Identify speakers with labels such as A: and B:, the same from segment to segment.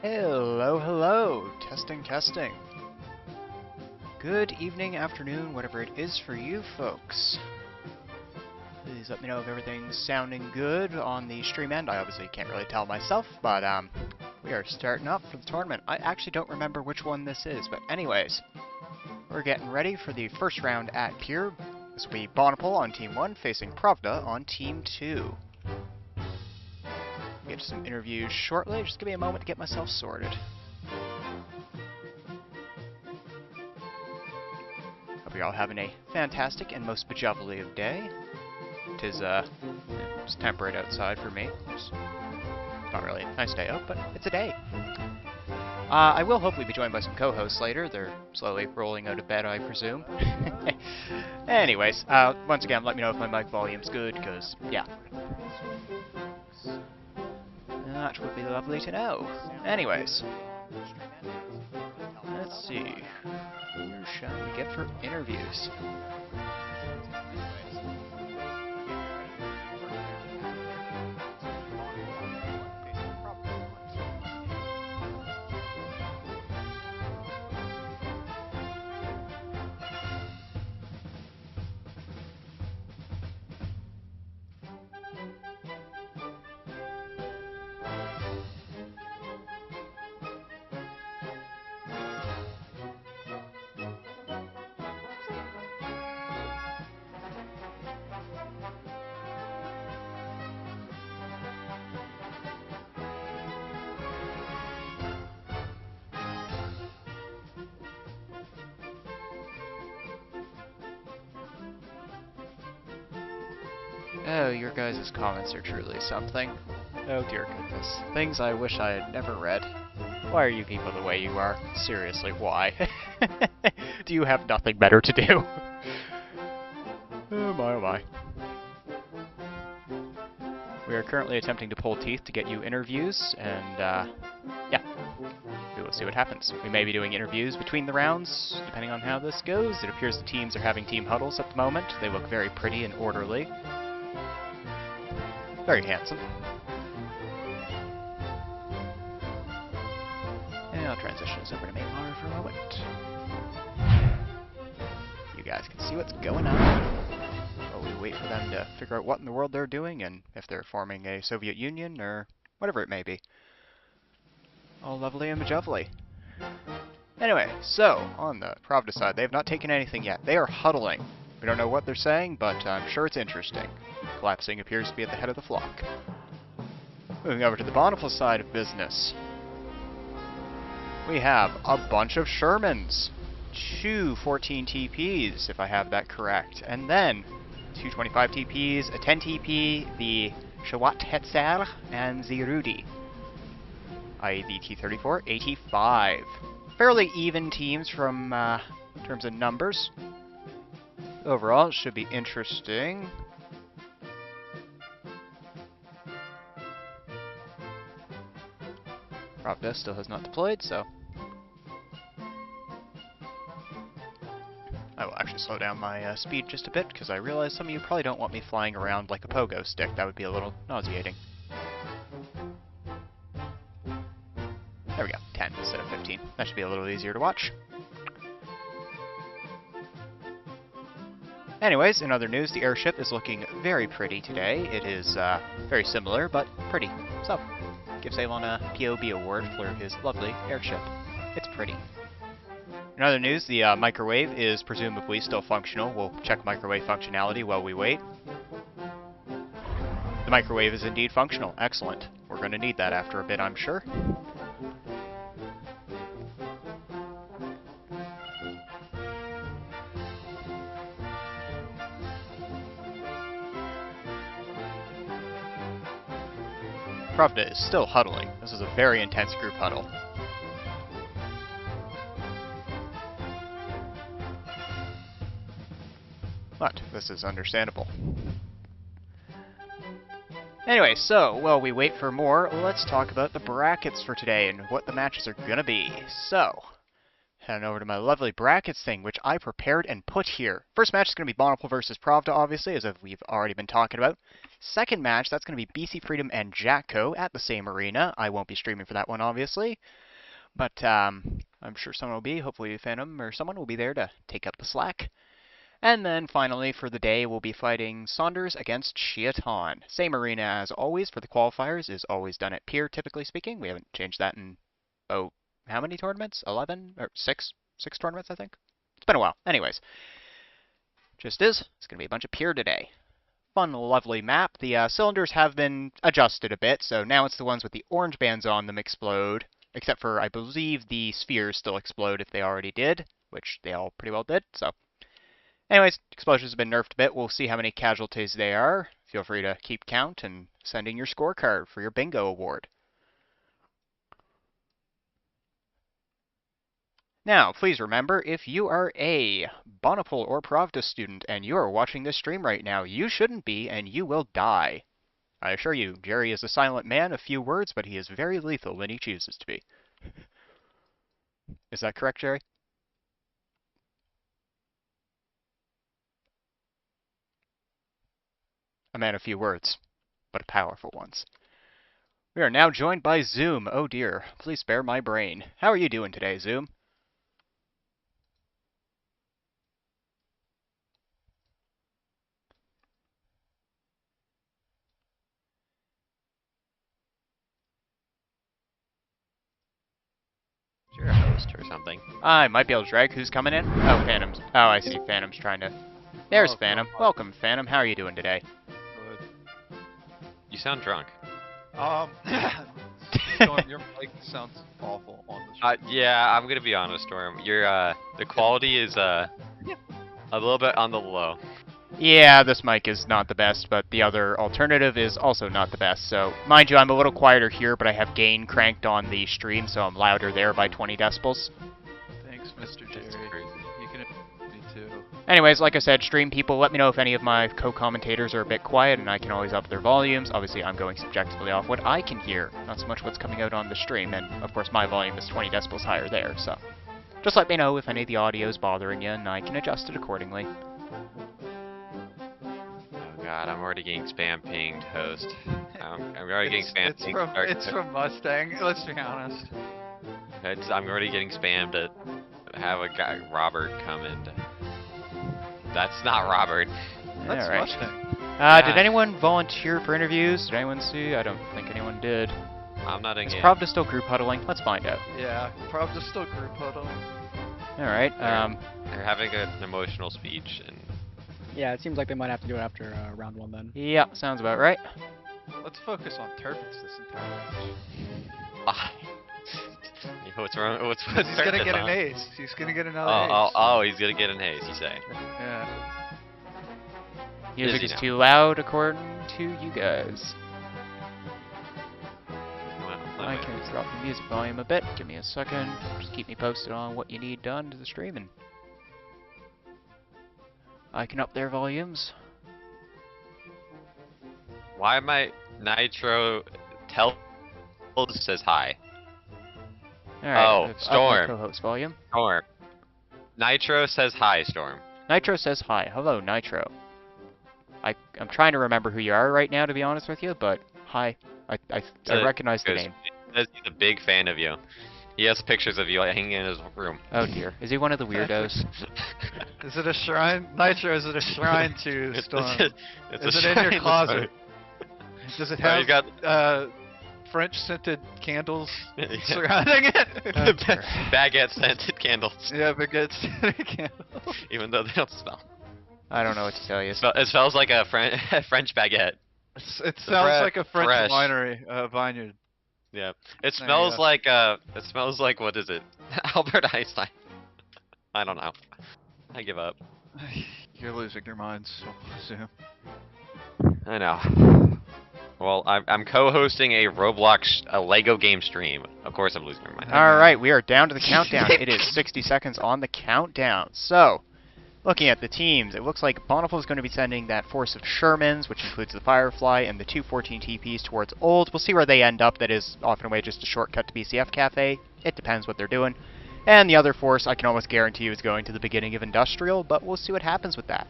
A: Hello, hello! Testing, testing. Good evening, afternoon, whatever it is for you folks. Please let me know if everything's sounding good on the stream end. I obviously can't really tell myself, but we are starting up for the tournament. I actually don't remember which one this is, but anyways, we're getting ready for the first round at Pure. This will be Bonapole on Team 1 facing Pravda on Team 2. Get to some interviews shortly. Just give me a moment to get myself sorted. Hope you're all having a fantastic and most bejubbly of day. It's temperate outside for me. It's not really a nice day out, but it's a day. I will hopefully be joined by some co-hosts later. They're slowly rolling out of bed, I presume. Anyways, once again, let me know if my mic volume's good, because, yeah. That would be lovely to know. Anyways, let's see. Where shall we get for interviews? Oh, your guys' comments are truly something. Oh dear goodness. Things I wish I had never read. Why are you people the way you are? Seriously, why? Do you have nothing better to do? Oh my, oh my. We are currently attempting to pull teeth to get you interviews, and yeah, we will see what happens. We may be doing interviews between the rounds, depending on how this goes. It appears the teams are having team huddles at the moment. They look very pretty and orderly. Very handsome. And I'll transition this over to main monitor for a moment. You guys can see what's going on while we wait for them to figure out what in the world they're doing and if they're forming a Soviet Union or whatever it may be. All lovely and majovely. Anyway, so, on the Pravda side, they have not taken anything yet. They are huddling. We don't know what they're saying, but I'm sure it's interesting. Collapsing appears to be at the head of the flock. Moving over to the Bonneful side of business. We have a bunch of Shermans. 2 14 TPs, if I have that correct. And then, 2 25 TPs, a 10 TP, the Shawat Hetzar, and the Rudy. I.e. the T-34, 85. Fairly even teams from in terms of numbers. Overall, it should be interesting. Pravda still has not deployed, so I will actually slow down my speed just a bit, because I realize some of you probably don't want me flying around like a pogo stick. That would be a little nauseating. There we go, 10 instead of 15. That should be a little easier to watch. Anyways, in other news, the airship is looking very pretty today. It is very similar, but pretty. So, give Savon a POB award for his lovely airship. It's pretty. In other news, the microwave is presumably still functional. We'll check microwave functionality while we wait. The microwave is indeed functional. Excellent. We're going to need that after a bit, I'm sure. Pravda is still huddling. This is a very intense group huddle. But this is understandable. Anyway, so, while we wait for more, let's talk about the brackets for today and what the matches are gonna be. So, heading over to my lovely brackets thing, which I prepared and put here. First match is going to be Bonneful versus Pravda, obviously, as we've already been talking about. Second match, that's going to be BC Freedom and Jacko at the same arena. I won't be streaming for that one, obviously. But I'm sure someone will be. Hopefully Phantom or someone will be there to take up the slack. And then finally, for the day, we'll be fighting Saunders against Shiatan. Same arena as always for the qualifiers, is always done at Pier, typically speaking. We haven't changed that in, oh, how many tournaments? 11? Or 6? 6 tournaments, I think? It's been a while. Anyways. Just is. It's going to be a bunch of Pier today. Fun, lovely map. The cylinders have been adjusted a bit, so now it's the ones with the orange bands on them explode. Except for, I believe, the spheres still explode if they already did, which they all pretty well did, so. Anyways, explosions have been nerfed a bit. We'll see how many casualties they are. Feel free to keep count and send in your scorecard for your bingo award. Now, please remember, if you are a Bonneful or Pravda student and you are watching this stream right now, you shouldn't be, and you will die. I assure you, Jerry is a silent man, a few words, but he is very lethal when he chooses to be. Is that correct, Jerry? A man of few words, but powerful ones. We are now joined by Zoom. Oh dear, please spare my brain. How are you doing today, Zoom?
B: You're a host or something.
A: I might be able to drag who's coming in. Oh, Phantom's. Oh, I see. Phantom's trying to. There's Phantom. Welcome, Phantom. How are you doing today?
B: Good. You sound drunk.
C: Your mic sounds awful on the show.
B: Yeah, I'm gonna be honest, Storm. Your the quality is a little bit on the low.
A: Yeah, this mic is not the best, but the other alternative is also not the best. So, mind you, I'm a little quieter here, but I have gain cranked on the stream, so I'm louder there by 20 decibels.
C: Thanks, Mr. Jerry.
B: That's crazy.
C: You can me too.
A: Anyways, like I said, stream people, let me know if any of my co-commentators are a bit quiet, and I can always up their volumes. Obviously, I'm going subjectively off what I can hear, not so much what's coming out on the stream, and of course my volume is 20 decibels higher there, so. Just let me know if any of the audio is bothering you, and I can adjust it accordingly.
B: God, I'm already getting spam pinged, host. I'm already getting spam pinged.
C: It's from Mustang, let's be honest.
B: I'm already getting spammed to have a guy, Robert, come in. That's not Robert.
C: That's
A: right.
C: Mustang.
A: Did anyone volunteer for interviews? Did anyone see? I don't think anyone did.
B: I'm not in
A: Is
B: game.
A: Pravda still group huddling? Let's find out.
C: Yeah, probably still group huddling.
A: Alright,
B: They're having an emotional speech, and
D: Yeah, it seems like they might have to do it after round 1 then.
A: yeah, sounds about right.
C: Let's focus on Turbines this entire match.
B: why? What's wrong? What's
C: He's gonna
B: purpose,
C: get an
B: huh?
C: ace. He's gonna get another
B: Oh,
C: ace.
B: he's gonna get an haze, you say?
C: Yeah.
A: Music
B: he
A: is
B: now?
A: too loud according to you guys.
B: Well,
A: I can drop the music volume a bit. Give me a second. Just keep me posted on what you need done to the streaming. I can up their volumes.
B: Why my Nitro says hi?
A: Alright,
B: Oh,
A: I've upped my
B: Storm.
A: co-host volume.
B: Storm. Nitro says hi, Storm.
A: Nitro says hi. Hello, Nitro. I'm trying to remember who you are right now, to be honest with you, but hi. I recognize the name.
B: He says he's a big fan of you. He has pictures of you hanging in his room.
A: Oh dear. Is he one of the weirdos?
C: Is it a shrine? Nitro, is it a shrine to Storm?
B: It's
C: Is
B: a
C: it in your
B: shrine.
C: closet? Does it
B: Oh,
C: have
B: you got-
C: French scented candles
B: Yeah.
C: surrounding it?
B: Baguette scented candles,
C: Yeah, baguette scented candles.
B: even though they don't smell.
A: I don't know what to tell you.
B: It smells like a French baguette.
C: It sounds like a French
B: fresh.
C: winery, vineyard.
B: Yeah. It
C: There you
B: smells
C: go.
B: like what is it? Albert Einstein. I don't know. I give up.
C: You're losing your mind so soon.
B: I know. Well, I'm co-hosting a a Lego game stream. Of course, I'm losing my mind.
A: Alright, we are down to the countdown. It is 60 seconds on the countdown. So, looking at the teams, it looks like Bonneville is going to be sending that force of Shermans, which includes the Firefly and the 214 TPs towards Old. We'll see where they end up. That is often away just a shortcut to BCF Cafe. It depends what they're doing. And the other force, I can almost guarantee you, is going to the beginning of Industrial, but we'll see what happens with that.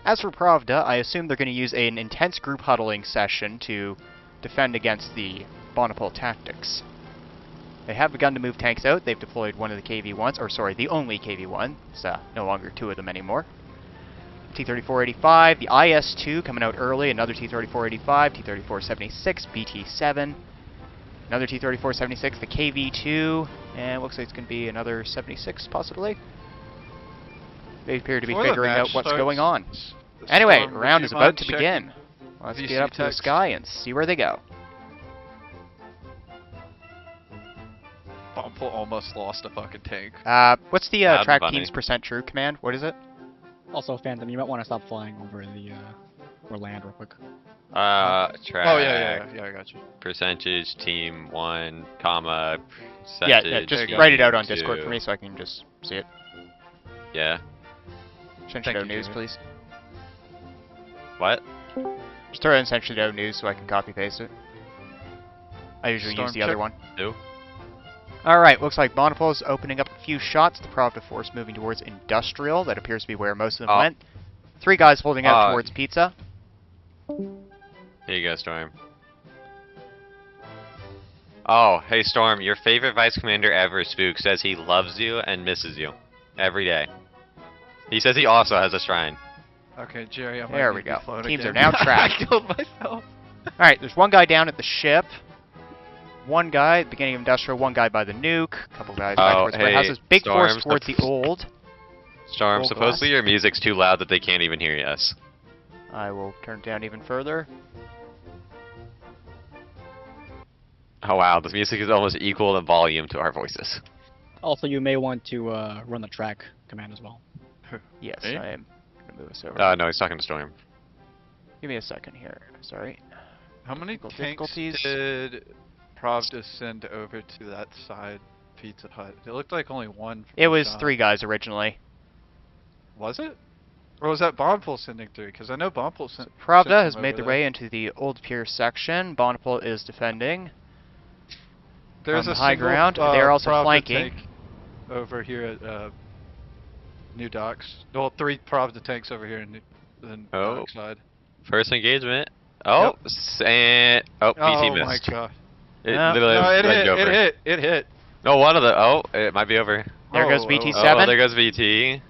A: As for Pravda, I assume they're going to use an intense group huddling session to defend against the Bonneville tactics. They have begun to move tanks out. They've deployed one of the KV-1s, or sorry, the only KV-1. It's no longer two of them anymore. T-3485, the IS-2 coming out early, another T-3485, T-3476, BT-7, another T-3476, the KV-2, and looks like it's going to be another 76 possibly. They appear to be
C: Before the
A: figuring out
C: match
A: what's
C: starts,
A: going on.
C: the
A: Anyway,
C: Storm, would
A: round
C: you
A: is about
C: mind
A: to
C: checking
A: begin. Let's
C: VC
A: get up to the
C: text?
A: sky and see where they go.
C: Bumple almost lost a fucking tank.
A: What's the
B: That'd be
A: track
B: funny.
A: team's percent true command? What is it?
D: Also, Phantom, you might want to stop flying over the or land real quick.
B: Track.
C: Oh yeah, I got you.
B: Percentage team 1, comma.
A: Yeah,
B: Percentage
A: just
C: you
A: write it out
B: team
A: on Discord for
B: 2.
A: me so I can just see it.
B: Yeah.
A: Sensha-Do
C: you,
A: News,
C: Jimmy.
A: please.
B: What?
A: Just throw it in Sensha-Do News so I can copy paste it. I usually
C: Storm
A: use the other
C: check.
A: one.
B: Who?
A: Alright, looks like Bonneville's opening up a few shots. The Pravda force moving towards Industrial. That appears to be where most of them
B: Oh.
A: went. 3 guys holding out
B: Oh.
A: towards Pizza.
B: Here you go, Storm. Oh, hey Storm, your favorite vice commander ever, Spook, says he loves you and misses you. Every day. He says he also has a shrine.
C: Okay, Jerry, I might
A: There
C: need
A: we
C: to
A: go.
C: float
A: Teams
C: again.
A: are now trapped.
C: I killed myself.
A: Alright, there's one guy down at the ship. One guy at the beginning of Industrial, one guy by the nuke. A couple guys back
B: Oh,
A: towards
B: hey,
A: warehouses. Big force
B: Storm,
A: towards the old.
B: Storm,
A: Full
B: supposedly
A: blast.
B: your music's too loud that they can't even hear us.
A: I will turn it down even further.
B: Oh wow, the music is almost equal in volume to our voices.
D: Also, you may want to run the track command as well.
A: Yes,
C: Hey?
A: I am going to move us over.
B: Oh no, he's talking to Storm.
A: Give me a second here. Sorry.
C: How many
A: Technical
C: tanks
A: difficulties.
C: did Pravda send over to that side Pizza Hut? It looked like only one. from
A: It
C: the
A: was
C: shot.
A: 3 guys originally.
C: Was it? Or was that Bonpool sending 3? Because I know Bonpool sent.
A: Pravda
C: sent
A: has
C: some
A: made
C: over
A: their
C: there.
A: way into the Old Pier section. Bonneville is defending.
C: There's
A: on
C: a
A: the high
C: single,
A: ground. They're also
C: Pravda
A: flanking.
C: tank over here at New Docks. Well, 3 Pravda tanks over here in the
B: Oh.
C: Dockside.
B: First engagement. Oh, and BT
C: Oh
B: missed.
C: my god.
B: It
A: Yeah.
B: literally
C: No, it
B: went
C: hit,
B: over.
C: it hit, it hit.
B: No, one of the. Oh, it might be over.
A: There goes
C: Oh,
A: BT7.
B: Oh, there goes BT.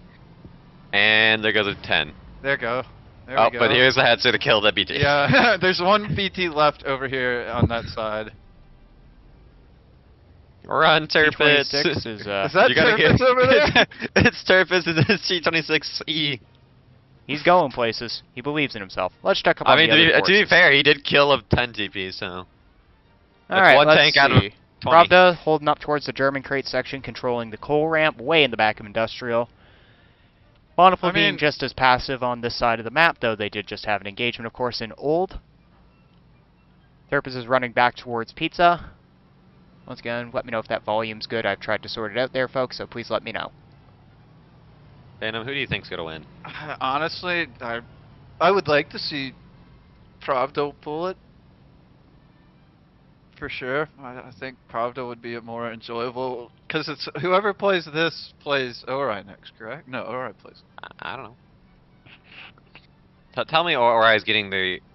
B: And there goes a 10.
C: There go. There
B: Oh,
C: we go.
B: but here's the headset to kill that BT.
C: Yeah, there's one BT left over here on that side.
B: Run, Turpitz!
A: T26 is,
C: Is that
B: You gotta
C: Turpitz over there?
B: It's Turpitz and his T26E.
A: he's going places. He believes in himself. Let's check up
B: I
A: on
B: mean,
A: the other
B: to be
A: forces.
B: fair, he did kill a 10 TP, so.
A: Alright,
B: one
A: let's
B: tank
A: see.
B: out of 20.
A: Pravda holding up towards the German crate section, controlling the coal ramp way in the back of Industrial. Bonneful being just as passive on this side of the map, though they did just have an engagement, of course, in Old. Turpitz is running back towards Pizza. Once again, let me know if that volume's good. I've tried to sort it out there, folks, so please let me know.
B: Phantom, who do you think's gonna win?
C: Honestly, I would like to see Pravda pull it. For sure. I think Pravda would be a more enjoyable, because it's whoever plays this plays Ori next, correct? No, Ori plays.
B: I don't know. Tell me Ori's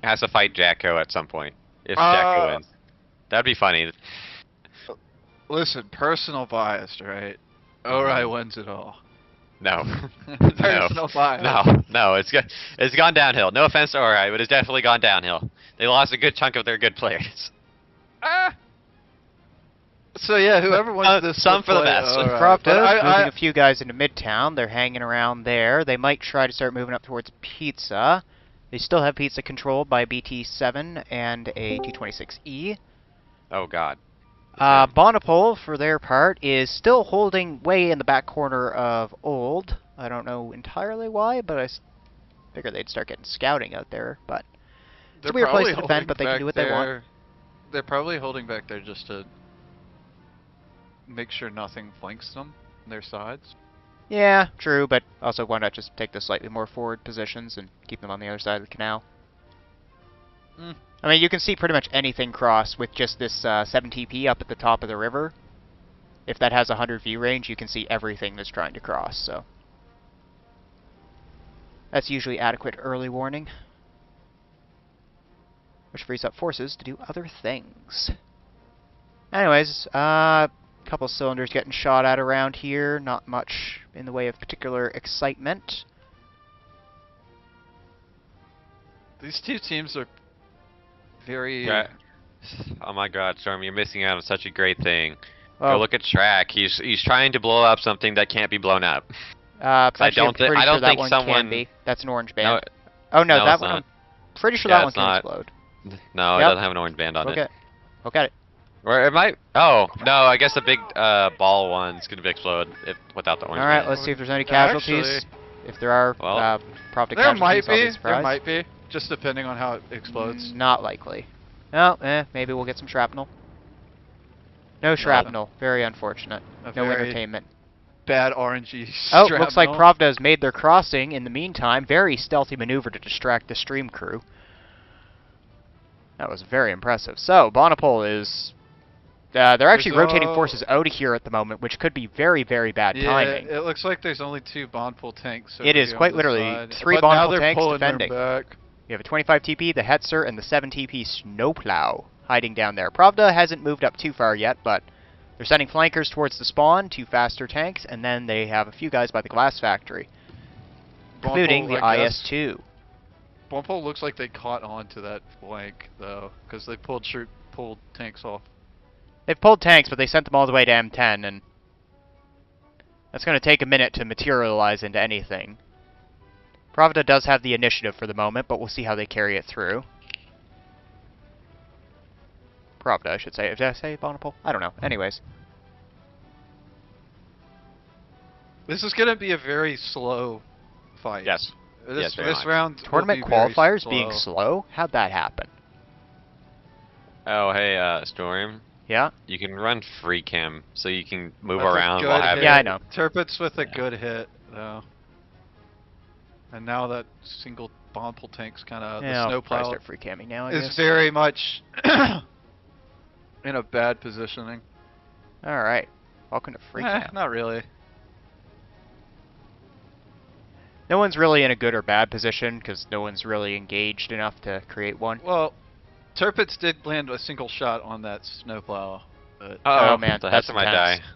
B: has to fight Jacko at some point. If Jacko wins. That'd be funny.
C: Listen, personal bias, right? Ori wins it all.
B: No.
C: Personal bias.
B: No, it's gone downhill. No offense to Ori, but it's definitely gone downhill. They lost a good chunk of their good players.
C: So yeah, whoever wins this,
B: some for the best.
A: Pravda's moving a few guys into Midtown. They're hanging around there. They might try to start moving up towards Pizza. They still have Pizza controlled by BT-7 and a T-26E.
B: Oh god.
A: Bonapole, for their part, is still holding way in the back corner of Old. I don't know entirely why, but I figured they'd start getting scouting out there. But it's a weird place to defend, but they can do what they want.
C: They're probably holding back there just to make sure nothing flanks them on their sides.
A: Yeah, true, but also why not just take the slightly more forward positions and keep them on the other side of the canal? I mean, you can see pretty much anything cross with just this 7 TP up at the top of the river. If that has 100 view range, you can see everything that's trying to cross, so that's usually adequate early warning, which frees up forces to do other things. Anyways, couple cylinders getting shot at around here. Not much in the way of particular excitement.
C: These two teams are very...
B: Oh my god, Storm, you're missing out on such a great thing.
A: Well,
B: go look at Track. He's trying to blow up something that can't be blown up.
A: actually, I'm pretty sure that
B: think
A: one
B: someone...
A: can be. That's an orange band.
B: No,
A: oh no, that
B: it's
A: one,
B: not.
A: I'm pretty sure
B: Yeah,
A: that one
B: it's
A: can
B: not.
A: explode.
B: No, it
A: Yep.
B: doesn't have an orange band on it.
A: Look at it.
B: Or it might... Oh, no, I guess the big ball one's gonna explode without the orange
A: Alright,
B: band.
A: let's see if there's any casualties.
C: Actually,
A: if there are
B: well,
A: prompted
C: there might
A: casualties, I'll be
C: be.
A: surprised.
C: There might be. Just depending on how it explodes.
A: Not likely. No, maybe we'll get some shrapnel. No shrapnel. Very unfortunate. No
C: very
A: entertainment.
C: Bad RNG
A: Oh,
C: shrapnel.
A: looks like Pravda has made their crossing in the meantime. Very stealthy maneuver to distract the stream crew. That was very impressive. So, Bonapole is... they're actually rotating forces out of here at the moment, which could be very, very bad timing.
C: It looks like there's only 2 Bondpool tanks.
A: It is quite literally 3 Bonneful tanks defending. You have a 25 TP, the Hetzer, and the 7 TP Snowplow hiding down there. Pravda hasn't moved up too far yet, but they're sending flankers towards the spawn, 2 faster tanks, and then they have a few guys by the glass factory, including the IS-2.
C: Bonneful looks like they caught on to that flank, though, because they pulled tanks off.
A: They've pulled tanks, but they sent them all the way to M10, and that's going to take a minute to materialize into anything. Pravda does have the initiative for the moment, but we'll see how they carry it through. Pravda, I should say. Did I say Bonapole? I don't know. Anyways.
C: This is going to be a very slow fight.
B: Yes.
C: This
B: very much.
C: round
A: Tournament
C: will be very
A: qualifiers
C: slow.
A: being slow? How'd that happen?
B: Oh, hey, Storm.
A: Yeah?
B: You can run free cam, so you can move
C: That's a
B: around
C: good
B: while having...
C: hit.
A: Yeah, I know.
C: Turpitz with a good hit, though. And now that single Bonneful tank's kind of...
A: Yeah,
C: the
A: I'll probably
C: snowplow
A: start free camming now, I
C: is
A: guess.
C: very much in a bad positioning.
A: Alright. Welcome to free cam.
C: Not really.
A: No one's really in a good or bad position, because no one's really engaged enough to create one.
C: Well, Turpitz did land a single shot on that snowplow. But
A: Oh, man,
B: the
A: that's
B: Hetzer might die.
A: intense.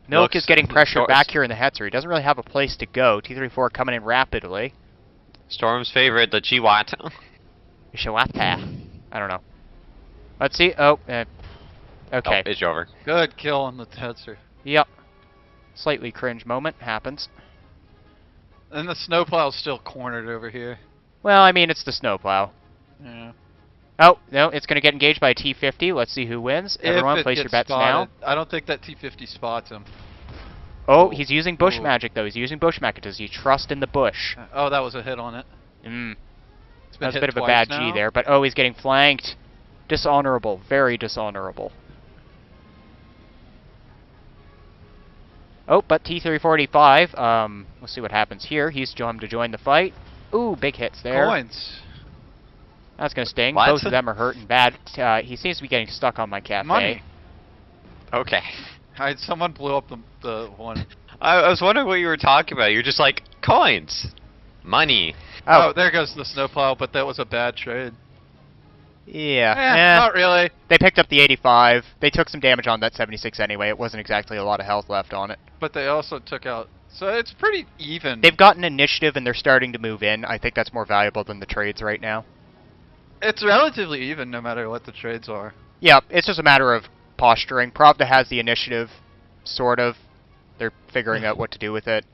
A: Milk is
B: Looks-
A: getting pressured
B: Storm-
A: back here in the Hetzer. He doesn't really have a place to go. T-34 coming in rapidly.
B: Storm's favorite, the Chihuahua.
A: Shawata. I don't know. Let's see. Oh, Okay.
B: Oh, it's over.
C: Good kill on the Panzer.
A: Yep. Slightly cringe moment. Happens.
C: And the snowplow's still cornered over here.
A: Well, I mean, it's the snowplow.
C: Yeah.
A: Oh, no, it's going to get engaged by a T-50. Let's see who wins. Everyone,
C: If it
A: place your
C: gets
A: bets now.
C: spotted. I don't think that T-50 spots him.
A: Oh,
C: Ooh.
A: he's using bush
C: Ooh.
A: magic, though. He's using bush magic. Does he trust in the bush?
C: Oh, that was a hit on it.
A: Mm.
C: It's
A: That
C: been
A: was a
C: hit
A: bit of a
C: twice
A: bad
C: now.
A: G there, but oh, he's getting flanked. Dishonorable. Very dishonorable. Oh, but T-345, let's see what happens here. He's joined to join the fight. Ooh, big hits there.
C: Coins.
A: That's going to sting.
B: What?
A: Both of them are hurting bad. He seems to be getting stuck on my cafe.
C: Money.
B: Okay.
C: Someone blew up the one.
B: I was wondering what you were talking about. You're just like, coins. Money.
C: Oh, there goes the snowplow, but that was a bad trade.
A: Yeah.
C: Not really.
A: They picked up the 85. They took some damage on that 76 anyway. It wasn't exactly a lot of health left on it.
C: But they also took out... So it's pretty even.
A: They've gotten initiative and they're starting to move in. I think that's more valuable than the trades right now.
C: It's relatively even no matter what the trades are.
A: Yeah, it's just a matter of posturing. Pravda has the initiative, sort of. They're figuring out what to do with it.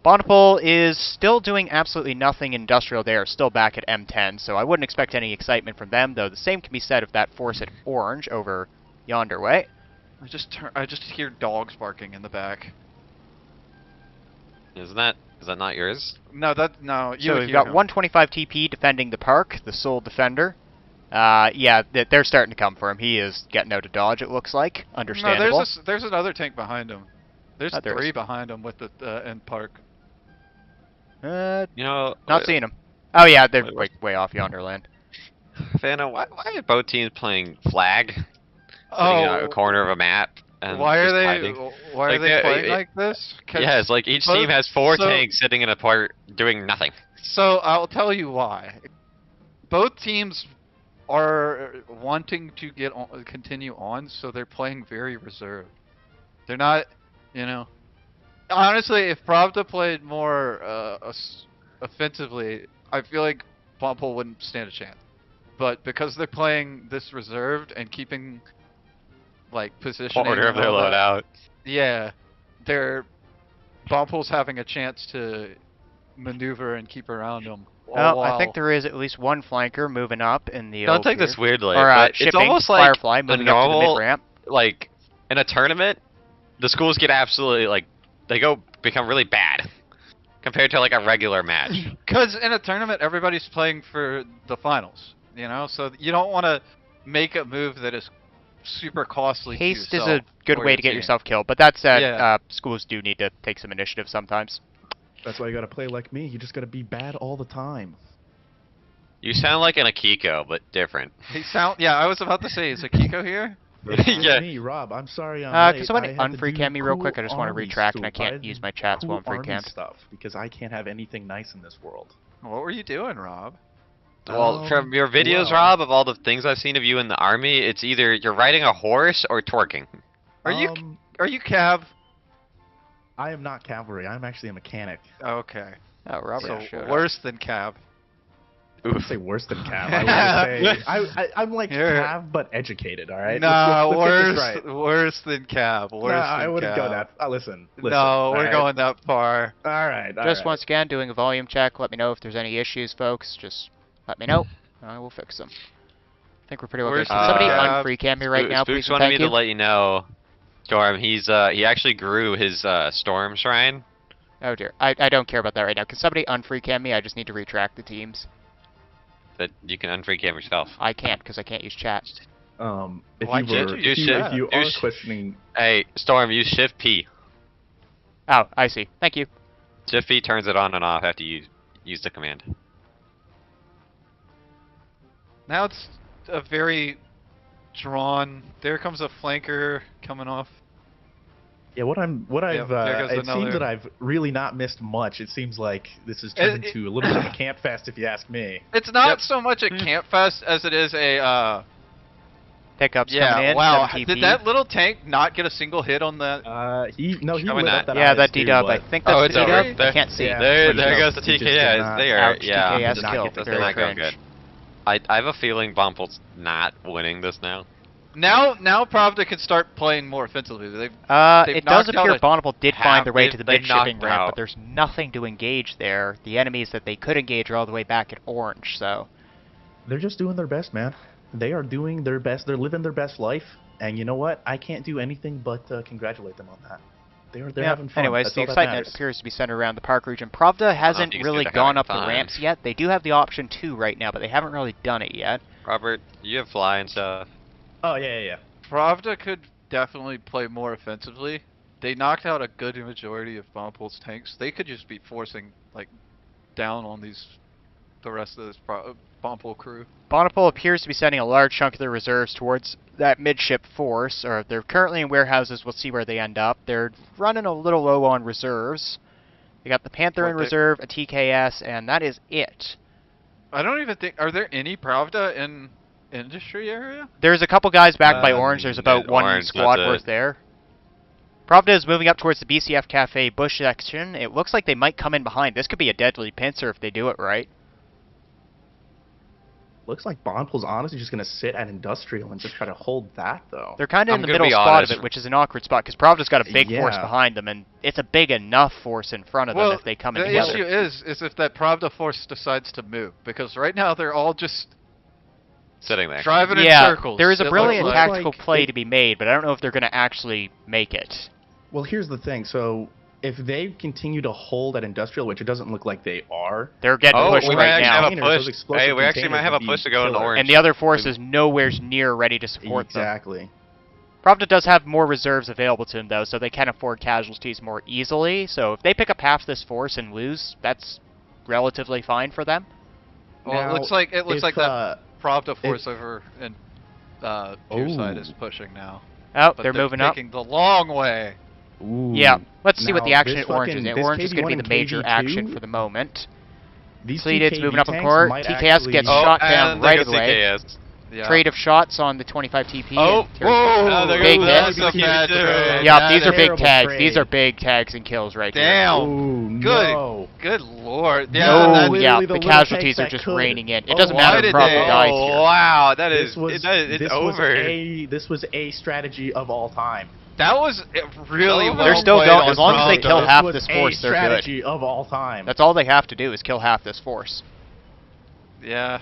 A: Bonnapol is still doing absolutely nothing industrial. They are still back at M10, so I wouldn't expect any excitement from them, though the same can be said of that force at Orange over yonder way.
C: I just hear dogs barking in the back.
B: Is that not yours?
C: No,
A: So we've got 125 TP defending the park, the sole defender. Yeah, they're starting to come for him. He is getting out of dodge, it looks like. Understandable.
C: No, there's another tank behind him. There's
A: There
C: three
A: is.
C: behind him with the end park.
B: You know,
A: Not seeing him. Oh yeah, they're
B: wait.
A: way off yonder land.
B: Vanna, why are both teams playing flag? Sitting
C: Oh,
B: in a corner of a map. And
C: why are
B: just
C: they?
B: hiding?
C: Why are
B: Like,
C: they playing
B: it-
C: like this? 'Cause
B: Yeah, it's like each
C: both-
B: team has four
C: so-
B: tanks sitting in a part doing nothing.
C: So I'll tell you why. Both teams are wanting to continue on, so they're playing very reserved. They're not, Honestly, if Pravda played more offensively, I feel like Bonnapol wouldn't stand a chance. But because they're playing this reserved and keeping positioning,
B: Order of
C: and
B: their
C: all that,
B: loadout.
C: yeah, Bonnapol's having a chance to maneuver and keep around them.
A: Well, I think there is at least one flanker moving up in the.
B: Don't
A: old
B: take this
A: here.
B: weirdly,
A: Or,
B: but it's
A: shipping,
B: almost like
A: Firefly
B: a
A: moving up to the
B: normal,
A: mid-ramp.
B: like, in a tournament, the schools get absolutely, they become really bad compared to, like, a regular match.
C: Because in a tournament, everybody's playing for the finals, so you don't want to make a move that is super costly to
A: Haste is
C: yourself
A: a good
C: or
A: way
C: your
A: to get
C: team.
A: yourself killed, but that said,
C: Yeah.
A: schools do need to take some initiative sometimes.
E: That's why you gotta play like me. You just gotta be bad all the time.
B: You sound like an Akiko, but different.
C: Yeah, I was about to say, is Akiko here?
E: It's
B: Yeah.
E: me, Rob. I'm sorry I'm
A: Can
E: late.
A: somebody
E: I had to
A: unfree
E: do
A: cam me real
E: cool
A: quick? I just want to
E: army
A: retract and I
E: stuff.
A: can't use my chats while I'm
E: cool
A: free
E: army
A: cammed.
E: stuff because I can't have anything nice in this world.
C: What were you doing, Rob?
B: Well, from your videos,
E: well.
B: Rob, of all the things I've seen of you in the army, it's either you're riding a horse or twerking.
C: Are you Cav?
E: I am not cavalry. I'm actually a mechanic.
C: Okay.
A: Oh, Robert
C: So
A: showed up.
C: worse than Cav.
E: I would say worse than Cav. I would say I'm like
C: You're-
E: Cav but educated. All right.
C: No,
E: Let's get this
C: worse,
E: right.
C: worse than Cav. Worse
E: No,
C: than
E: I wouldn't go
C: Cav.
E: that. Listen.
C: No,
E: all
C: we're
E: right?
C: going that far.
E: All right. all
A: Just
E: right.
A: once again, doing a volume check. Let me know if there's any issues, folks. Just let me know. I will fix them. I think we're pretty well good.
C: Where's
A: Can somebody
C: the-
A: unfree cam me right now, please?
B: Spooks
A: and
B: wanted me
A: thank
B: to
A: you.
B: let you know, Storm, he actually grew his Storm Shrine.
A: Oh dear, I don't care about that right now. Can somebody unfree cam me? I just need to retract the teams.
B: That you can unfree cam yourself.
A: I can't because I can't use chat.
E: If
C: Why
E: you
C: can't
E: were,
C: you
E: if
C: do
E: you,
C: that?
E: if you
B: Do
E: are
B: sh-
E: questioning,
B: Hey, Storm, use Shift P.
A: Oh, I see. Thank you.
B: Shift P turns it on and off after you use the command.
C: Now it's a very drawn. There comes a flanker coming off.
E: yeah, what I've,
C: there goes
E: it
C: another-
E: seems that I've really not missed much. It seems like this has turned into a little bit of a camp fest, if you ask me.
C: It's not
B: Yep.
C: so much a camp fest as it is a.
A: Pickups coming
C: Yeah.
A: in.
C: Wow.
A: 7 TP.
C: Did that little tank not get a single hit on that?
E: He
B: Showing
E: lit
B: that.
E: up that
A: Yeah, that
E: IS-2,
A: D-dub. I
E: but-
A: think that's
C: Oh,
A: the
C: it's
A: D-dub.
C: over.
A: I can't see.
E: Yeah.
B: There
E: but
B: goes the
E: he just
B: TK.
E: did
B: Yeah,
E: not-
B: it's there.
A: Ouch,
B: Yeah,
A: TKS
B: does not
A: kill.
B: get- does
A: Very
B: not go
A: cringe.
B: good. I have a feeling Bumple's not winning this now.
C: Now Pravda can start playing more offensively. They've
A: It does
C: knocked out
A: appear
C: a
A: Bonneville did find their way to the
B: they
A: mid-shipping
B: knocked
A: ramp,
B: out.
A: but there's nothing to engage there. The enemies that they could engage are all the way back at Orange, so...
E: They're just doing their best, man. They are doing their best. They're living their best life. And you know what? I can't do anything but congratulate them on that. They're having fun.
A: Anyways,
E: That's
A: the
E: all that
A: excitement
E: matters.
A: appears to be centered around the park region. Pravda hasn't
B: you can
A: really
B: see they're
A: gone
B: having
A: up the
B: fun.
A: ramps yet. They do have the option to right now, but they haven't really done it yet.
B: Robert, you have fly and stuff.
E: Oh, yeah.
C: Pravda could definitely play more offensively. They knocked out a good majority of Bompol's tanks. They could just be forcing like down on the rest of this Bompol crew.
A: Bonneville appears to be sending a large chunk of their reserves towards that midship force, or they're currently in warehouses. We'll see where they end up. They're running a little low on reserves. They got the Panther in reserve, a TKS, and that is it.
C: I don't even think... Are there any Pravda in industry area?
A: There's a couple guys back by Orange. There's about one
B: Orange,
A: squad
B: that's
A: worth
B: it.
A: there. Pravda is moving up towards the BCF Cafe bush section. It looks like they might come in behind. This could be a deadly pincer if they do it right.
E: Looks like Bonneville's honestly just going to sit at Industrial and just try to hold that, though.
A: They're kind of in
B: I'm
A: the
B: gonna
A: middle
B: be
A: spot
B: honest.
A: of it, which is an awkward spot, because Pravda's got a big force
E: Yeah.
A: behind them, and it's a big enough force in front of them if they come in
C: the
A: together.
C: issue is if that Pravda force decides to move, because right now they're all just
B: Sitting there.
C: driving in
A: Yeah,
C: circles.
A: there is a
C: It
A: brilliant
C: looks like.
A: tactical
E: like
A: play
E: it-
A: to be made, but I don't know if they're going to actually make it.
E: Well, here's the thing. So, if they continue to hold at Industrial, which it doesn't look like they are,
A: They're getting
B: Oh,
A: pushed
B: we
A: right
B: might actually
A: now.
B: have a
E: Containers, those
B: push.
E: explosive
B: Hey, we actually might have a
E: containers
B: push
E: would
B: to go
E: be
B: in
E: killer.
B: orange.
A: And the other force is nowhere near ready to support them.
E: Exactly.
A: Pravda does have more reserves available to them, though, so they can afford casualties more easily. So if they pick up half this force and lose, that's relatively fine for them.
C: Well, it
E: Now,
C: looks like
E: if,
C: that Pravda force over in two side
E: Ooh.
C: is pushing now.
A: Oh,
C: But
A: they're moving up.
C: taking the long way.
E: Ooh.
A: Yeah, let's see what
E: Now,
A: the action
E: this
A: at Orange is.
E: fucking-
A: And
E: this
A: Orange is going to be
E: KV1
A: the major
E: and
A: action
E: KV2,
A: for the moment.
E: These
A: Cleated's
E: two
A: moving up in
E: KV
A: court.
E: tanks might
A: TKS
E: actually-
A: gets
B: Oh,
A: shot down
B: and
A: right
B: they got
A: away.
B: CKS.
C: Yeah.
A: Trade of shots on the 25 TP.
B: Oh,
A: and Terry-
B: whoa!
C: they're
A: Big
C: gonna
A: hit.
C: lose a bad trade.
A: Yeah,
C: That
A: these are
C: is
A: big
E: terrible
A: tags.
E: trade.
A: These are big tags and kills right here.
C: Damn.
E: Ooh,
C: Good.
E: no.
C: Good lord.
A: No,
C: Yeah,
E: literally
A: yeah,
E: the
A: the
E: little
A: casualties
E: tanks
A: are
E: that
A: just
E: could.
A: raining in. It
E: Oh,
A: doesn't
E: why
A: matter
C: did
A: if Pravda
C: they-
A: dies
B: Oh,
A: here.
B: wow, that is,
E: This was
B: it's over.
E: this was a strategy of all time.
C: that was really well
A: They're still
C: played
A: going-
C: on
A: as long as they
C: Pravda.
A: kill
E: This
A: half
E: was
A: this
E: a
A: force, they're good.
E: strategy of all time.
A: That's all they have to do is kill half this force.
C: Yeah.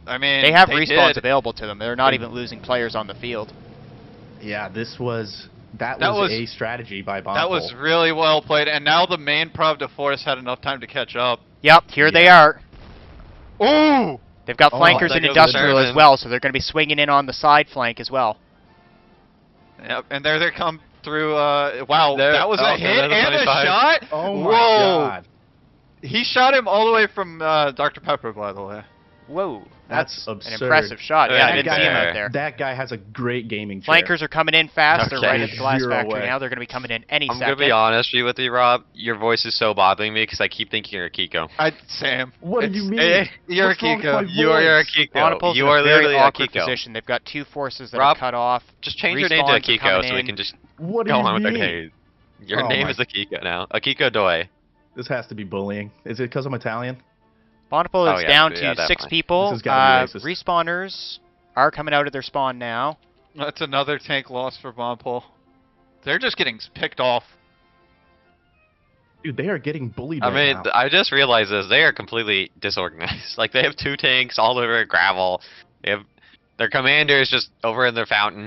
C: I mean,
A: They have respawns
C: did.
A: available to them. They're not even losing players on the field.
E: Yeah, that was
C: was-
E: a strategy by Bonneville.
C: That was really well played, and now the main Pravda force had enough time to catch up.
A: Yep, here they
E: Yeah.
A: are.
C: Ooh!
A: They've got
E: Oh,
A: flankers
B: there
A: and
B: goes the
A: industrial as
B: Sherman.
A: well, so they're going to be swinging in on the side flank as well.
C: Yep, and there they come through. Wow,
B: There-
C: that was
B: oh,
C: a hit
B: another
C: and a
B: 25.
C: shot.
E: Oh my
C: Whoa!
E: god.
C: He shot him all the way from Dr. Pepper, by the way.
A: Whoa,
E: That's
A: an
E: absurd.
A: impressive shot. Yeah, I
B: That
A: didn't
B: guy-
A: see him out there.
E: That guy has a great gaming chair.
A: Flankers are coming in fast. They're
B: Okay.
A: right at the glass
E: Zero
A: factory
E: way.
A: now. They're going to be coming in any
B: I'm
A: second.
B: gonna be honest with you, Rob. Your voice is so bothering me because I keep thinking you're a Kiko.
C: Sam.
E: What do you mean?
C: You're
E: What's
C: a
E: wrong with
C: Kiko.
E: my
B: You're a
E: voice?
B: Kiko.
A: Bonneville's
B: You
A: in
B: are
A: a very
B: literally a
A: awkward
B: Kiko.
A: position. They've got two forces that
B: Rob,
A: are cut off.
B: Just change your name to
A: Respawns are
B: Akiko
A: coming
B: so we
A: in.
B: can just
E: What do
B: go
E: you
B: on with our
E: mean?
B: days. Your
E: Oh
B: name
E: my-
B: is Akiko now. Akiko Doi.
E: This has to be bullying. Is it because I'm Italian?
A: Bonneville is
B: Oh, yeah,
A: down
B: yeah,
A: to 6
B: definitely.
A: people.
E: This has gotta be racist.
A: Respawners are coming out of their spawn now.
C: That's another tank loss for Bonpol. They're just getting picked off.
E: Dude, they are getting bullied
B: I
E: right
B: mean,
E: now.
B: I just realized this. They are completely disorganized. Like, they have 2 tanks all over gravel. They have their commander is just over in their fountain.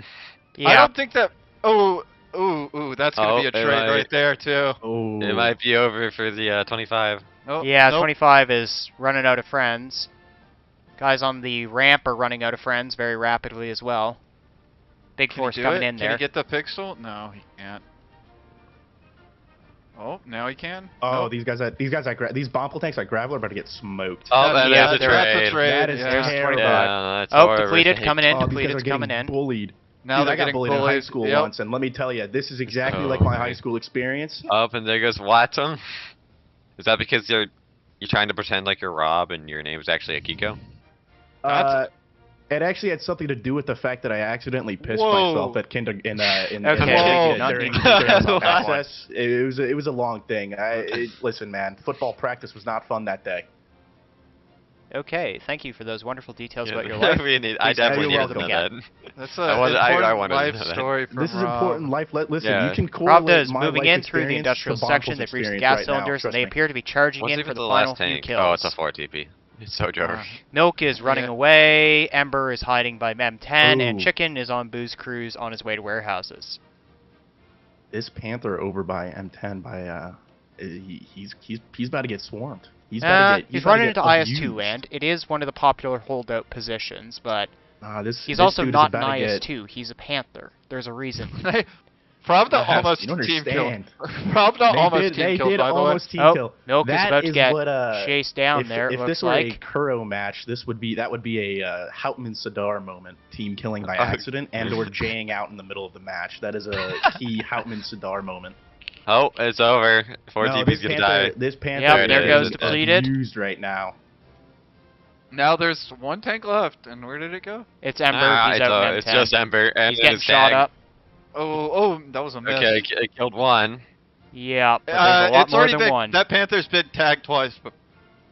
C: I
A: Yeah,
C: don't think that. Oh, ooh, that's gonna
B: Oh,
C: be a
B: it
C: trade
B: might-
C: right there too.
E: Oh.
B: It might be over for the 25.
C: Oh,
A: yeah.
C: nope.
A: 25 is running out of friends. Guys on the ramp are running out of friends very rapidly as well. Big
C: Can he
A: force
C: do
A: coming
C: it?
A: in
C: Can
A: there.
C: he get the pixel? No, he can't. Oh, now he can.
E: Oh,
C: Nope.
E: these Bonpol tanks at gravel are about to get smoked.
B: Oh,
C: That's-
B: and
A: yeah,
B: there's a
A: they're-
C: That's a
B: trade.
C: trade.
E: That is
C: yeah.
E: terrible.
B: Yeah, that's
A: Oh,
B: horrible.
A: depleted coming in.
E: Oh, these guys are
A: Depleted's
E: getting
A: coming in.
E: bullied.
C: Now
E: Dude,
C: they're
E: I got
C: getting
E: bullied in high
C: bullied.
E: school
C: Yep.
E: once, and let me tell you, this is exactly
B: Oh,
E: like my
B: my.
E: high school experience.
B: Up and there goes Watson. Is that because you're trying to pretend like you're Rob and your name is actually Akiko?
E: It actually had something to do with the fact that I accidentally pissed
C: Whoa.
E: myself at in
A: Okay.
E: during
A: Whoa.
E: access. It was a long thing. Listen, man, football practice was not fun that day.
A: Okay, thank you for those wonderful details
B: Yeah,
A: about your life.
B: I
A: Please
B: definitely
E: you're
B: needed to know
A: welcome.
B: that.
C: That's
B: I
C: a
B: wanted- I
C: important
B: wanted to
C: life
B: know that.
C: story from
E: This is
C: Rob.
E: important life. Listen,
B: Yeah.
E: you can correlate
A: Pravda is
E: my
A: moving
E: life
A: in through the
E: experience
A: industrial
E: to
A: section.
E: Bonkel's
A: They've reached the
E: experience
A: gas
E: right now,
A: cylinders, and
E: trust
A: they
E: me.
A: appear to be charging
B: What's
A: in
B: even
A: for the
B: the
A: final
B: last
A: few
B: tank?
A: kills.
B: Oh, it's a 4 TP. It's so joke.
A: Milk is running
C: Yeah.
A: away. Ember is hiding by Mem10, and
E: Ooh.
A: Chicken is on Booze Cruise on his way to warehouses.
E: This Panther over by M10 by he's about to get swarmed. He's about to get
A: He's
E: about to
A: running
E: get
A: into
E: abused.
A: IS2 land. It is one of the popular holdout positions, but
E: This
A: he's
E: this
A: also
E: dude is
A: not an
E: about to get-
A: IS2. He's a Panther. There's a reason.
C: Pravda
E: Yes,
C: almost
E: you don't
C: team killed.
E: understand.
C: Pravda almost
E: they
C: team killed,
E: did
C: by the way.
E: almost team
A: Oh,
E: kill.
A: Milk is
E: That
A: about to
E: is
A: get
E: what,
A: chased down
E: if,
A: there, it
E: if
A: looks
E: this were
A: like.
E: a Kuro match, that would be a Hauptmann Sadar moment, team killing by accident and or jaying out in the middle of the match. That is a key Hauptmann Sadar moment.
B: Oh, it's over. 4
E: No,
B: TP's gonna die.
E: This Panther
A: Yep,
E: is
B: there goes
A: depleted.
E: abused right now.
C: Now there's one tank left, and where did it go?
A: It's Ember.
B: Ah,
A: He's
B: it's,
A: out in
B: it's
A: M10.
B: just Ember and
A: He's
B: then
A: getting
B: it's
A: shot
B: Tag.
A: up.
C: Oh, that was a miss.
B: Okay, it killed one.
A: Yeah, but there's a lot
C: it's
A: more
C: already
A: than
C: been,
A: one.
C: That Panther's been tagged twice,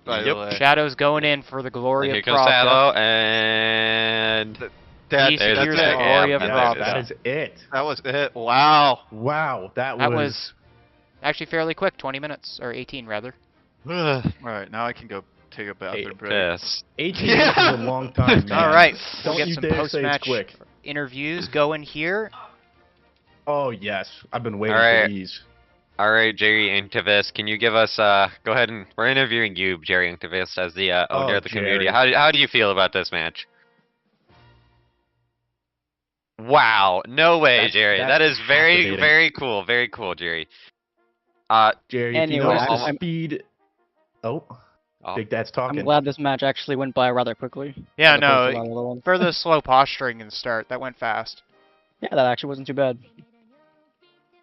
C: by
B: Yep.
C: the way.
A: Shadow's going in for the glory
B: Here
A: of
B: comes
A: Pravda.
B: Salo, and
A: He
B: there's
A: secures
B: the
A: the
B: tag.
A: glory of
B: Yeah,
A: Pravda.
E: That is it.
C: That was it. Wow.
E: Wow, that
A: That
E: was
A: was actually fairly quick, 20 minutes, or 18 rather.
C: Alright, now I can go take a bathroom break.
B: Yes.
E: 18 minutes is a long time, man.
A: All right, we'll
E: Don't
A: get
E: you
A: some
E: dare say it's
A: post-match
E: quick.
A: interviews going here.
E: Oh yes, I've been waiting
B: All right.
E: for these.
B: All right, Jerry Inktivist, can you give us? Go ahead and we're interviewing you, Jerry Inktivist, as the owner of the community.
E: Jerry.
B: How do you feel about this match? Wow, no way,
E: That's-
B: Jerry.
E: that's
B: That is very
E: captivating.
B: very cool, Jerry.
E: Jerry, if you
D: Anyway,
E: notice the
B: I'm-
E: speed. Oh,
B: Oh.
E: Big Dad's talking.
D: I'm glad this match actually went by rather quickly.
A: Yeah,
D: as opposed to a lot
A: no,
D: of other ones.
A: for the slow posturing in the start, that went fast.
D: Yeah, that actually wasn't too bad.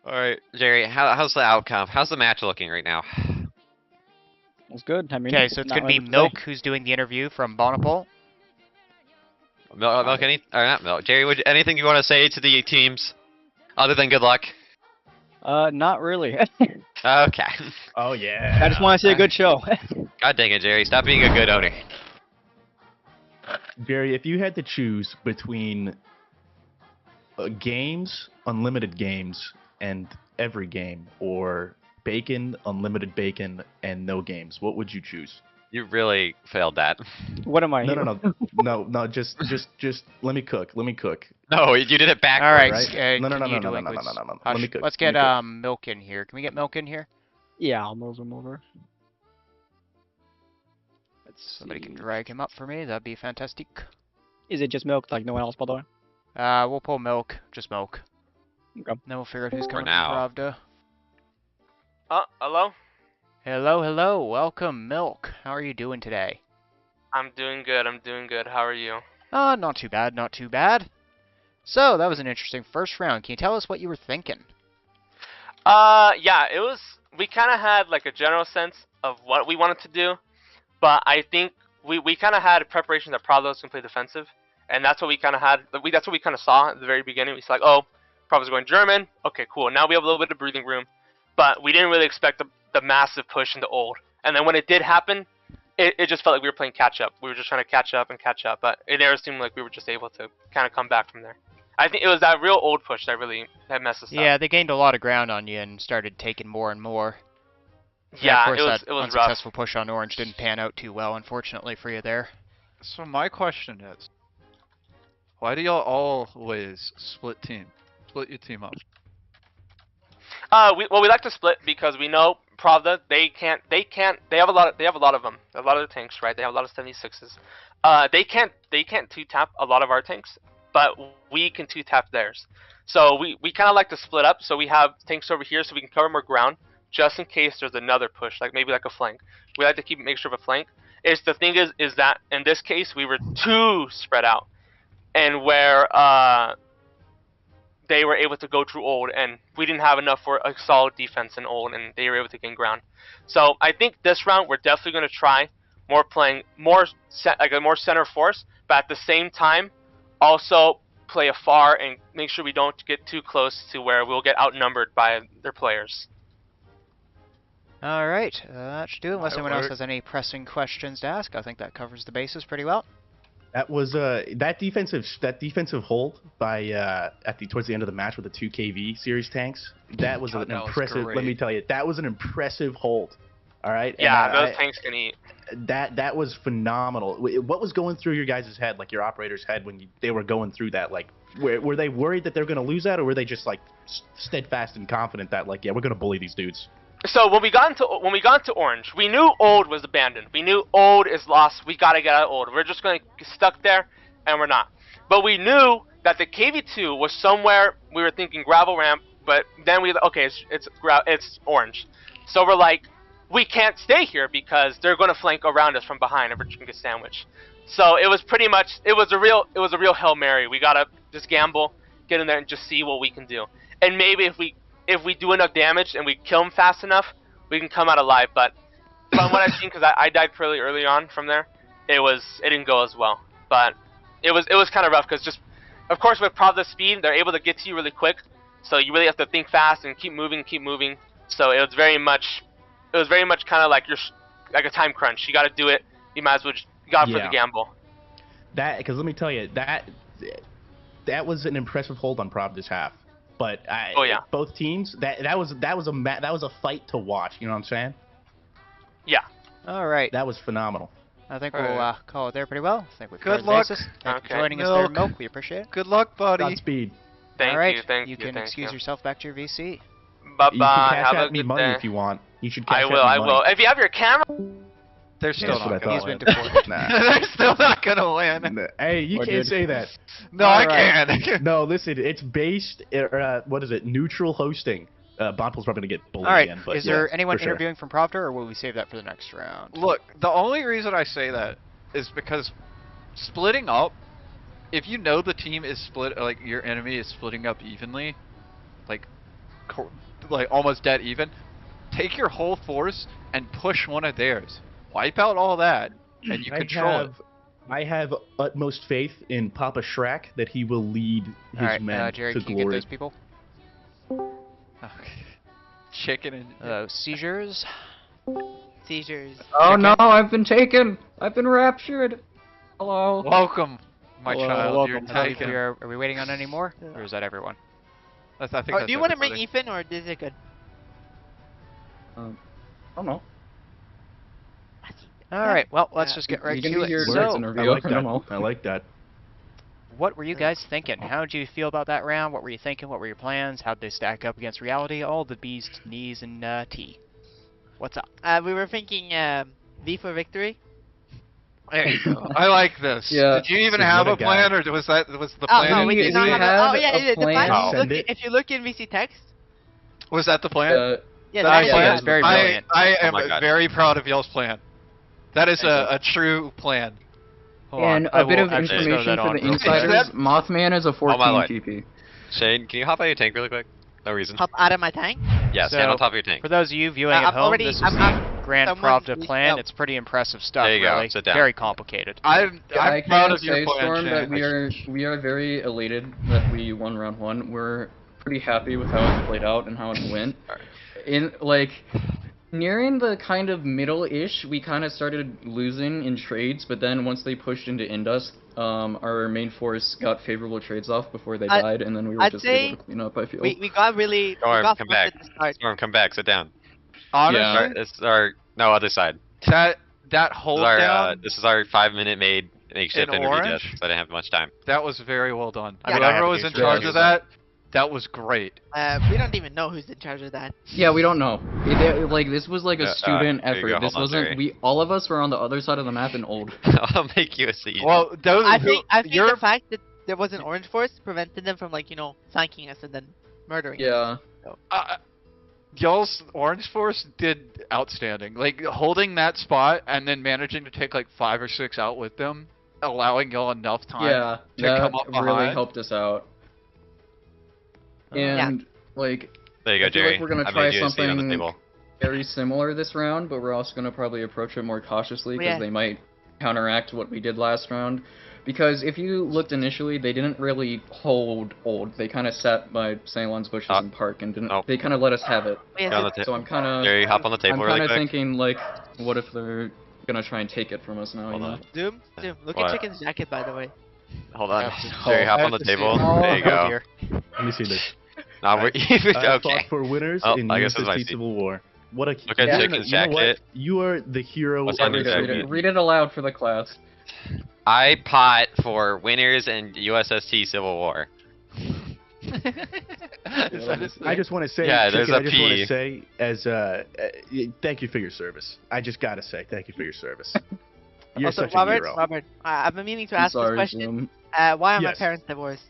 B: All right, Jerry, how's the outcome? How's the match looking right now?
D: It was good. I mean,
A: Okay, so it's
D: not
A: going to be
D: much say.
A: Milk who's doing the interview from Bonapole.
B: Milk, or not Milk. Jerry, anything you want to say to the teams, other than good luck?
D: Not really.
B: Okay.
E: Oh yeah.
D: I just want to see a good show.
B: God dang it, Jerry! Stop being a good owner.
E: Jerry, if you had to choose between games, unlimited games, and every game, or bacon, unlimited bacon, and no games, what would you choose?
B: You really failed that.
D: What am I?
E: No, just let me cook.
B: No, you did it backwards.
A: All right,
E: right? No.
A: continue
E: No.
A: delinquents.
E: Let me
A: Hush.
E: cook.
A: Let's
E: Let
A: get
E: me cook.
A: Milk in here. Can we get Milk in here?
D: Yeah, I'll move him over. Let's
A: Somebody
D: see.
A: can drag him up for me. That'd be fantastic.
D: Is it just Milk? Like no one else, by the way?
A: We'll pull Milk, just Milk.
D: Okay.
A: Then we'll figure out who's
B: For
A: coming
B: now.
A: from Pravda.
F: Hello?
A: Hello. Welcome, Milk. How are you doing today?
F: I'm doing good. How are you?
A: Not too bad. So, that was an interesting first round. Can you tell us what you were thinking?
F: Yeah, we kind of had like a general sense of what we wanted to do, but I think we kind of had a preparation that Pravda was going to play defensive, and that's what we kind of had. That's what we kind of saw at the very beginning. We saw like, oh, Pravda's going German. Okay, cool. Now we have a little bit of breathing room, but we didn't really expect the massive push into old. And then when it did happen, it just felt like we were playing catch up. We were just trying to catch up, but it never seemed like we were just able to kind of come back from there. I think it was that real old push that really messed us up.
A: Yeah, they gained a lot of ground on you and started taking more and more.
F: Yeah,
A: of course,
F: it was rough.
A: unsuccessful push on Orange didn't pan out too well, unfortunately for you there.
C: So my question is, why do y'all always split your team up?
F: We like to split because we know Pravda, they have a lot of them. A lot of the tanks, right? They have a lot of 76s. They can't 2-tap a lot of our tanks, but we can 2-tap theirs. So we kind of like to split up, so we have tanks over here so we can cover more ground just in case there's another push, like maybe like a flank. We like to make sure of a flank. The thing is that in this case we were too spread out, and where they were able to go through old, and we didn't have enough for a solid defense in old, and they were able to gain ground. So I think this round we're definitely going to try playing more center force, but at the same time also play afar and make sure we don't get too close to where we'll get outnumbered by their players.
A: All right, that should do. Unless
C: Might
A: anyone else
C: work.
A: has any pressing questions to ask, I think that covers the bases pretty well.
E: That was that defensive hold by towards the end of the match with the 2 KV series tanks. That was
C: God,
E: an
C: that was
E: impressive. Let
C: great.
E: me tell you, that was an impressive hold. All right.
F: Yeah,
E: And,
F: those tanks can eat.
E: that was phenomenal. What was going through your guys' head, like your operator's head, when they were going through that? Like, were they worried that they were going to lose that, or were they just like steadfast and confident that, like, yeah, we're going to bully these dudes?
F: So when we got into Orange, we knew Old was abandoned. We knew Old is lost. We gotta get out of Old. We're just gonna get stuck there, and we're not. But we knew that the KV2 was somewhere. We were thinking gravel ramp, but then it's Orange. So we're like, we can't stay here because they're gonna flank around us from behind, and we're just gonna get sandwiched. So it was pretty much it was a real Hail Mary. We gotta just gamble, get in there, and just see what we can do. And maybe if we do enough damage and we kill him fast enough, we can come out alive. But from what I've seen, because I died pretty early on from there, it didn't go as well. But it was kind of rough because just, of course, with Pravda's speed, they're able to get to you really quick. So you really have to think fast and keep moving. So it was very much kind of like like a time crunch. You got to do it. You might as well just for the gamble.
E: That, because let me tell you, that was an impressive hold on Pravda's half. But both teams, that was a fight to watch. You know what I'm saying?
F: Yeah.
A: All right.
E: That was phenomenal.
A: I think we'll call it there pretty well. I think we've
C: Good
A: covered the
C: luck.
A: bases. Thank you for
F: Okay.
A: joining us there, Milk. We appreciate it.
C: Good luck, buddy.
E: Godspeed.
F: Thank
A: All right.
F: you. Thank you.
A: You can excuse yourself back to your VC.
F: Bye
E: You
F: bye.
E: can cash
F: Have
E: out
F: a
E: me
F: good
E: money
F: day.
E: if you want. You should cash
F: I
E: out
F: will.
E: me
F: I
E: money.
F: will. If you have your camera.
C: They're still
E: That's
C: not
E: what I
C: gonna
A: He's
E: thought.
A: been deported.
E: Nah.
C: They're still not gonna win.
E: Hey, you
D: Or
E: can't
D: did-
E: say that.
C: No,
A: All
C: I
A: right.
C: can.
E: No, listen, it's based, what is it, neutral hosting. Bonpool's probably going to get bullied
A: All right.
E: again. But
A: Is
E: yeah,
A: there anyone
E: for sure.
A: interviewing from Pravda, or will we save that for the next round?
C: Look, the only reason I say that is because splitting up, if you know the team is split, like your enemy is splitting up evenly, like almost dead even, take your whole force and push one of theirs. Wipe out all that, and you control it.
E: I have utmost faith in Papa Shrek that he will lead his
A: All right,
E: men
A: Jerry,
E: to
A: can you get
E: glory.
A: those people?
C: Okay. Chicken and
A: Seizures.
G: Seizures.
H: Oh no, I've been taken. I've been raptured. Hello.
C: welcome, my
D: Hello,
C: child.
D: welcome.
C: You're
A: I believe
C: taken.
A: are we waiting on any more, or is that everyone?
C: I think
G: Oh,
C: that's
G: do you want to bring
C: everybody.
G: Ethan, or is it good?
H: I don't know.
A: All right. Well, let's just get right
H: You can
A: to
H: be
A: it.
H: here
A: So,
H: in
E: I
H: interview.
E: like
H: I don't know.
E: that. I like that.
A: what were you guys thinking? How did you feel about that round? What were you thinking? What were your plans? How'd they stack up against reality? All the B's, knees, and T. What's up?
G: We were thinking V for victory.
C: There you go. I like this.
H: Yeah.
C: Did you even
E: This is
C: have
E: what
C: a
E: I got.
C: plan, or was the
G: Oh
C: plan?
G: no,
C: in
G: we
H: we
G: did not
C: VC?
G: have.
H: had
G: Oh yeah,
H: a
G: the plan.
H: plan.
E: Send it.
G: If you look in VC text,
C: Was that the plan?
G: yeah,
C: That
G: that's
A: yeah,
C: plan?
A: it was very
C: I,
A: brilliant.
C: I
B: Oh
C: am
B: my God.
C: very proud of y'all's plan. That is
B: Thank
C: a true plan.
A: Hold on,
H: And
A: I
H: a bit
A: will
H: of
A: actually throw
H: information
A: that
H: for
A: on
H: the
A: real quick.
H: insiders. Mothman is a 14
B: life.
H: TP.
B: Shane, can you hop out of your tank really quick? No reason.
G: hop out of my tank.
B: Yeah, stand on
A: So,
B: top of your tank.
A: For those of you viewing
G: I'm
A: at home,
G: already-
A: this is
G: I'm-
A: the Grand
G: someone
A: Pravda
G: leaked
A: plan.
G: out.
A: It's pretty impressive stuff,
B: There you go,
A: really.
B: sit down.
A: Very complicated.
C: I'm
H: I
C: proud
H: can
C: of your
H: say,
C: plan,
H: Storm, that
C: Shane.
H: we are very elated that we won round one. We're pretty happy with how it played out and how it went. In nearing the kind of middle-ish, we kind of started losing in trades, but then once they pushed into Indus, our main force got favorable trades off before they died, and then we were
G: I'd
H: just
G: say
H: able to clean up, I feel.
G: We got really.
B: Storm,
G: we got
B: come
G: forced
B: back.
G: at the start.
B: Storm, come back. Sit down.
C: Honestly,
B: This is our other side.
C: that hold down,
B: This is our 5-minute made makeshift
C: In
B: interview
C: orange?
B: disc, so I didn't have much time.
C: that was very well done.
G: Yeah.
C: Whoever was in
B: Yeah.
C: charge of that, that was great.
G: We don't even know who's in charge of that.
H: Yeah, we don't know. This was like a student
B: there you
H: effort.
B: go.
H: This
B: Hold on,
H: wasn't.
B: Jerry.
H: All of us were on the other side of the map in old.
B: I'll make you a seat.
C: Well, those
G: I think
C: your
G: the fact that there was an orange force prevented them from flanking us and then murdering us.
H: Yeah.
C: y'all's orange force did outstanding. Like holding that spot and then managing to take like 5 or 6 out with them, allowing y'all enough time
H: Yeah,
C: to
H: that
C: come up
H: really
C: behind.
H: helped us out.
G: Yeah.
H: And like
B: there you go,
H: I feel
B: Jerry.
H: like we're gonna
B: I
H: try
B: made you a seat on the
H: something
B: table.
H: very similar this round, but we're also gonna probably approach it more cautiously because
G: Yeah.
H: they might counteract what we did last round. Because if you looked initially, they didn't really hold old. They kind of sat by Ceylon's bushes and park and didn't. They kind of let us have it.
G: Wait,
B: Get on the
G: is it-
H: So I'm kind of.
B: Jerry, hop on the table
H: I'm
B: really
H: kind of
B: quick.
H: thinking like, what if they're gonna try and take it from us now?
B: Hold
H: you know?
B: on.
G: Zoom, look
B: What?
G: at Chicken's jacket, by the way.
B: Hold on.
C: Oh,
B: Jerry, hop
C: I
B: on the
C: have to see
B: table.
C: it.
B: There you go.
A: Dear.
E: Let me see this.
B: Nah, we're
E: I
B: okay.
E: fought for winners
B: Oh,
E: in
B: I guess it's my
E: USSD
B: seat.
E: Civil War. What a
B: Look at
E: you know-
B: Chicken's
E: you know what?
B: jacket.
E: You are the hero.
B: What's
E: of
B: on your
E: the
H: Read
B: jacket?
H: it, read it aloud for the class.
B: I pot for winners in USST Civil War.
E: I just want to say,
B: Yeah, there's
E: Chicken,
B: a
E: I just want
B: P.
E: to say, thank you for your service. I just gotta say, thank you for your service. You're
G: Also,
E: such a
G: Robert,
E: hero.
G: I've been meaning to
H: I'm
G: ask this
H: sorry,
G: question.
H: Zoom.
G: Why are my
E: Yes.
G: parents divorced?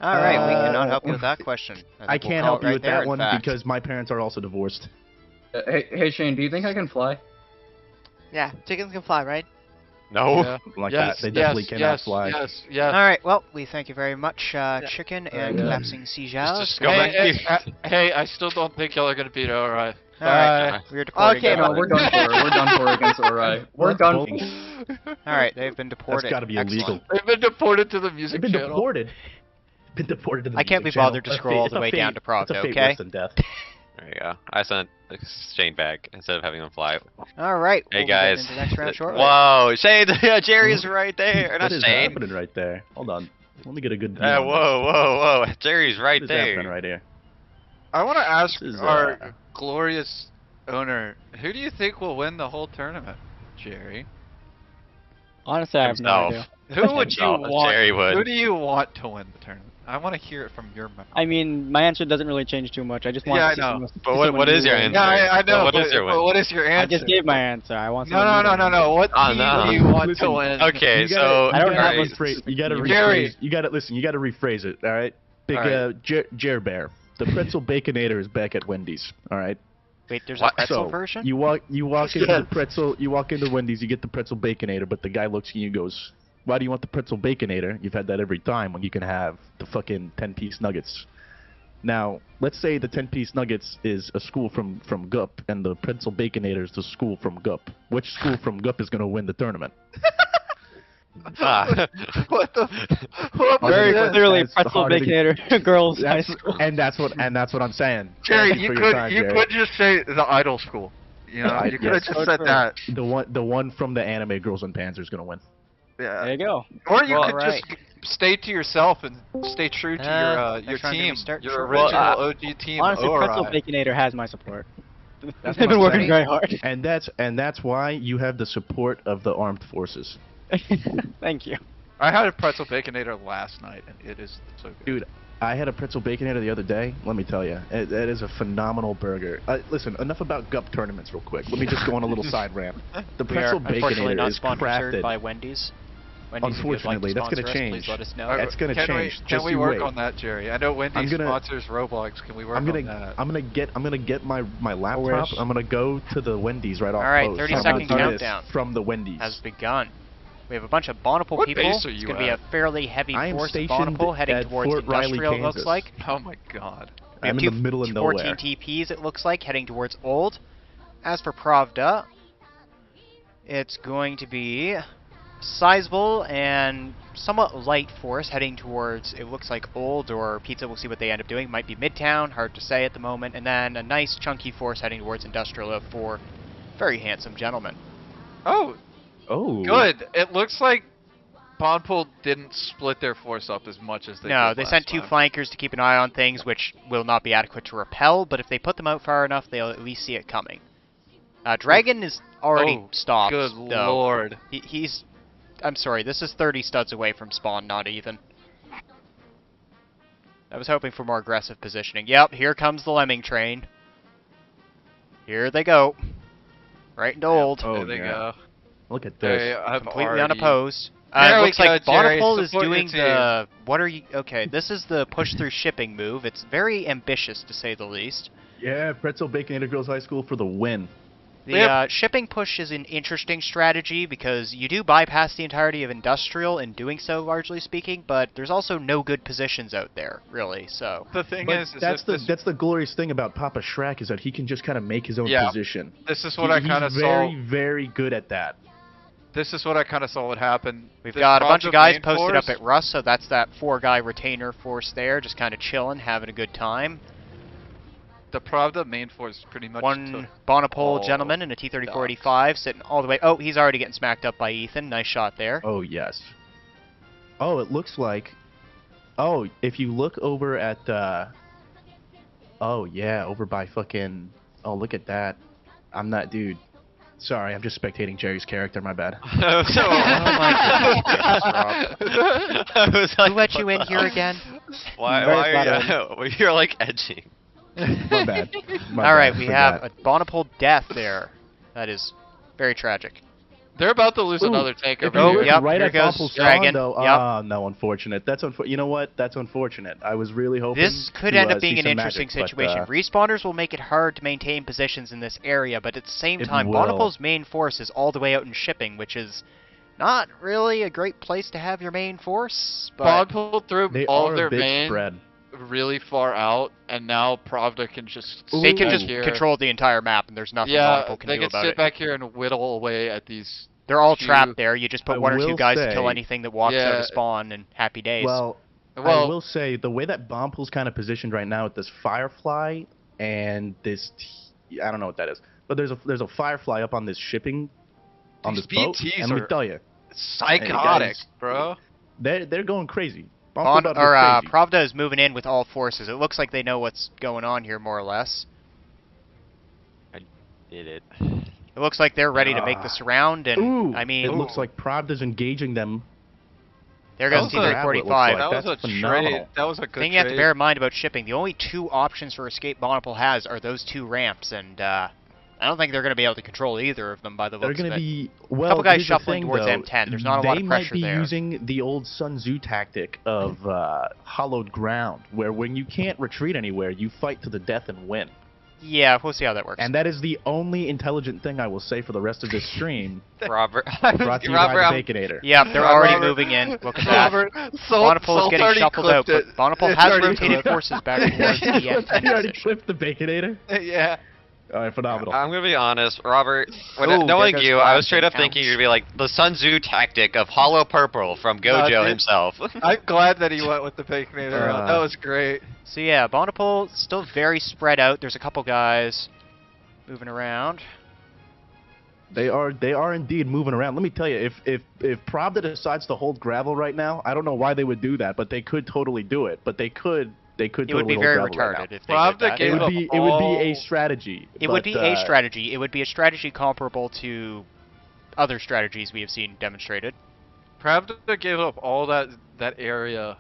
A: All right, we
E: Uh,
A: cannot help you with that question.
E: I
A: think we'll
E: can't
A: call
E: help
A: it
E: you
A: right
E: with
A: there,
E: that
A: in
E: one
A: fact.
E: because my parents are also divorced.
H: Hey Shane, do you think I can fly?
G: Yeah, chickens can fly, right?
B: No.
C: Yeah.
E: Like
C: Yes,
E: that. They definitely
C: yes,
E: cannot
C: yes,
E: fly.
C: Yes,
A: All
C: yes.
A: right, well, we thank you very much, Chicken and
H: yeah.
A: Collapsing Seagull.
B: Just go
C: Hey,
B: back.
C: hey, I still don't think y'all are gonna beat it. All right.
A: All right, we're deporting
G: Okay,
A: them.
H: No, we're done for. We're done for against Ori. We're
E: That's
H: done.
E: bull-
A: All right, they've been
E: That's
A: deported.
E: got to be
A: Excellent.
E: illegal.
C: They've been deported to the
E: They've
C: music
E: been
C: channel.
E: deported. Been deported to the
A: I can't
E: music
A: be bothered
E: channel.
A: to scroll all
E: It's
A: the
E: a
A: way
E: fate-
A: down to
E: It's a
A: Pravda,
E: fate
A: okay?
E: worse than death.
B: There you go. I sent Shane back instead of having him fly.
A: All right,
B: Hey
A: we'll be getting
B: guys.
A: into the next round shortly.
B: Whoa, Shane, Jerry's right there. Not
E: What is
B: Shane.
E: happening right there? Hold on. Let me get a good view.
B: Whoa,
E: on
B: whoa, whoa. Jerry's right
E: this. What is happening
B: there.
E: right here?
C: I want to ask
E: This is,
C: our glorious owner, who do you think will win the whole tournament, Jerry?
D: Honestly, I have no
B: Himself.
D: idea.
C: Who would you
B: Himself,
C: want?
B: Jerry would.
C: Who do you want to win the tournament? I want to hear it from your mouth.
D: I mean, my answer doesn't really change too much. I just want
C: Yeah,
D: to
C: I
D: see
C: know.
D: someone-
B: But
D: see
B: what
D: someone
B: is
D: new
B: your
D: win.
B: answer?
C: Yeah, I know.
B: What
C: but,
B: is your
C: but
B: win?
C: what is your
D: I
C: answer?
D: just gave my answer. I want
C: No,
D: someone
C: no,
D: new
C: no,
D: to
C: no,
D: win.
C: no. What
B: Oh,
C: team
B: no.
C: do you want
E: Listen,
C: to win?
B: Okay,
E: You
B: so
E: gotta,
D: I don't
E: you gotta
D: have a-
E: rephrase. You gotta
C: Jerry.
E: rephrase. You gotta listen. You gotta rephrase it. All right. Big
C: All right.
E: Jer Bear. The pretzel baconator is back at Wendy's. All right.
A: Wait, there's
B: What?
A: a pretzel
E: So
A: version?
E: you walk into the pretzel. You walk into Wendy's. You get the pretzel baconator, but the guy looks at you and goes, "Why do you want the pretzel baconator? You've had that every time when you can have the fucking 10-piece nuggets." Now, let's say the 10-piece nuggets is a school from Gup, and the pretzel baconator is the school from Gup. Which school from Gup is going to win the tournament?
B: Ah.
C: What the? What was
D: Very
C: this?
D: clearly,
E: That's
D: pretzel
E: harder to-
D: baconator girls high
E: That's,
D: school.
E: and that's what I'm saying.
C: Jerry,
E: Thank
C: you
E: for your
C: could
E: time, Jerry.
C: just say the idol school. You know, you could have
E: Yes.
C: just
D: So
C: said
D: true.
C: that.
E: The one from the anime Girls and Panzer is going to win.
C: Yeah.
D: There you go.
C: Or you
A: Well,
C: could
A: right.
C: just stay to yourself and stay true to your
A: next round, did we
C: team,
A: start
C: your
A: true?
C: original
B: Well,
C: OG team.
D: Honestly,
C: ORI.
D: pretzel baconator has my support.
E: That's
D: They've
E: what
D: been
E: I'm
D: working
E: saying.
D: very hard.
E: And that's why you have the support of the armed forces.
D: Thank you.
C: I had a pretzel baconator last night, and it is so good.
E: Dude, I had a pretzel baconator the other day. Let me tell you, it is a phenomenal burger. Listen, enough about Gup tournaments real quick. Let me just go on a little side rant. The
A: We are
E: pretzel
A: unfortunately
E: baconator
A: not
E: is
A: sponsored
E: crafted.
A: by Wendy's. Wendy's, if you'd like to
E: Unfortunately, that's
A: sponsor
E: gonna
A: us,
E: change.
A: Please let us know.
E: That's gonna
C: can
E: change.
C: We,
E: Just
C: can we
E: you
C: work
E: wait.
C: on that, Jerry? I know Wendy's
E: gonna-
C: sponsors Roblox. Can we work
E: I'm
C: on that?
E: gonna get my laptop.
D: wish.
E: I'm gonna go to the Wendy's right off.
A: All right,
E: post.
A: 30
E: I'm
A: second
E: gonna do this
A: countdown
E: from the Wendy's.
A: Has begun. We have a bunch of Bonneville
C: What
A: people.
C: base are
A: It's
C: you
A: going to be
C: at?
A: a fairly heavy
E: I am
A: force of
E: stationed
A: Bonneville heading
E: at
A: towards
E: Fort Riley,
A: Industrial, it looks
E: Kansas.
A: like.
C: Oh my God.
A: We have
E: I'm in the middle of
A: 14
E: nowhere.
A: TPs, it looks like, heading towards Old. As for Pravda, it's going to be sizable and somewhat light force heading towards, it looks like Old or Pizza. We'll see what they end up doing. Might be Midtown, hard to say at the moment. And then a nice chunky force heading towards Industrial of 4 very handsome gentlemen.
C: Oh,
E: Oh,
C: good. It looks like Bonpool didn't split their force up as much as they
A: No,
C: did
A: they
C: last
A: sent 2
C: time.
A: flankers to keep an eye on things, which will not be adequate to repel, but if they put them out far enough, they'll at least see it coming. Dragon is already
C: Oh,
A: stopped,
C: Good
A: though.
C: lord.
A: He's... I'm sorry, this is 30 studs away from spawn, not even. I was hoping for more aggressive positioning. Yep, here comes the lemming train. Here they go. Right into Old.
E: Oh,
C: there they
E: yeah.
C: go.
E: Look at
C: There
E: this.
C: I've
A: Completely
C: already-
A: unopposed.
C: There
A: It
C: we
A: looks like
C: go, Jerry.
A: Bonneville is
C: Support your
A: doing
C: team.
A: the... What are you... Okay, this is the push through shipping move. It's very ambitious, to say the least.
E: Yeah, Pretzel Baconator Girls High School for the win.
A: The
C: Yep.
A: shipping push is an interesting strategy because you do bypass the entirety of industrial in doing so, largely speaking, but there's also no good positions out there, really, so...
C: The thing
E: But
C: is
E: that's the glorious thing about Papa Shrek is that he can just kind of make his own
C: Yeah.
E: position.
C: this is what I
E: He's
C: kind of
E: very,
C: saw.
E: very good at that.
C: this is what I kind of saw would happen.
A: We've
C: The
A: got a bunch of guys
C: main
A: posted
C: force-
A: up at Rust, so that's that 4-guy retainer force there, just kind of chilling, having a good time.
C: The Pravda main force pretty much
A: One
C: took
A: Bonapole
C: all
A: gentleman in a T-3485 sitting all the way... Oh, he's already getting smacked up by Ethan. Nice shot there.
E: Oh, yes. Oh, it looks like... Oh, if you look over at... Oh, yeah, over by fucking... Oh, look at that. I'm not... Dude. Sorry, I'm just spectating Jerry's character, my bad.
B: Oh my
A: goodness,
B: was like,
A: Who let you
B: what
A: in
B: the
A: here
B: hell?
A: again?
B: Why
D: Very
B: are you?
D: flattering.
B: Well, you're like edging.
E: My bad.
A: All right, we have a Bonapole death there. That is very tragic.
C: They're about to lose
E: Ooh,
C: another tank
E: if
C: over
E: you
A: Oh,
C: here.
E: look
A: yep,
E: right
A: here
E: at
A: goes
E: Bonapale's
A: Dragon.
E: spawn, though,
A: Yep.
E: no, unfortunate. That's you know what? That's unfortunate. I was really hoping
A: This could
E: to,
A: end up
E: see
A: being an
E: some
A: interesting
E: magic,
A: situation.
E: But,
A: Respawners will make it hard to maintain positions in this area, but at the same
E: It
A: time,
E: will.
A: Bonapole's main force is all the way out in shipping, which is not really a great place to have your main force. But
C: Bonapole threw
E: they
C: all
E: are
C: of their
E: a bit
C: main
E: spread.
C: really far out, and now Pravda can just
A: they can
C: sit
A: just
C: here.
A: control the entire map, and there's nothing
C: Yeah,
A: Bonapole can
C: they
A: do
C: can
A: about
C: sit
A: it.
C: back here and whittle away at these.
A: They're all
C: few-
A: trapped there. You just put
E: I
A: one or two
E: will
A: guys to kill
E: say-
A: anything that walks out
C: Yeah.
A: of spawn, and happy days.
E: Well, I
C: Well,
E: will say the way that Bonpole's kind of positioned right now with this Firefly and this, I don't know what that is, but there's a Firefly up on this shipping, on
C: These
E: this boat,
C: BTs
E: and let me
C: are-
E: tell you,
C: psychotic,
E: guys-
C: bro.
E: they're going crazy. Bonpole about to go crazy.
A: Pravda is moving in with all forces. It looks like they know what's going on here, more or less.
B: Did it.
A: It looks like they're ready to make the surround, and
E: Ooh,
A: I mean,
E: it looks like Pravda's engaging them.
A: there
C: That
A: goes
C: was a-
E: That looks
A: T-45.
E: like.
C: That was
E: That's
C: a
E: phenomenal.
C: trade. That was a
A: The
C: good
A: thing you have to
C: trade.
A: bear in mind about shipping, the only two options for escape Bonapole has are those two ramps, and I don't think they're going to be able to control either of them by the
E: They're
A: looks of
E: going
A: it.
E: to be well.
A: Couple guys
E: here's the
A: shuffling
E: thing,
A: towards
E: though,
A: M10. There's not a lot of
E: They might
A: pressure
E: be
A: there.
E: using the old Sun Tzu tactic of hollowed ground, where when you can't retreat anywhere, you fight to the death and win.
A: Yeah, we'll see how that works.
E: And that is the only intelligent thing I will say for the rest of this stream.
B: Robert.
E: Brought to you by
B: Robert,
E: the Baconator.
A: Yeah, they're already
C: Robert-
A: moving in. Look at that.
C: Robert,
A: Bonapole's getting shuffled out, but Bonapole has rotated
C: clipped.
A: forces back towards the M10
E: You already
A: position.
E: clipped the Baconator?
C: Yeah.
E: All right, phenomenal.
B: I'm gonna be honest, Robert. When
A: Ooh,
B: knowing
A: there goes
B: you, I was
A: Bronson
B: straight up
A: counts.
B: thinking you'd be like the Sun Tzu tactic of hollow purple from Gojo
C: dude.
B: himself.
C: I'm glad that he went with the Baconator. That was great.
A: So yeah, Bonapole still very spread out. There's a couple guys moving around.
E: They are indeed moving around. Let me tell you, if Pravda decides to hold gravel right now, I don't know why they would do that, but they could totally do it. But they could
A: It
E: totally
A: would be
E: hold
A: very
E: gravel right now.
A: retarded if they
C: Pravda
A: did that.
C: gave
E: It would
C: up
E: be it would be a
C: all-
E: strategy.
A: It would
E: but,
A: be a strategy. It would be a strategy comparable to other strategies we have seen demonstrated.
C: Pravda gave up all that area.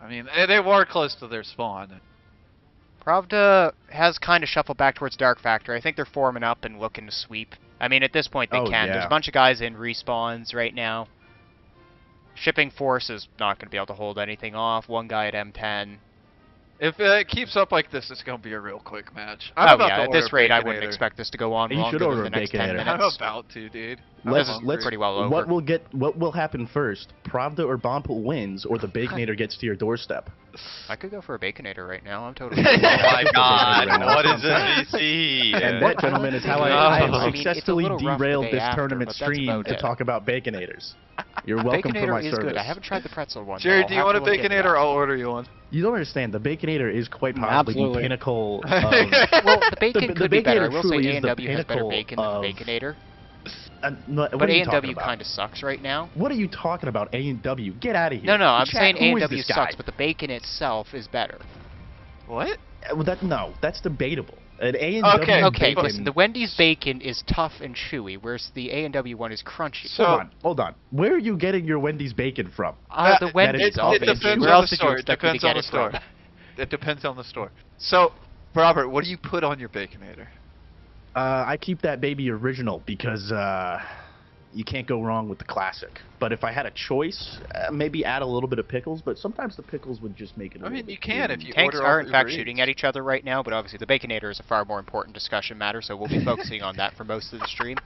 C: I mean, they were close to their spawn.
A: Pravda has kind of shuffled back towards Dark Factor. I think they're forming up and looking to sweep. I mean, at this point they
E: Oh,
A: can.
E: yeah.
A: There's a bunch of guys in respawns right now. Shipping force is not going to be able to hold anything off. One guy at M10.
C: If it keeps up like this, it's gonna be a real quick match.
A: Oh
C: about
A: yeah,
C: to
A: at this
C: order
A: rate I wouldn't
C: Baconator.
A: expect this to go on
E: You
A: longer
E: should order
A: than the
E: a
A: next 10
E: Baconator.
C: I'm
A: minutes.
C: about to, dude.
E: Let's
A: pretty well over.
E: What will happen first? Pravda or Bonpole wins, or the Baconator gets to your doorstep.
A: I could go for a Baconator right now. I'm totally.
B: Oh my
E: Right
B: god,
E: now.
B: what is this VC?
E: And that, gentlemen, is how I
B: No.
E: have
A: I mean, it's a
E: successfully
A: little rough the
E: derailed
A: day
E: this
A: after,
E: tournament
A: but that's
E: stream
A: about
E: to
A: it.
E: talk about Baconators. You're welcome for
A: Baconator
E: my
A: is
E: service.
A: good. I haven't tried the pretzel one.
C: Jerry,
A: though.
C: do you
A: I'll
C: want a
A: have to look into
C: Baconator?
A: that.
C: I'll order you one.
E: You don't understand. The Baconator is quite possibly the
D: Absolutely.
E: pinnacle of...
A: Well, the bacon
E: The
A: could be better. I
E: Baconator
A: will say
E: truly is the
A: A&W has better
E: pinnacle
A: bacon than
E: of-
A: the Baconator.
E: what
A: But
E: are you talking
A: A&W
E: about?
A: kind of sucks right now.
E: What are you talking about, A&W? Get out of here.
A: No, no, I'm
E: Chat,
A: saying
E: who is
A: A&W
E: this guy?
A: sucks, but the bacon itself is better.
C: What?
E: Well, no, that's debatable. An A&W
C: Okay,
A: Okay,
E: bacon...
A: listen, the Wendy's bacon is tough and chewy, whereas the A&W one is crunchy.
C: So-
E: Hold on. Where are you getting your Wendy's bacon from?
A: The
E: that
A: Wendy's,
E: is
C: it
A: obviously.
C: depends
A: Where
C: on
A: else
C: the
A: did you
C: store. It
A: expect me to
C: depends
A: get
C: on the
A: it
C: store.
A: from?
C: It depends on the store. So, Robert, what do you put on your Baconator?
E: I keep that baby original because you can't go wrong with the classic. But if I had a choice, maybe add a little bit of pickles, but sometimes the pickles would just make it a
C: I
E: little
C: mean,
E: bit
C: you can
E: too-
C: if you
A: Tanks
C: order
A: are
C: off
A: in fact
C: Uber
A: shooting
C: Eats.
A: at each other right now, but obviously the Baconator is a far more important discussion matter, so we'll be focusing on that for most of the stream.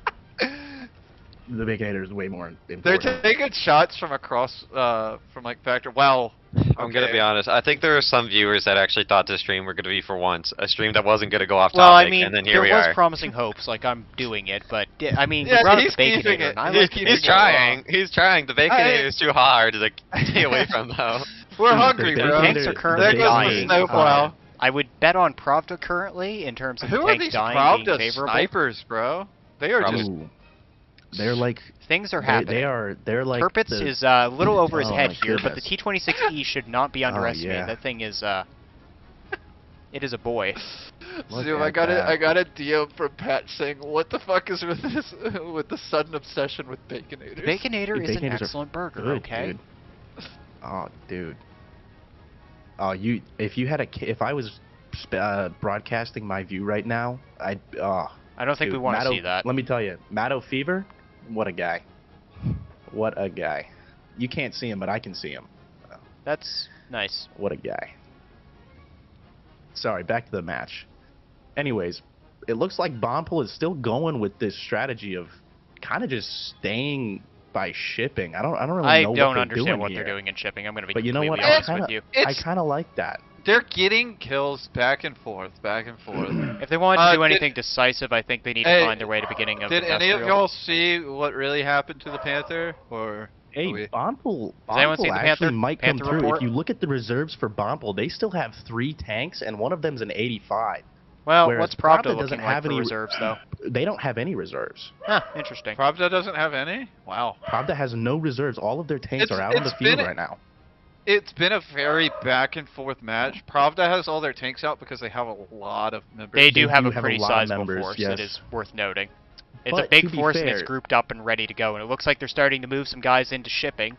E: The Baconator is way more
C: They're
E: important.
C: taking shots from across, from like Factor. Wow,
B: I'm gonna
C: Okay.
B: be honest. I think there are some viewers that actually thought this stream were gonna be for once a stream that wasn't gonna go off topic,
A: Well, I mean,
B: and then
A: there
B: here we
A: was
B: are.
A: promising hopes, like I'm doing it, but I mean,
C: Yeah,
A: we brought up
C: he's
A: the
C: keeping
A: Baconator,
C: it.
A: and I
C: He's
A: like
C: keeping
B: He's
C: it
B: trying. He's trying. The Baconator is too hard to like, stay away from though.
C: We're
E: Dude,
C: hungry,
E: the
C: bro.
A: tanks are currently
C: There goes the
A: dying.
C: snowplow.
A: I would bet on Pravda currently in terms of
C: Who
A: the
C: are
A: tanks
C: these
A: dying being
C: Pravda
A: favorable.
C: snipers, bro? They are just.
E: Ooh. They're like
A: Things are happening.
E: they're like
A: Tirpitz
E: the-
A: is a little over his
E: Oh
A: head
E: my
A: here, but the
E: goodness.
A: T-26E should not be underestimated.
E: yeah.
A: That thing is, it is a boy.
E: Look
C: Dude,
E: at that.
C: I got a DM from Pat saying, "What the fuck is with this? With the sudden obsession with baconators?"
A: Baconator is an
E: Baconators are
A: excellent burger,
E: good,
A: okay?
E: dude. Oh, dude. Oh, if I was broadcasting my view right now, I
A: don't think we
E: dude,
A: want to
E: Matto-
A: see that.
E: Let me tell you, Matto Fever, what a guy. What a guy. You can't see him, but I can see him.
A: That's nice.
E: What a guy. Sorry, back to the match. Anyways, it looks like Bombpool is still going with this strategy of kind of just staying by shipping. I don't really
A: I
E: know what
A: don't
E: they're
A: understand
E: doing
A: what
E: here.
A: they're doing in shipping. I'm going to be
E: But you know
A: completely
E: what?
A: honest with you.
E: I kind of like that.
C: They're getting kills back and forth, back and forth.
A: If they want to do
C: did-
A: anything decisive, I think they need to
C: Hey,
A: find their way to beginning of
C: Did any of
A: industrial.
C: y'all see what really happened to the Panther? Or
E: Hey,
C: we-
E: Bombpool
A: Has anyone seen the
E: actually
A: Panther-
E: might come
A: Panther
E: through.
A: report?
E: If you look at the reserves for Bombpool, they still have 3 tanks, and one of them's an 85.
A: Well,
E: whereas
A: what's Pravda
E: Pravda
A: looking
E: doesn't
A: like
E: have
A: for
E: any-
A: reserves, though?
E: They don't have any reserves.
A: Huh, interesting.
C: Pravda doesn't have any? Wow.
E: Pravda has no reserves. All of their tanks
C: It's-
E: are out on the
C: it's
E: field
C: been-
E: right now.
C: It's been a very back and forth match. Pravda has all their tanks out because they have a lot of members.
A: They do have
E: do
A: a
E: have a
A: pretty
E: lot of
A: sizable
E: members,
A: force.
E: yes.
A: It is worth noting. It's
E: But
A: a big
E: to be
A: force and it's
E: fair-
A: grouped up and ready to go. And it looks like they're starting to move some guys into shipping.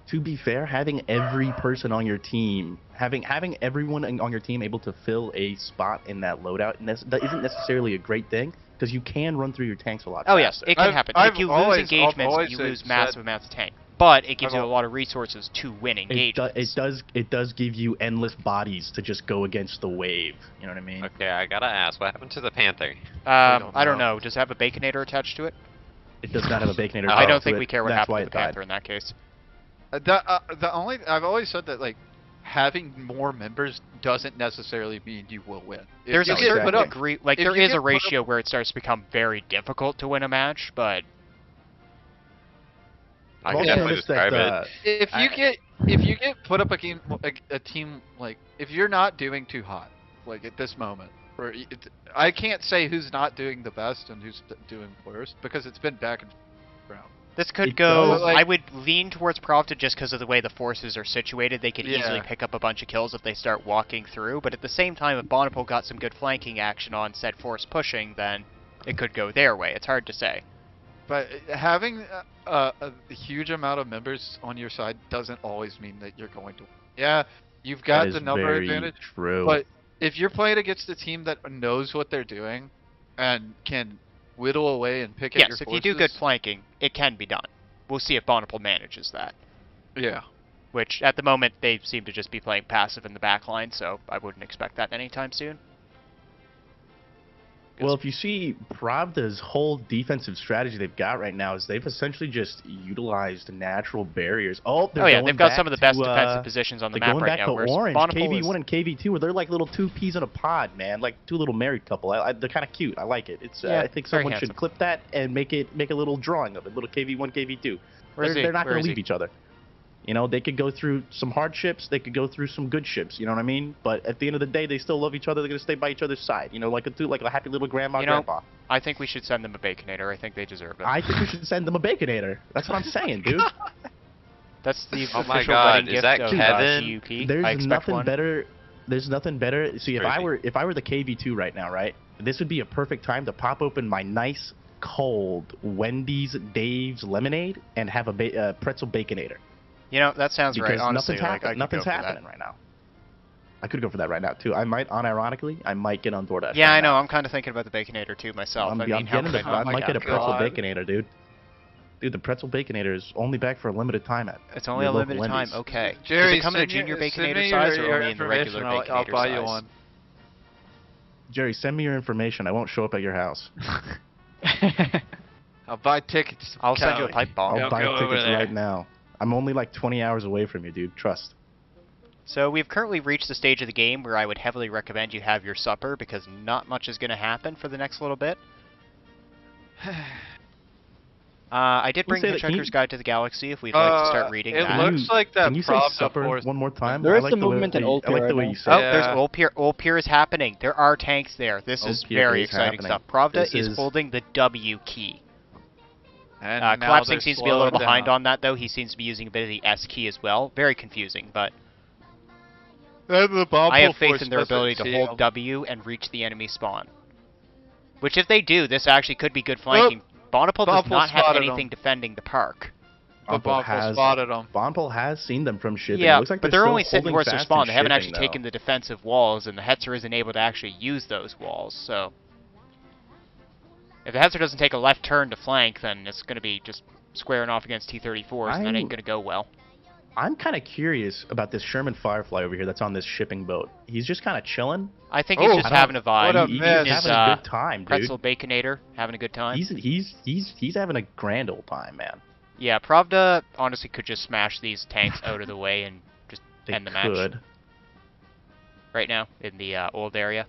E: To be fair, having every person on your team, having everyone on your team able to fill a spot in that loadout, that isn't necessarily a great thing because you can run through your tanks a lot
A: Oh yes,
E: faster.
A: it can
C: I've-
A: happen.
C: I've
A: If you
C: always-
A: lose
C: I've
A: engagements,
C: always
A: you
C: said-
A: lose massive amounts of tank. But it gives
C: I've
A: you a
C: al-
A: lot of resources to win engagements.
E: It does give you endless bodies to just go against the wave. You know what I mean?
B: Okay, I gotta ask, what happened to the Panther?
A: I don't know. Does it have a Baconator attached to it?
E: It does not have a Baconator.
A: I
E: attached
A: don't
E: to
A: think
E: it.
A: we care what
E: That's
A: happened
E: why
A: to the
E: it died.
A: Panther in that case.
C: I've always said that like having more members doesn't necessarily mean you will win. If
A: There's
C: you
A: a
C: get
A: certain
C: put up-
A: degree, like
C: if
A: there
C: you
A: is
C: get
A: a
C: put up-
A: ratio where it starts to become very difficult to win a match, but
B: I
E: I've
B: can
E: also
B: definitely
E: noticed that,
B: describe it.
C: if you get put up a team like if you're not doing too hot like at this moment, or I can't say who's not doing the best and who's doing worst because it's been back and forth.
A: this could
E: It
A: go.
E: does.
C: Like-
A: I would lean towards Pravda just because of the way the forces are situated. They could easily
C: Yeah.
A: pick up a bunch of kills if they start walking through. But at the same time, if Bonnapol got some good flanking action on said force pushing, then it could go their way. It's hard to say.
C: But having a huge amount of members on your side doesn't always mean that you're going to. Yeah, you've got
E: That is
C: the number
E: very
C: advantage,
E: True.
C: but if you're playing against a team that knows what they're doing and can whittle away and pick at your
A: Yes, if
C: forces,
A: you do good flanking, it can be done. We'll see if Bonnapol manages that.
C: yeah.
A: Which, at the moment, they seem to just be playing passive in the back line, so I wouldn't expect that anytime soon.
E: Well, if you see Pravda's whole defensive strategy they've got right now is they've essentially just utilized natural barriers. Oh, they're
A: Oh yeah,
E: going
A: they've got
E: back
A: some of the
E: to,
A: best defensive positions on the
E: they're
A: map
E: going
A: right
E: back
A: now.
E: to
A: whereas
E: orange,
A: Bonnapol
E: KV1
A: is-
E: and KV2, where they're like little 2 peas in a pod, man, like 2 little married couple. They're kind of cute. I like it. It's
A: Yeah,
E: I think
A: very
E: someone
A: handsome.
E: should clip that and make a little drawing of it, little KV1, KV2.
A: Where is he?
E: They're not
A: Where
E: going
A: is
E: to
A: he?
E: leave each other. You know, they could go through some hardships, they could go through some good ships, you know what I mean? But at the end of the day, they still love each other, they're going to stay by each other's side, you know, like a happy little grandma,
A: You know,
E: grandpa.
A: I think we should send them a Baconator. I think they deserve it.
E: I think we should send them a Baconator. That's what I'm saying, dude.
A: That's the
B: Oh my
A: official
B: God,
A: wedding
B: is
A: gift
B: that
A: of
B: Kevin?
A: TUP. I
E: There's
A: expect
E: nothing
A: one.
E: better. There's nothing better. See, if I
B: Crazy.
E: were the KV2 right now, right? This would be a perfect time to pop open my nice cold Wendy's Dave's lemonade and have a pretzel Baconator.
A: You know, that sounds
E: Because
A: right. Honestly,
E: nothing's,
A: like, I could
E: nothing's
A: go for that.
E: happening right now. I could go for that right now too. I might, unironically, I might get on DoorDash.
A: Yeah,
E: right
A: I know.
E: now.
A: I'm kind of thinking about the Baconator too myself.
E: I'm
A: I mean, how
E: getting
A: could
E: the,
A: I
E: I
A: not
E: might get a
A: like
E: pretzel
C: God.
E: Baconator, dude. Dude, the pretzel Baconator is only back for a limited time at.
A: It's only
E: your
A: a
E: local
A: limited time.
E: Wendy's.
A: Okay.
C: Jerry,
A: Does it come in a
C: send
A: junior
C: me- send
A: Baconator
C: me
A: size
C: your
A: or only in the regular
C: information,
A: Baconator
C: I'll buy you
A: size?
C: one.
E: Jerry, send me your information. I won't show up at your house.
C: I'll buy tickets.
A: I'll send you a
C: Cali.
A: pipe bomb.
E: I'll
C: Don't
E: buy
C: go over
E: tickets
C: there.
E: right now. I'm only like 20 hours away from you, dude. Trust.
A: So we've currently reached the stage of the game where I would heavily recommend you have your supper because not much is going to happen for the next little bit. I did bring
E: say that- can
A: Hitchhiker's
E: you-
A: Guide to the Galaxy if we'd like to start reading
C: it
A: that.
C: looks like that
E: Can you say
C: Pravda
E: supper
C: force-
E: one more time?
D: There
E: I
D: is
E: like
D: some
E: the way-
D: movement in Old
E: I like
D: Pier
E: the way
D: right
E: you
D: now.
E: said
A: Oh,
E: it.
C: Yeah.
A: there's Old Pier. Old Pier is happening. There are tanks there. This
E: Old
A: is
E: Pier
A: very
E: is
A: exciting
E: happening.
A: stuff. Pravda
E: This
A: is
E: is-
A: holding the W key.
C: And now
A: Collapsing
C: they're
A: seems to be a little
C: slowing
A: behind
C: down.
A: on that, though. He seems to be using a bit of the S key as well. Very confusing, but
C: Then the bomb
A: I have
C: pull
A: faith
C: force
A: in their
C: doesn't
A: ability to
C: see
A: hold
C: him.
A: W and reach the enemy spawn. Which, if they do, this actually could be good flanking. Bonapole does
C: Bonapole
A: not have
C: spotted
A: anything
C: him.
A: defending the park.
C: But
E: Bonpole
C: Bonpole spotted him.
E: Bonpole has seen them from shipping. It
A: Yeah,
E: looks like
A: but they're
E: still
A: only sitting
E: holding
A: towards their
E: fast
A: spawn.
E: in
A: They haven't
E: shipping,
A: actually
E: though.
A: taken the defensive walls, and the Hetzer isn't able to actually use those walls, so... If the Hetzer doesn't take a left turn to flank, then it's going to be just squaring off against T-34s, and that ain't going to go well.
E: I'm kind of curious about this Sherman Firefly over here that's on this shipping boat. He's just kind of chilling.
A: I think
C: Oh,
A: he's just
E: I don't-
A: having a vibe.
C: what a
E: He's
C: mess.
A: He's,
E: having a good time, dude.
A: Pretzel Baconator, having a good time.
E: He's having a grand old time, man.
A: Yeah, Pravda honestly could just smash these tanks out of the way and just
E: They
A: end the match
E: could.
A: right now in the old area.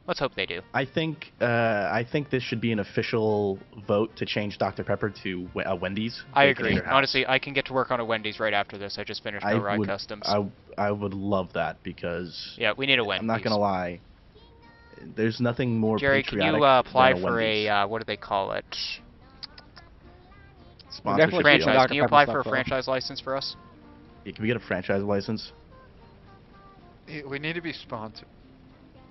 A: Let's hope they do.
E: I think this should be an official vote to change Dr. Pepper to Wendy's.
A: I agree.
E: Baconator House.
A: Honestly, I can get to work on a Wendy's right after this. I just finished No Ride Customs.
E: I would love that because
A: Yeah, we need a Wendy's.
E: I'm not gonna lie. There's nothing more
A: Jerry, can
E: patriotic
A: you apply
E: than a
A: for
E: Wendy's.
A: a, what do they call it?
E: Sponsorship
D: definitely
E: deal.
D: Dr.
A: Franchise. Can you
D: Pepper
A: apply
D: stuff,
A: for a
D: though.
A: franchise license for us?
E: Yeah, can we get a franchise license?
C: We need to be sponsored.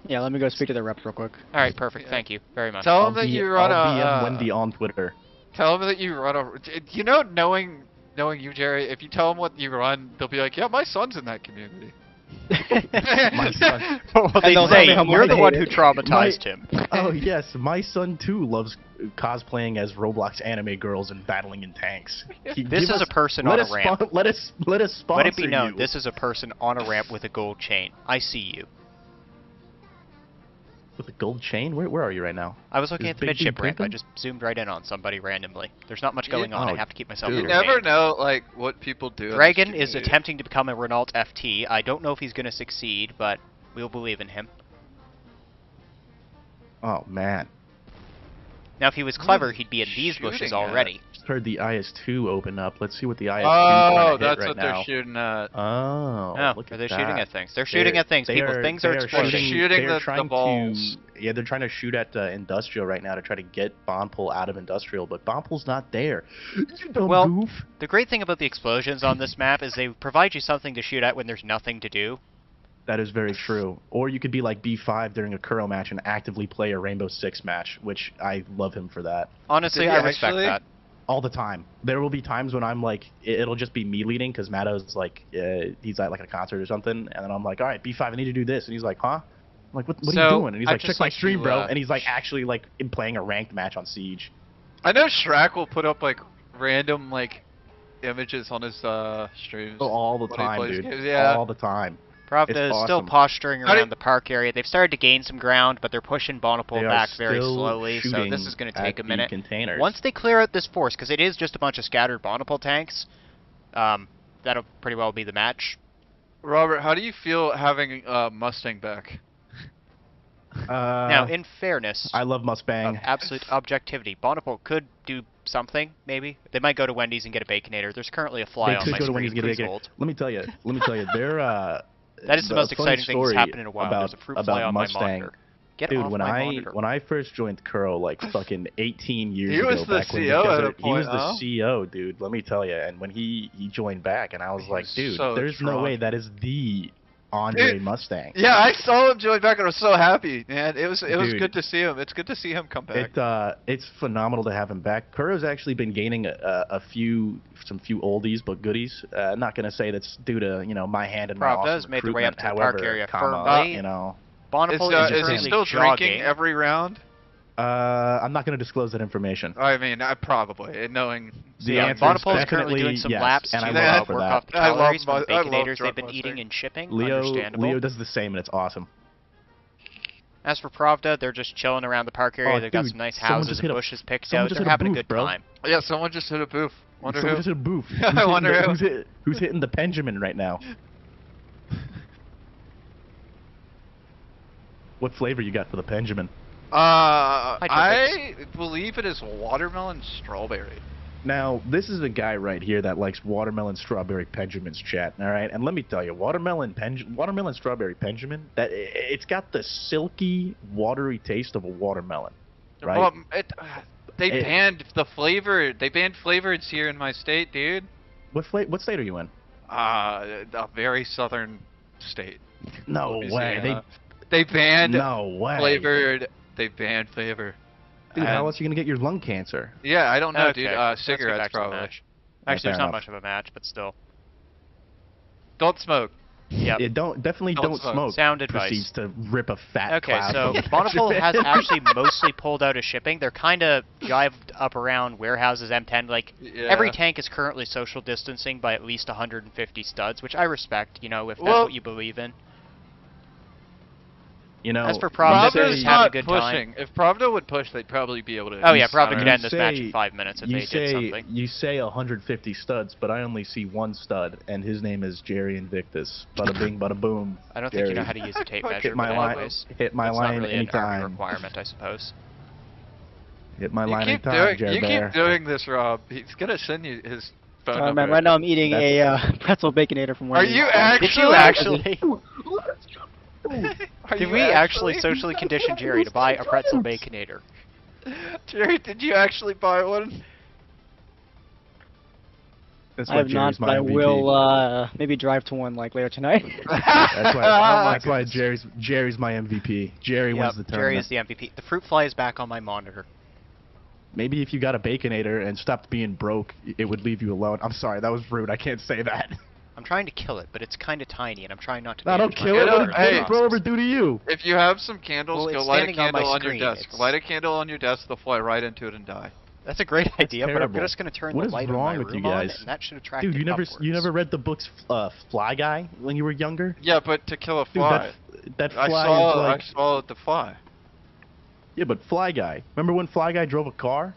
D: Yeah, let me go speak to the rep real quick.
A: Alright, perfect.
C: Yeah.
A: Thank you very much.
C: Tell them that you run
E: I'll
C: a.
E: DM Wendy on Twitter.
C: Tell them that you run a. You know, knowing you, Jerry, if you tell them what you run, they'll be like, "Yeah, my son's in that community."
E: My son.
A: Well,
D: And
A: they
D: they'll
A: say,
D: tell me how
A: you're
D: much
A: the
D: they
A: one
D: hate
A: who
D: it.
A: traumatized him.
E: Oh yes, my son too loves cosplaying as Roblox anime girls and battling in tanks.
A: This is a person on a ramp.
E: Let us sponsor
A: Let it be known,
E: you.
A: this is a person on a ramp with a gold chain. I see you.
E: With a gold chain? Where are you right now?
A: I was looking
E: Is
A: at the
E: Big Dude
A: midship ramp. I
E: pimping?
A: just zoomed right in on somebody randomly. There's not much going
C: You-
A: on. I
E: oh,
A: have to keep myself
E: dude.
C: You
A: entertained.
C: never know, like what people do. in this
A: Dragon is
C: community.
A: attempting to become a Renault FT. I don't know if he's going to succeed, but we'll believe in him.
E: Oh man.
A: Now, if he was clever, he'd be in these bushes
C: shooting at?
A: already.
E: Just heard the IS-2 open up. Let's see what the IS-2
C: Oh,
E: trying to hit
C: that's
E: right
C: what
E: now.
C: they're shooting at.
E: Oh,
A: Oh,
E: look
A: are
E: at
A: they
E: that.
A: shooting at things? They're shooting at things, people. Things are exploding.
C: Shooting
E: they're
C: the
E: trying
C: balls.
E: Yeah, they're trying to shoot at Industrial right now to try to get Bonpole out of Industrial, but Bonpole's not there. You dumb
A: Well,
E: goof.
A: The great thing about the explosions on this map is they provide you something to shoot at when there's nothing to do.
E: That is very true. Or you could be like B5 during a Kuro match and actively play a Rainbow Six match, which I love him for that.
A: Honestly,
C: Did
A: I
C: he
A: respect
C: actually?
A: that.
E: All the time. There will be times when I'm like, it'll just be me leading because Matto's like, he's at like a concert or something, and then I'm like, all right, B5, I need to do this, and he's like, huh? I'm like, what are you
A: So,
E: doing? And he's
A: I'd
E: like,
A: just
E: check my
A: like
E: stream,
A: to,
E: bro. And he's like, actually like playing a ranked match on Siege.
C: I know Shrek will put up like random like images on his streams.
E: All the
C: when he
E: time,
C: plays
E: dude.
C: games, yeah.
E: All the time.
A: Pravda
E: It's
A: is still
E: awesome.
A: posturing
C: How do-
A: around the park area. They've started to gain some ground, but they're pushing Bonapole
E: They are
A: back very
E: still
A: slowly, so
E: shooting
A: this is going to
E: at
A: take a
E: the
A: minute.
E: containers.
A: Once they clear out this force, because it is just a bunch of scattered Bonapole tanks, that'll pretty well be the match.
C: Robert, how do you feel having Mustang back?
A: Now, in fairness,
E: I love Mustang.
A: of absolute objectivity, Bonapole could do something, maybe. They might go to Wendy's and get a Baconator. There's currently a fly
E: They
A: on
E: could
A: my
E: go to
A: screen.
E: Wendy's and get a
A: Please
E: bacon.
A: hold.
E: Let me tell you, they're
A: That is the most
E: funny
A: exciting thing that's
E: story
A: happened in a while.
E: About,
A: There's a fruit
E: about
A: fly on
E: Mustang.
A: my monitor. Get
E: Dude,
A: off
E: when
A: my
E: I
A: monitor.
E: when I first joined Kuro, like fucking 18 years
C: He
E: ago,
C: was the
E: back when
C: CO at a
E: he was
C: point, huh?
E: the CO, dude. Let me tell you. And when he joined back, and I was like,
C: was
E: dude,
C: so
E: there's no
C: drunk.
E: way that is the Andre
C: Dude,
E: Mustang.
C: Yeah, I saw him join back and I was so happy, man. It was
E: Dude.
C: good to see him. It's good to see him come back.
E: It's phenomenal to have him back. Kuro's actually been gaining a few oldies but goodies. Not gonna say that's due to my hand in my
A: Pravda
E: awesome
A: has made their way up
E: recruitment,
A: to the park
E: however,
A: area
E: comma,
A: firmly.
E: you know.
A: Bonapole
C: is
A: is
C: he
A: currently
C: still
A: jogging.
C: drinking every round?
E: I'm not gonna disclose that information.
C: I mean, I probably knowing.
E: The
A: Yeah,
E: answer is
A: Bonapole is currently
E: definitely
A: doing some
E: yes,
A: laps
E: and
A: to
E: I
C: love
E: love
C: him
E: for
A: work
E: that.
A: off the
C: I love
A: calories from the
C: I love
A: Baconators
C: drunk
A: they've been eating
C: Mustang.
A: and shipping.
E: Leo
A: Understandable.
E: does the same, and it's awesome.
A: As for Pravda, they're just chilling around the park area.
E: Oh,
A: They've got
E: dude,
A: some nice
E: someone
A: houses
E: just
A: and
E: hit a-
A: bushes picked
E: someone
A: out.
E: just
A: They're
E: hit a
A: having a
E: booth,
A: good
E: bro.
A: time.
C: Yeah, someone just hit a booth. Wonder
E: Someone
C: who.
E: just hit a booth.
C: I wonder who.
E: Who's hitting the Benjamin right now? What flavor you got for the Benjamin?
C: I believe it is watermelon strawberry.
E: Now, this is a guy right here that likes watermelon strawberry Benjamin's chat, all right? And let me tell you, watermelon strawberry Benjamin, it's got the silky, watery taste of a watermelon, right?
C: Well, they banned the flavor. They banned flavors here in my state, dude.
E: What state are you in?
C: A very southern state.
E: No way.
C: Louisiana. They banned
E: No way.
C: flavored. They banned flavor.
E: Dude, how else are you gonna get your lung cancer?
C: Yeah, I don't know,
A: Okay,
C: dude.
A: let's get
C: Cigarettes
A: back to the
C: probably.
A: match.
E: Yeah,
A: Actually,
E: fair
A: there's not
E: enough.
A: much of a match, but still.
C: Don't smoke.
A: Yep.
E: Yeah, definitely
C: Don't
E: don't
C: smoke.
E: smoke.
A: Sound advice.
E: Proceeds to rip a fat
A: Okay,
E: cloud
A: so
E: from the
A: Bonneville has
E: Benjamin.
A: actually mostly pulled out of shipping. They're kind of jived up around warehouses, M10. Like,
C: Yeah.
A: every tank is currently social distancing by at least 150 studs, which I respect, you know, if that's
C: Well-
A: what you believe in.
E: You know,
A: As for Pravda, they're
C: Pravda's
A: just having a
C: not
A: good
C: pushing.
A: time.
C: If Pravda would push, they'd probably be able to.
A: Oh yeah,
C: I
A: Pravda
C: don't
A: could
C: know.
A: end this match in
E: say-
A: 5 minutes if
E: you
A: they
E: say,
A: did something.
E: You say 150 studs, but I only see one stud, and his name is Jerry Invictus. Bada bing, bada boom.
A: I don't think you know
E: Jerry.
A: how to use a tape
C: Hit
A: measure,
E: Hit my
A: but
E: line.
A: anyways,
E: Hit my
A: it's
E: line
A: not really an army
E: anytime.
A: requirement, I suppose.
E: Hit my
C: You
E: line
C: keep
E: anytime,
C: doing.
E: Jerry
C: You
E: Bear.
C: keep doing this, Rob. He's gonna send you his phone
D: Sorry,
C: number.
D: man. Right now I'm eating
E: That's-
D: a pretzel baconator from
C: Are
D: Wendy's.
C: you
A: Did you actually?
C: Are
A: Did
C: you
A: we actually socially condition Jerry to buy a pretzel baconator?
C: Jerry, did you actually buy one?
E: That's
D: I
E: why
D: have not,
E: Jerry's
D: but
E: my
D: I
E: MVP.
D: will maybe drive to one like later tonight.
E: That's why.
C: Oh my
E: that's why
C: goodness.
E: Jerry's my MVP. Jerry
A: Yep,
E: wins the
A: Jerry
E: tournament.
A: is the MVP. The fruit fly is back on my monitor.
E: Maybe if you got a baconator and stopped being broke, it would leave you alone. I'm sorry, that was rude. I can't say that.
A: I'm trying to kill it, but it's kind of tiny, and I'm trying not to.
E: No, don't
A: damage my
E: kill it.
C: Hey,
E: What
C: hey.
E: did bro ever do to you?
C: If you have some candles,
A: Well,
C: go
A: it's
C: light a
A: standing on my
C: candle on your
A: screen,
C: desk.
A: it's-
C: Light a candle on your desk, they'll fly right into it and die.
A: That's a great idea, but I'm
E: terrible.
A: just going to turn
E: What
A: the
E: is
A: light
E: wrong
A: on my
E: with you
A: room on,
E: guys?
A: and that should attract
E: Dude,
A: it
E: you never
A: upwards.
E: read the books Fly Guy when you were younger?
C: Yeah, but to kill a
E: Dude,
C: fly.
E: that
C: I
E: fly
C: saw.
E: is like
C: I saw the fly.
E: yeah, but Fly Guy. Remember when Fly Guy drove a car?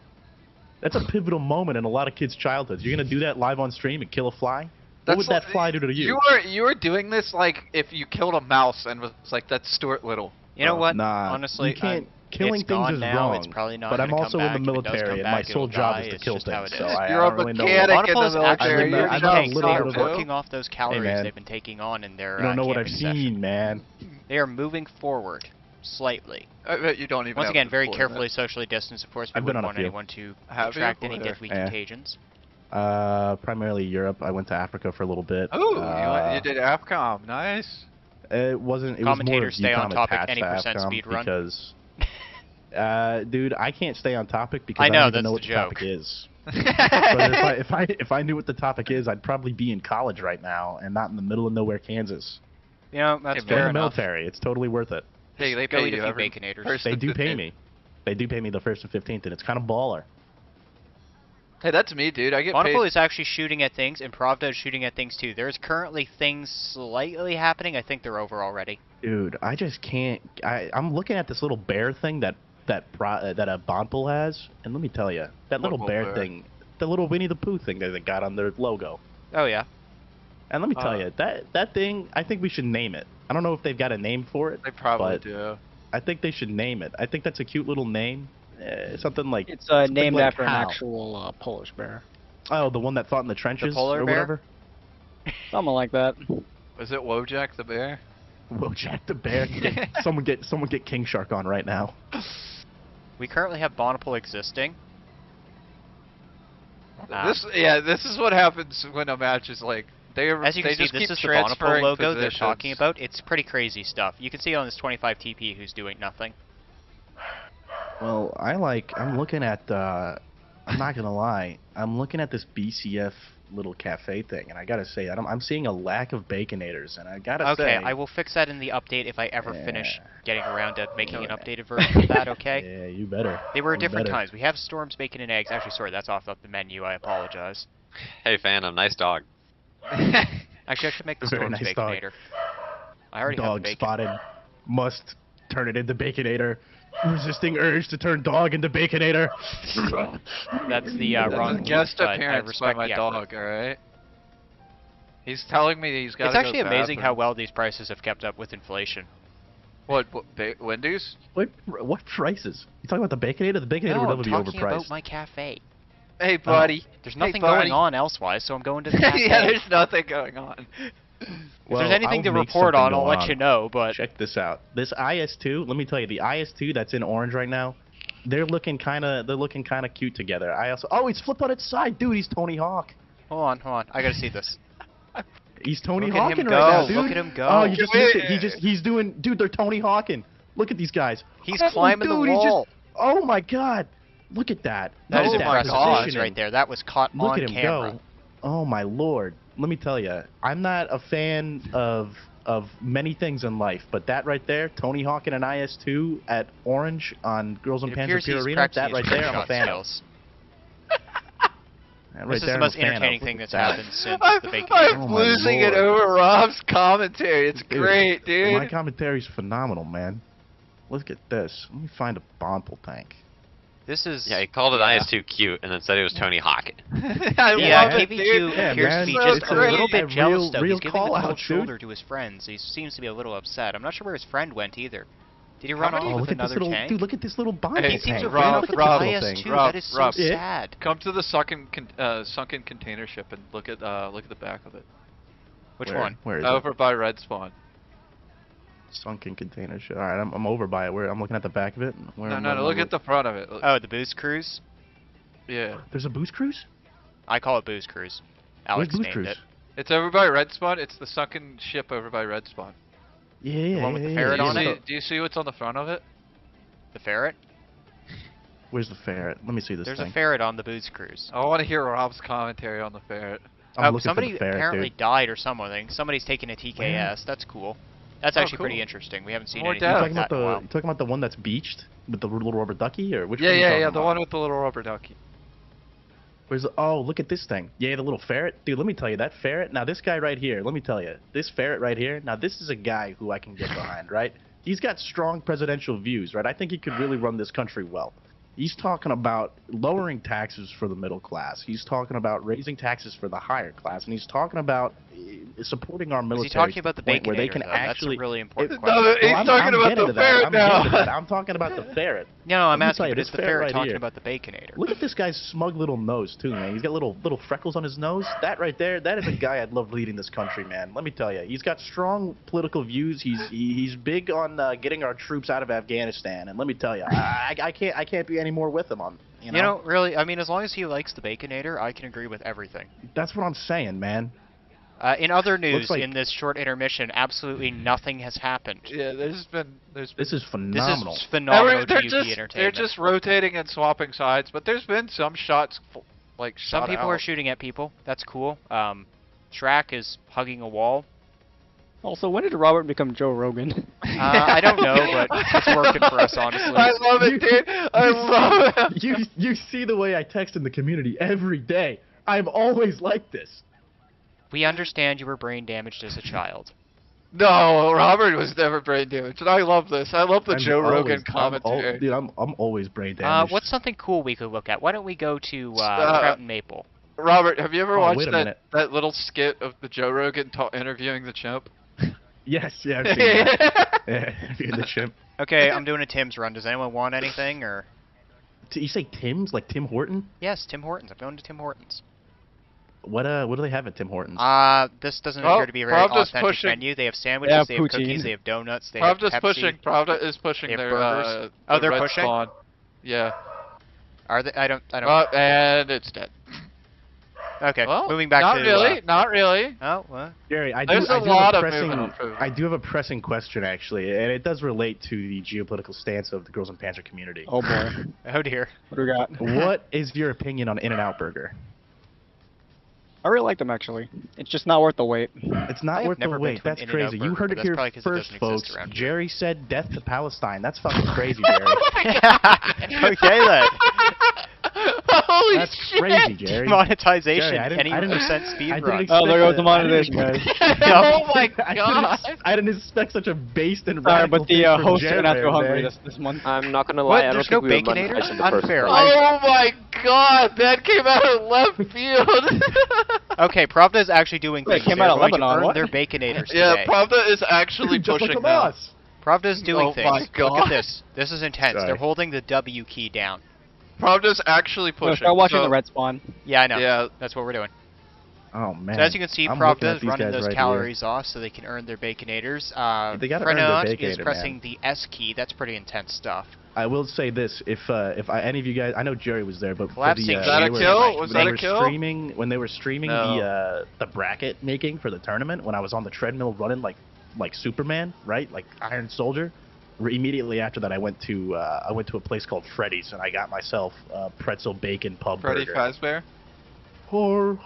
E: That's a pivotal moment in a lot of kids' childhoods. You're gonna do that live on stream and kill a fly? What would that fly do to you?
C: You were doing this like if you killed a mouse and was like that's Stuart Little.
A: You know what?
E: Nah,
A: Honestly,
E: you can't. Killing
A: it's
E: things
A: gone
E: is
A: now.
E: wrong.
A: It's probably not
E: but I'm
A: gonna
E: also
A: come
E: in the
A: back. If it does
E: military,
A: come
E: and my
A: back,
E: sole
A: it'll
E: job
A: die.
E: is to
A: It's
E: kill
A: just how
E: things.
A: it
E: So
A: is.
E: I
C: You're
E: don't
C: a
E: really know.
C: mechanic in the
A: Bonneville's actually
C: military.
E: I
C: You're
E: know a
A: tanks.
E: little
A: They are
E: bit of it.
A: working off those calories
E: man.
A: they've been taking on in their
E: You don't know what I've
A: camping session.
E: seen, man.
A: They are moving forward slightly.
C: I bet you don't even.
A: Once
C: have
A: again,
C: to
A: very
C: deploy
A: carefully
C: that.
A: socially distanced. Of course, we
E: I've been
A: wouldn't
E: on a
A: want
E: few.
A: anyone to
C: Have you?
A: contract any
C: Where?
A: deadly
E: Yeah.
A: contagions.
E: Primarily Europe. I went to Africa for a little bit.
C: Oh, you did AFCOM. Nice.
E: It wasn't. It was more
A: Commentators
E: of
A: stay on
E: UCOM
A: topic,
E: attached
A: any
E: to
A: percent
E: AFCOM
A: speed run.
E: because, dude, I can't stay on topic because
A: I know,
E: don't even know what
A: that's
E: the
A: the
E: topic
A: joke.
E: is. But if I knew what the topic is, I'd probably be in college right now and not in the middle of nowhere, Kansas.
A: You know, that's
C: Hey,
E: Or in
A: fair
E: the
A: enough.
E: military. It's totally worth it.
C: Hey, they
A: Go
C: pay
A: eat a
C: you
A: few
C: every
A: baconators.
C: first
E: They
C: and
E: do pay
C: 15th.
E: me. They do pay me the 1st and 15th, and it's kind of baller.
C: Hey, that's me, dude. I get
A: Wonderful
C: paid.
A: is actually shooting at things, and Pravda is shooting at things too. There's currently things slightly happening. I think they're over already.
E: Dude, I just can't. I'm looking at this little bear thing that a Bonpool has, and let me tell you, that little
C: What
E: bear
C: bear?
E: thing, the little Winnie the Pooh thing that they got on their logo.
A: Oh yeah.
E: And let me tell you, that thing, I think we should name it. I don't know if they've got a name for it.
C: They probably
E: but
C: do.
E: I think they should name it. I think that's a cute little name. Something like
D: It's
E: something
D: named
E: like
D: after an
E: Hal.
D: actual Polish bear.
E: Oh, the one that fought in the trenches
A: polar
E: or
A: bear?
E: whatever.
D: Something like that.
C: Was it Wojak the bear?
E: Wojak the bear. someone get King Shark on right now.
A: We currently have Bonneville existing.
C: This is what happens when a match is like
A: As you
C: they
A: can see,
C: just
A: this
C: keep
A: is the Bonneville
C: transferring
A: logo they're
C: positions.
A: talking about. It's pretty crazy stuff. You can see on this 25 TP who's doing nothing.
E: Well, I'm looking at, I'm not gonna lie, I'm looking at this BCF little cafe thing, and I gotta say, I'm seeing a lack of baconators, and I gotta say...
A: Okay, I will fix that in the update if I ever finish
E: Yeah.
A: getting around to making an
E: Yeah.
A: updated version of that, okay?
E: Yeah, you better.
A: They were at
E: You
A: different
E: better.
A: times. We have Storm's Bacon and Eggs. Actually, sorry, that's off the menu. I apologize.
B: Hey, Phantom, nice dog.
A: Actually, I should make the
E: Very
A: Storm's
E: nice dog.
A: Baconator. I already have
E: Dog
A: the bacon.
E: spotted. Must turn it into Baconator. Resisting urge to turn dog into Baconator.
A: That's the wrong move,
C: guest
A: but I
C: appearance by
A: respect
C: my
A: the effort.
C: dog, alright? He's telling me he's got
A: It's
C: to
A: actually
C: go to the
A: amazing how
C: bathroom.
A: well these prices have kept up with inflation.
C: What Wendy's?
E: What prices? You talking about the Baconator? The Baconator would
A: No,
E: never
A: I'm
E: be
A: talking
E: overpriced.
A: about my cafe.
C: Hey, buddy.
A: There's
C: Hey,
A: nothing
C: buddy.
A: going on elsewise, so I'm going to the cafe.
C: Yeah, there's nothing going on.
A: If
E: Well,
A: there's anything
E: I'll
A: to
E: make
A: report
E: something
A: on, I'll
E: go
A: let you know, but...
E: Check this out. This IS-2, let me tell you, the IS-2 that's in orange right now, they're looking kind of cute together. Oh, he's flipped on its side, dude. He's Tony Hawk.
A: Hold on. I gotta see this.
E: He's Tony
A: Look at him
E: Hawking
A: go,
E: right now, dude.
A: look at him go.
E: Oh, you just missed it. He's doing, dude. They're Tony Hawking. Look at these guys.
A: He's
E: Oh,
A: climbing
E: dude,
A: the
E: he's
A: wall.
E: oh my God. Look at that.
A: That is
E: Look at
A: impressive
E: positioning.
A: distance right there. That was caught
E: Look
A: on
E: at him
A: camera.
E: go. Oh my Lord. Let me tell you, I'm not a fan of many things in life, but that right there, Tony Hawk and an IS-2 at Orange on Girls and
A: It
E: Panzer
A: appears
E: Pure
A: he's
E: Arena, that
A: practicing
E: right
A: his
E: there, I'm a
A: shot
E: fan of.
A: skills.
E: That right
A: This is
E: there,
A: the
E: I'm
A: most
E: a fan of.
A: entertaining
E: Look
A: thing
E: at
A: that's
E: that.
A: happened since the Bacon.
E: Oh
C: I'm
E: my
C: losing it
E: Lord.
C: over Rob's commentary. It's
E: Dude,
C: great, dude.
E: My commentary's phenomenal, man. Look at this. Let me find a Bonpole tank.
A: This is...
B: Yeah, he called it IS-2 cute and then said it was Tony Hawk.
C: I
A: Yeah,
C: love it,
A: KV2
C: dude.
E: Yeah,
A: appears
E: man,
A: to be
C: so
A: just a
C: great.
A: little bit
E: A
A: jealous,
E: real-
A: though.
E: real
A: He's giving the
E: call-out,
A: cold
E: dude.
A: shoulder to his friends. He seems to be a little upset. I'm not sure where his friend went either. Did he run
C: many-
A: off
E: Oh,
A: with
E: look at this
A: another
E: little
A: tank?
E: dude. Look at this little Bonpole
C: Hey,
A: He seems
E: tank.
A: to
C: Rob,
A: run off with the
C: Rob,
A: IS-2.
C: Rob,
A: That is so
C: Rob.
E: Yeah.
A: sad.
C: Come to the sunken container ship and look at the back of it.
A: Which
E: Where?
A: one?
E: Where is it?
C: Over by Red Spawn.
E: Sunken container ship. All right, I'm over by it. I'm looking at the back of it. Where
C: No,
E: am
C: no,
E: I-
C: no, look at the front of it.
A: Oh, the Booze Cruise?
C: Yeah.
E: There's a boost cruise.
A: I call it Booze Cruise.
E: Where's
A: Alex
E: boost
A: named
E: cruise?
A: it.
C: It's over by Red Spawn. It's the sunken ship over by Red Spawn.
E: Yeah, yeah,
A: one with the
E: yeah,
A: ferret
E: yeah,
A: on
E: yeah.
A: it?
C: Do you see what's on the front of it?
A: The ferret?
E: Where's the ferret? Let me see this
A: There's
E: thing.
A: a ferret on the Booze Cruise.
C: I want to hear Rob's commentary on the ferret.
E: I'm looking
A: somebody
E: for the ferret,
A: apparently
E: dude.
A: died or something. Somebody's taking a TKS. That's cool. That's
C: Oh,
A: actually pretty
C: cool.
A: interesting. We haven't seen
C: More
A: anything
E: You
C: deaths.
A: like
E: talking about
A: that in a while.
E: you talking about the one that's beached with the little rubber ducky, or which
C: Yeah,
E: one? are you
C: yeah,
E: talking
C: yeah. The
E: about?
C: one with the little rubber ducky.
E: Where's the, oh, look at this thing. Yeah, the little ferret. Dude, let me tell you, that ferret, now this guy right here, let me tell you, this ferret right here, now this is a guy who I can get behind, right? He's got strong presidential views, right? I think he could really run this country well. He's talking about lowering taxes for the middle class. He's talking about raising taxes for the higher class, and he's talking about supporting our
A: Was
E: military.
A: he talking about the
E: to point where they
A: Baconator,
E: can
A: though?
E: actually.
A: That's a really important
C: No,
A: question.
C: he's
E: I'm
C: talking about
E: getting
C: the
E: to that.
C: ferret
E: I'm getting to
C: now.
E: that. I'm talking about the ferret.
A: No, I'm
E: Let me
A: asking,
E: tell you,
A: but
E: this
A: is the
E: ferret
A: ferret
E: right
A: talking
E: here.
A: about the Baconator?
E: Look at this guy's smug little nose too, man. He's got little freckles on his nose. That right there, that is a guy I'd love leading this country, man. Let me tell you, he's got strong political views. He's big on getting our troops out of Afghanistan, and let me tell you, I can't be any more with him on. You know,
A: Really, I mean, as long as he likes the Baconator, I can agree with everything.
E: that's what I'm saying, man.
A: In other news,
E: like-
A: in this short intermission, absolutely nothing has happened.
C: Yeah, there's been
E: This is
A: This
E: phenomenal.
A: is phenomenal
C: they're
A: GUP
C: just
A: entertainment.
C: rotating and swapping sides, but there's been some shots like
A: Some
C: shot
A: people
C: out.
A: are shooting at people. That's cool. Shrek is hugging a wall.
D: Also, when did Robert become Joe Rogan?
A: I don't know, but it's working for us, honestly.
C: I love it, dude. I love it.
E: You see the way I text in the community every day. I'm always like this.
A: We understand you were brain damaged as a child.
C: No, Robert was never brain damaged, and I love this. I love the
E: I'm
C: Joe Rogan
E: always-
C: commentary.
E: Dude, I'm always brain damaged.
A: What's something cool we could look at? Why don't we go to
C: Uh,
A: Trout and Maple?
C: Robert, have you ever
E: Oh,
C: watched
E: wait a
C: that,
E: minute.
C: that little skit of the Joe Rogan interviewing the chimp?
E: Yes, yeah, I've seen that. Yeah, you're the chimp.
A: Okay, I'm doing a Tim's run. Does anyone want anything, or?
E: You say Tim's, like Tim Horton?
A: Yes, Tim Hortons. I'm going to Tim Hortons.
E: What do they have at Tim Hortons?
A: This doesn't
C: Well,
A: appear to be a very
C: Pravda's
A: authentic
C: pushing-
A: menu. They have sandwiches,
D: have
A: they have
D: poutine.
A: cookies, they have donuts, they have
C: Pravda's
A: Pepsi.
C: Pravda is pushing
A: They have
C: their
A: burgers. Oh,
C: the
A: they're
C: Red
A: pushing?
C: Spawn. Yeah.
A: Are they? I don't.
C: And it's dead.
A: Okay,
C: Well,
A: moving back
C: not
A: to.
C: really, not really.
A: Oh, what?
E: Jerry, I
C: There's
E: do
C: a
E: have
C: lot of
E: pressing,
C: movement improvement.
E: I do have a pressing question, actually, and it does relate to the geopolitical stance of the Girls and Panzer community.
D: Oh boy,
A: Oh dear.
D: what do we got?
E: What is your opinion on In-N-Out Burger?
D: I really like them actually. It's just not worth the wait.
E: It's
A: I
E: not
A: have
E: worth the
A: never been
E: wait.
A: to an
E: That's
A: In-N-Out
E: crazy.
A: Burger,
E: You heard
A: but
E: it
A: that's
E: here
A: probably 'cause it
E: first,
A: doesn't exist
E: folks.
A: around here.
E: Jerry said death to Palestine. That's fucking crazy, Jerry.
A: Okay then.
C: Oh Holy
E: That's
C: shit!
E: crazy, Jerry.
A: Demonetization.
E: Jerry, I didn't-
A: Any
E: I didn't-
A: percent
E: I
A: speed
E: didn't
A: run.
E: expect
D: Oh, there goes the
E: I didn't
D: monetization, guys.
C: Oh my
E: I
C: god!
E: I didn't expect such a based and
D: Sorry,
E: radical
D: but the
E: thing from
D: hosts are
E: Jerry,
D: gonna have to go hungry
E: man.
D: this month.
I: I'm not gonna lie,
A: What?
I: I don't
A: There's
I: think
A: no
I: we were
A: Baconators?
I: monetized in the first
A: Unfair.
I: place.
C: Oh my god! That came out of left field.
A: Okay, Pravda's actually doing
D: Wait,
A: things.
D: came
A: They're
D: out of
A: going to
D: Lebanon,
A: earn
D: what?
A: their Baconators
C: Yeah,
A: today.
C: Pravda is actually
E: Just
C: pushing
E: like
C: now.
E: us.
A: Pravda's doing
C: Oh
A: things.
C: my
A: Look
C: God.
A: at this. This is intense.
E: Sorry.
A: They're holding the W key down.
C: Pravda's actually
D: No,
C: pushing.
D: start watching
C: so-
D: the red spawn.
A: Yeah, I know.
C: Yeah.
A: That's what we're doing.
E: Oh man.
A: So as you can see,
E: I'm looking at
A: Pravda's
E: these
A: running
E: guys
A: those
E: right
A: calories off so they can earn their Baconators.
E: They gotta earn their
A: Fernand is
E: Baconator,
A: pressing
E: man.
A: the S key. That's pretty intense stuff.
E: I will say this: if any of you guys, I know Jerry was there, but for
A: Collapsing
E: the,
A: Was
C: that
E: when
C: a
E: they were-
C: kill? Was
E: when
C: that
E: they
C: a
E: were
C: kill?
E: Streaming, when they were streaming
C: No.
E: the bracket making for the tournament, when I was on the treadmill running like Superman, right, like Iron Soldier. Immediately after that, I went to a place called Freddy's and I got myself pretzel bacon pub
C: Freddy
E: burger.
C: Fazbear.
E: Hor.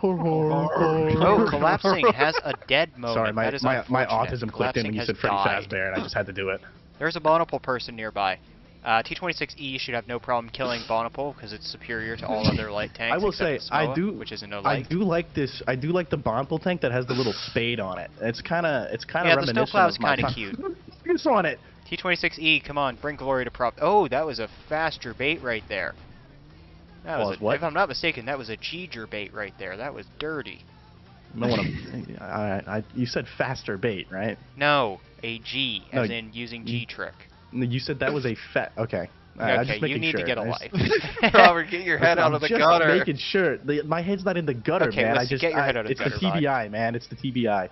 A: Oh, collapsing has a dead moment.
E: Sorry, my
A: that is
E: my
A: unfortunate.
E: autism clicked in when you
A: Collapsing
E: said Freddy
A: has died.
E: Fazbear, and I just had to do it.
A: There's a Bonapole person nearby. T-26E should have no problem killing Bonapole because it's superior to all other light tanks.
E: I will
A: except
E: say,
A: the
E: I
A: Smoa,
E: do,
A: which is a no
E: I
A: light.
E: do like this. I do like the Bonpole tank that has the little spade on it. It's kind of
A: Yeah, the
E: reminiscent
A: snowplow's
E: of my
A: kind of
E: time.
A: cute.
E: It's on it.
A: T-26E, come on, bring glory to prop. Oh, that was a faster bait right there. That was
E: What?
A: if I'm not mistaken, that was a G-ger bait right there. That was dirty.
E: No one. You said faster bait, right?
A: No, a G,
E: No,
A: as in using G-trick.
E: No, you said that was a fat. Okay. All right, I'm
A: Okay,
E: just making
A: you need
E: sure.
A: to get a
E: I
A: life.
E: just-
C: Robert, get your head out of the
E: I'm
C: gutter.
E: just making sure. My head's not in the gutter,
A: Okay,
E: man.
A: listen, get your head out of the
E: it's
A: gutter,
E: the TBI, man. It's the TBI.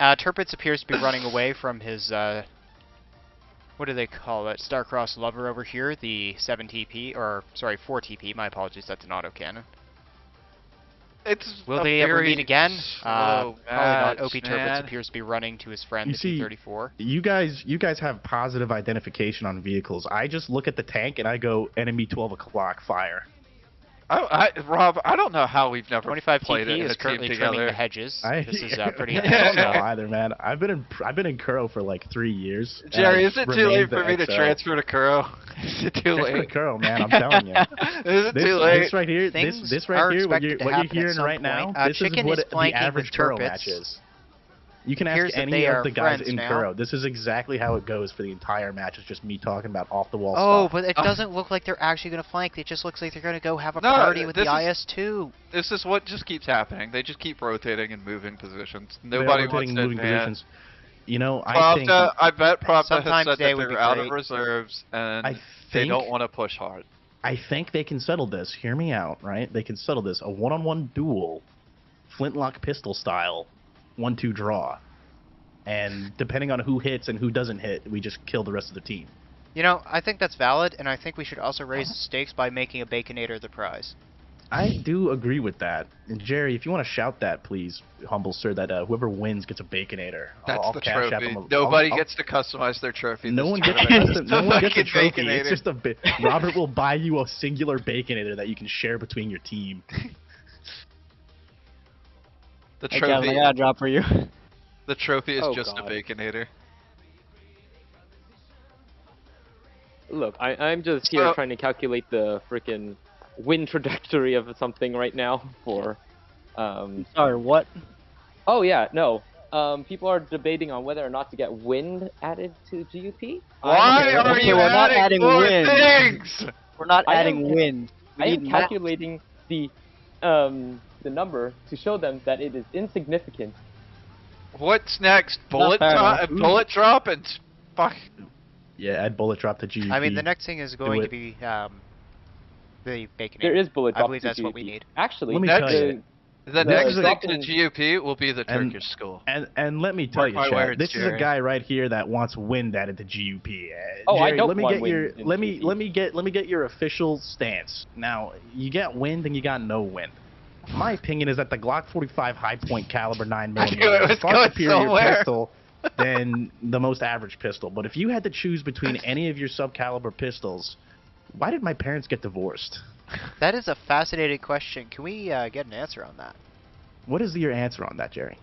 A: Turpitz appears to be running away from his, what do they call it? Starcross lover over here, the 7TP, or, sorry, 4TP, my apologies, that's an autocannon.
C: It's
A: Will
C: a
A: they ever
C: very
A: meet again?
C: slow
A: Probably not.
C: match,
A: OP Turpitz
C: man.
A: appears to be running to his friend,
E: You
A: the
E: see,
A: T-34.
E: You guys have positive identification on vehicles. I just look at the tank and I go, enemy 12 o'clock, fire.
C: Rob, I don't know how we've never
A: 25
C: played it
A: TP
C: in
A: is
C: a team
A: currently trimming
C: together.
A: the hedges. This is pretty
E: I
A: intense
E: don't know
A: stuff.
E: either, man. I've been in Kuro for like 3 years. and
C: Jerry,
E: I
C: is it too late
E: remained
C: for
E: the
C: me to
E: XL.
C: transfer to Kuro? Is it too
E: Transfer to
C: late?
E: Kuro, man. I'm telling you.
C: Is it too late?
E: This right here,
A: Things
E: this
A: are
E: right here, what
A: expected
E: you're
A: to
E: what
A: happen
E: you're
A: at
E: hearing
A: some
E: right now,
A: point.
E: this is
A: Chicken
E: what
A: is
E: the
A: flanking
E: average
A: with
E: Kuro
A: Turpitz.
E: match is. You can
A: Appears
E: ask
A: that
E: any
A: they
E: of
A: are
E: the guys
A: friends
E: in
A: now.
E: Kuro. This is exactly how it goes for the entire match. It's just me talking about off the wall
A: Oh,
E: stuff.
A: but it doesn't look like they're actually going to flank. It just looks like they're going to go have a
C: No,
A: party with the
C: this is-
A: IS-2.
C: This is what just keeps happening. They just keep rotating and moving positions.
E: They are
C: Nobody wants
E: rotating,
C: to
E: moving
C: advance.
E: positions. You know, I think
C: I bet Pravda
A: Sometimes
C: has said
A: they
C: that
A: would be
C: they're out
A: great.
C: of reserves and
E: I
C: they
E: think-
C: don't want to push hard.
E: I think they can settle this. Hear me out, right? They can settle this. A one-on-one duel, flintlock pistol style, 1-2 draw. And depending on who hits and who doesn't hit, we just kill the rest of the team.
A: You know, I think that's valid, and I think we should also raise the stakes by making a Baconator the prize.
E: I do agree with that. And Jerry, if you want to shout that, please, humble sir, that whoever wins gets a Baconator.
C: That's
E: I'll
C: the
E: cash app
C: trophy.
E: him
C: Nobody
E: I'll-
C: gets to customize their trophy.
E: No
C: this
E: one gets
C: tournament.
E: custom, no one gets a
C: Fucking
E: trophy.
C: Baconator.
E: It's just a Robert will buy you a singular Baconator that you can share between your team.
C: the
D: Hey, Kevin, I
C: trophy.
D: got a drop for you.
C: The trophy is
I: Oh,
C: just
I: God.
C: a Baconator.
I: Look, I'm just here
C: So-
I: trying to calculate the freaking win trajectory of something right now for,
D: Sorry, what?
I: oh yeah, no. People are debating on whether or not to get wind added to GUP.
C: Why
D: okay,
C: are
D: okay,
C: you
D: we're not adding
C: more
D: wind.
C: things?
D: We're not
I: I am
D: adding
I: ca-
D: wind. We
I: I
D: need
I: am
D: maps.
I: calculating the number to show them that it is insignificant.
C: What's next? Bullet
D: fair
C: drop?
D: enough.
C: Bullet drop and fuck.
E: Yeah, add bullet drop to GUP.
A: I mean, the next thing is going
E: it.
A: to be the Baconator.
I: There is bullet
A: I
I: drop
A: believe
I: to
A: that's what
I: GUP.
A: we need.
I: Actually,
E: Let me
C: That's
E: tell you.
C: The
E: This
C: next
E: is a-
C: thing to GUP will be the
E: And-
C: Turkish school.
E: And let me tell
C: Mark
E: you,
C: my
E: Chad,
C: words,
E: this is a
C: Jerry.
E: guy right here that wants wind added to GUP.
I: Oh, I
E: Jerry,
I: don't
E: let me
I: want
E: get
I: wind
E: your
I: in
E: let me
I: GUP.
E: let me get your official stance. Now, you got wind and you got no wind. My opinion is that the Glock 45 high point caliber 9mm
C: I knew it
E: is
C: was
E: far
C: going
E: superior
C: somewhere.
E: pistol than the most average pistol. But if you had to choose between any of your sub-caliber pistols, why did my parents get divorced?
A: That is a fascinating question. Can we get an answer on that?
E: What is your answer on that, Jerry?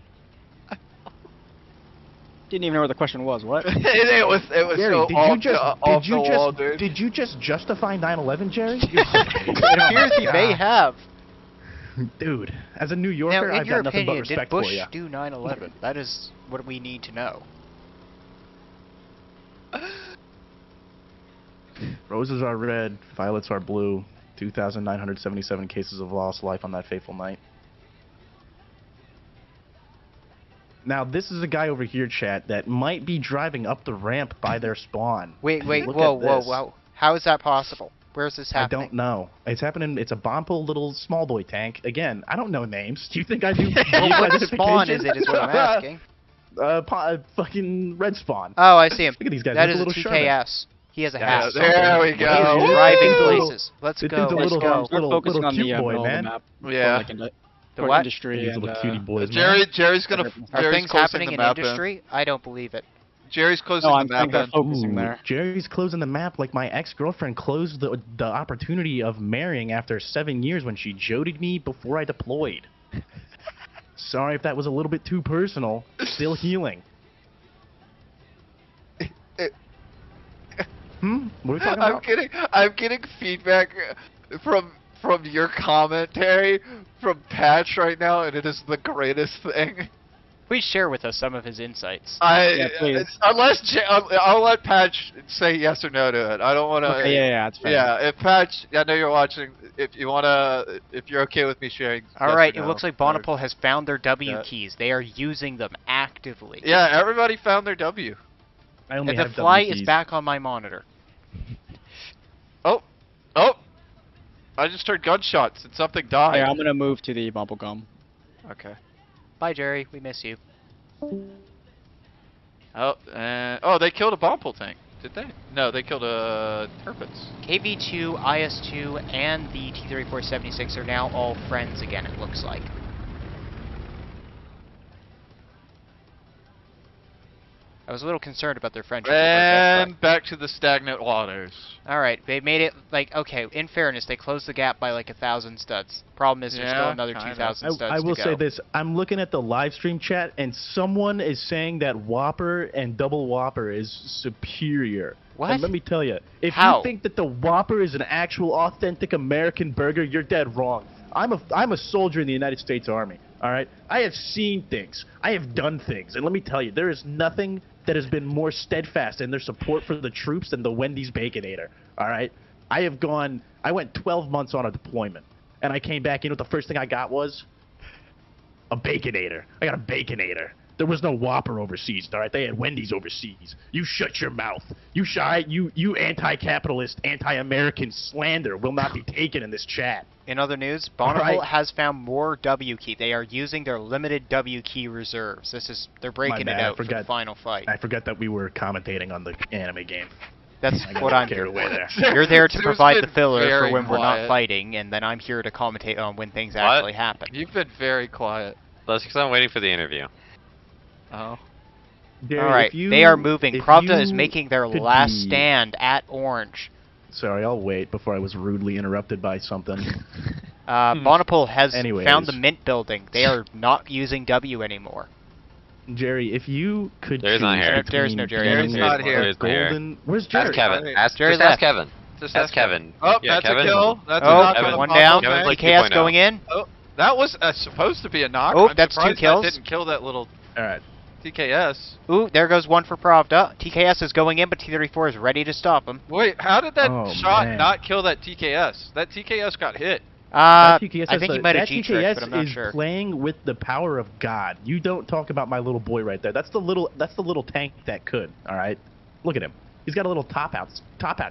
D: Didn't even know what the question was. What?
J: it was
E: Jerry,
J: so off the wall, dude.
E: did you just justify 9/11, Jerry?
A: It appears he may have.
E: Dude, as a New
A: Now,
E: Yorker,
A: in
E: I've
A: your
E: got nothing but
A: opinion, did
E: respect
A: Bush
E: for you.
A: do 9/11? That is what we need to know.
E: Roses are red, violets are blue. 2,977 cases of lost life on that fateful night. Now, this is a guy over here, chat, that might be driving up the ramp by their spawn.
A: Wait,
E: Look
A: whoa,
E: at
A: whoa,
E: this.
A: whoa. How is that possible? Where is this
E: I
A: happening?
E: don't know. It's happening. It's a Bompo little small boy tank. Again, I don't know names. Do you think I do?
A: Well, what spawn is it is what I'm asking.
E: Fucking red spawn.
A: Oh, I see him.
E: Look at these guys.
A: That
E: Look
A: is
E: at
A: a
E: little Sherman.
A: TKS. He has a hat.
J: There we go.
A: He's
J: Woo!
A: driving places. Let's
E: This
A: go.
E: dude's a
A: Let's
E: little-
A: go.
D: Start focusing
E: little
D: on the
E: cute boy,
D: middle of
E: man.
D: the map.
J: Yeah.
D: Like
A: The what?
D: Industry
E: These
D: and,
E: little cutie boys, man.
J: Jerry's gonna.
A: Are
J: Jerry's
A: things
J: closing
A: happening
J: the
A: in
J: map
A: industry? I don't believe it.
J: Jerry's closing
D: No,
J: the
D: I'm saying
J: map
D: they're
J: in.
D: focusing there.
E: Jerry's closing the map like my ex-girlfriend closed the opportunity of marrying after 7 years when she jodied me before I deployed. Sorry if that was a little bit too personal. Still healing. What are we talking about?
J: I'm getting feedback from your commentary from Patch right now, and it is the greatest thing.
A: Please share with us some of his insights.
D: please.
J: I'll let Patch say yes or no to it. I don't want to.
D: Okay, yeah, it's fair.
J: Yeah, if Patch, I know you're watching. If you're okay with me sharing.
A: All
J: yes
A: right,
J: or
A: it
J: no.
A: looks like Bonapole has found their W
J: Yeah.
A: keys. They are using them actively.
J: Yeah, everybody found their W.
E: I only
A: And the
E: have
A: fly
E: W
A: is
E: keys.
A: back on my monitor.
J: Oh, I just heard gunshots and something died.
D: Here, I'm gonna move to the bubblegum.
J: Okay.
A: Bye, Jerry. We miss you.
J: Oh, they killed a bomb tank. Did they? No, they killed a Turpitz.
A: KV2, IS2, and the T-3476 are now all friends again, it looks like. I was a little concerned about their friendship.
J: And back to the stagnant waters.
A: Alright, they made it, like, okay, in fairness, they closed the gap by like 1,000 studs. Problem is, there's still
J: Yeah,
A: another
J: kinda.
A: 2,000 studs
E: I will
A: to go.
E: say this. I'm looking at the live stream chat, and someone is saying that Whopper and Double Whopper is superior.
A: What?
E: And let me tell you, if
A: How?
E: you think that the Whopper is an actual, authentic American burger, you're dead wrong. I'm a soldier in the United States Army. All right, I have seen things, I have done things, and let me tell you, there is nothing that has been more steadfast in their support for the troops than the Wendy's Baconator. All right, I went 12 months on a deployment, and I came back. You know what the first thing I got was? A Baconator. I got a Baconator. There was no Whopper overseas, all right? They had Wendy's overseas. You shut your mouth. You anti-capitalist, anti-American slander will not be taken in this chat.
A: In other news, Bonneville
E: Alright.
A: has found more W key. They are using their limited W key reserves. They're breaking
E: My
A: it
E: bad, I
A: out for the
E: forgot.
A: final fight.
E: I forgot that we were commentating on the anime game.
A: That's
E: I got
A: what I'm
E: carried
A: here
E: away
A: for.
E: there.
A: You're there to
J: Zeus
A: provide the
J: been
A: filler for
J: very
A: when we're not
J: quiet.
A: fighting, and then I'm here to commentate on when things
B: What?
A: actually happen.
J: You've been very quiet.
B: That's because I'm waiting for the interview.
J: Oh.
E: Jerry,
A: All right,
E: if you-
A: they are moving.
E: if
A: Pravda is
E: you
A: making their
E: could
A: last
E: be-
A: stand at Orange.
E: Sorry, I'll wait before I was rudely interrupted by something.
A: Bonapole has
E: Anyways.
A: found the Mint building. They are not using W anymore.
E: Jerry, if you could
B: Jerry's not
E: choose
B: here.
A: There's no
E: between
A: Jerry.
J: Jerry's
E: getting
J: not
E: a
J: here.
B: Jerry's not here.
E: golden... Where's Jerry?
B: Ask Kevin.
J: Jerry
B: Ask
A: left.
B: ask Kevin.
J: Just
B: Ask Kevin.
J: Oh,
B: Yeah,
J: that's
B: Kevin.
J: a kill. That's a
A: Oh,
J: knock
B: Kevin.
J: on the
A: one
J: bomb
A: down.
B: Kevin's
J: tank.
B: like
A: TKS
B: 2.0.
A: going in.
J: Oh, that was supposed to be a knock.
A: Oh,
J: I'm
A: that's 2
J: surprised
A: kills.
J: That didn't kill that little
E: All right.
J: TKS.
A: Ooh, there goes one for Pravda. TKS is going in, but T-34 is ready to stop him.
J: Wait, how did that
E: Oh,
J: shot
E: man.
J: not kill that TKS? That TKS got hit.
E: That TKS
A: I think he might have
E: that
A: G-tricked,
E: TKS
A: but I'm not
E: is
A: sure.
E: playing with the power of God. You don't talk about my little boy right there. That's the little tank that could. All right, look at him. He's got a little top out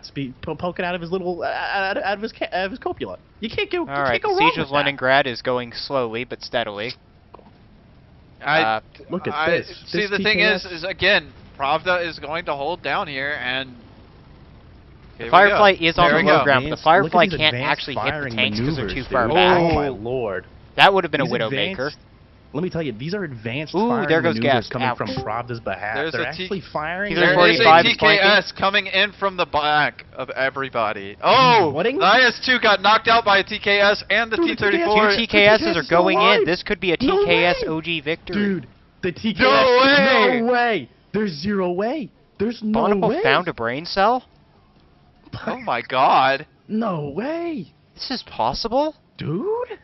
E: speed poking out of his little out of his copula. You can't go.
A: All right,
E: you can't go wrong
A: Siege
E: with
A: of
E: that.
A: Leningrad is going slowly but steadily.
E: Look at this.
J: See,
E: This
J: the thing
E: TKS
J: is again, Pravda is going to hold down here, and here we
A: Firefly
J: go.
A: is on
J: There
A: the
J: we
A: low
J: go.
A: ground, but the
E: Look at
A: Firefly
E: these
A: can't
E: advanced
A: actually hit the
E: firing
A: tanks because they're too
E: maneuvers,
A: far
E: dude.
A: back.
E: Oh my lord.
A: That would have been a
E: These
A: Widowmaker.
E: advanced- Let me tell you, these are advanced
A: Ooh,
E: firing
A: there goes
E: maneuvers
A: gas.
E: coming
A: Ouch.
E: from Pravda's behalf.
J: There's
E: They're
J: a T-
E: actually firing.
A: There
J: There is a
A: 45 is flanking.
J: TKS coming in from the back of everybody. Oh,
E: What?
J: the IS-2 got knocked out by a TKS and the
E: Dude, the
J: T-34.
A: Two TKSs are going in.
E: alive.
A: This could be a
E: No
A: TKS
E: way.
A: OG victory.
E: Dude, the TKS.
J: No way.
E: No way. There's zero way. There's no
A: Bonnable
E: way.
A: found a brain cell?
C: Oh my god.
E: No way.
A: This is possible?
E: Dude?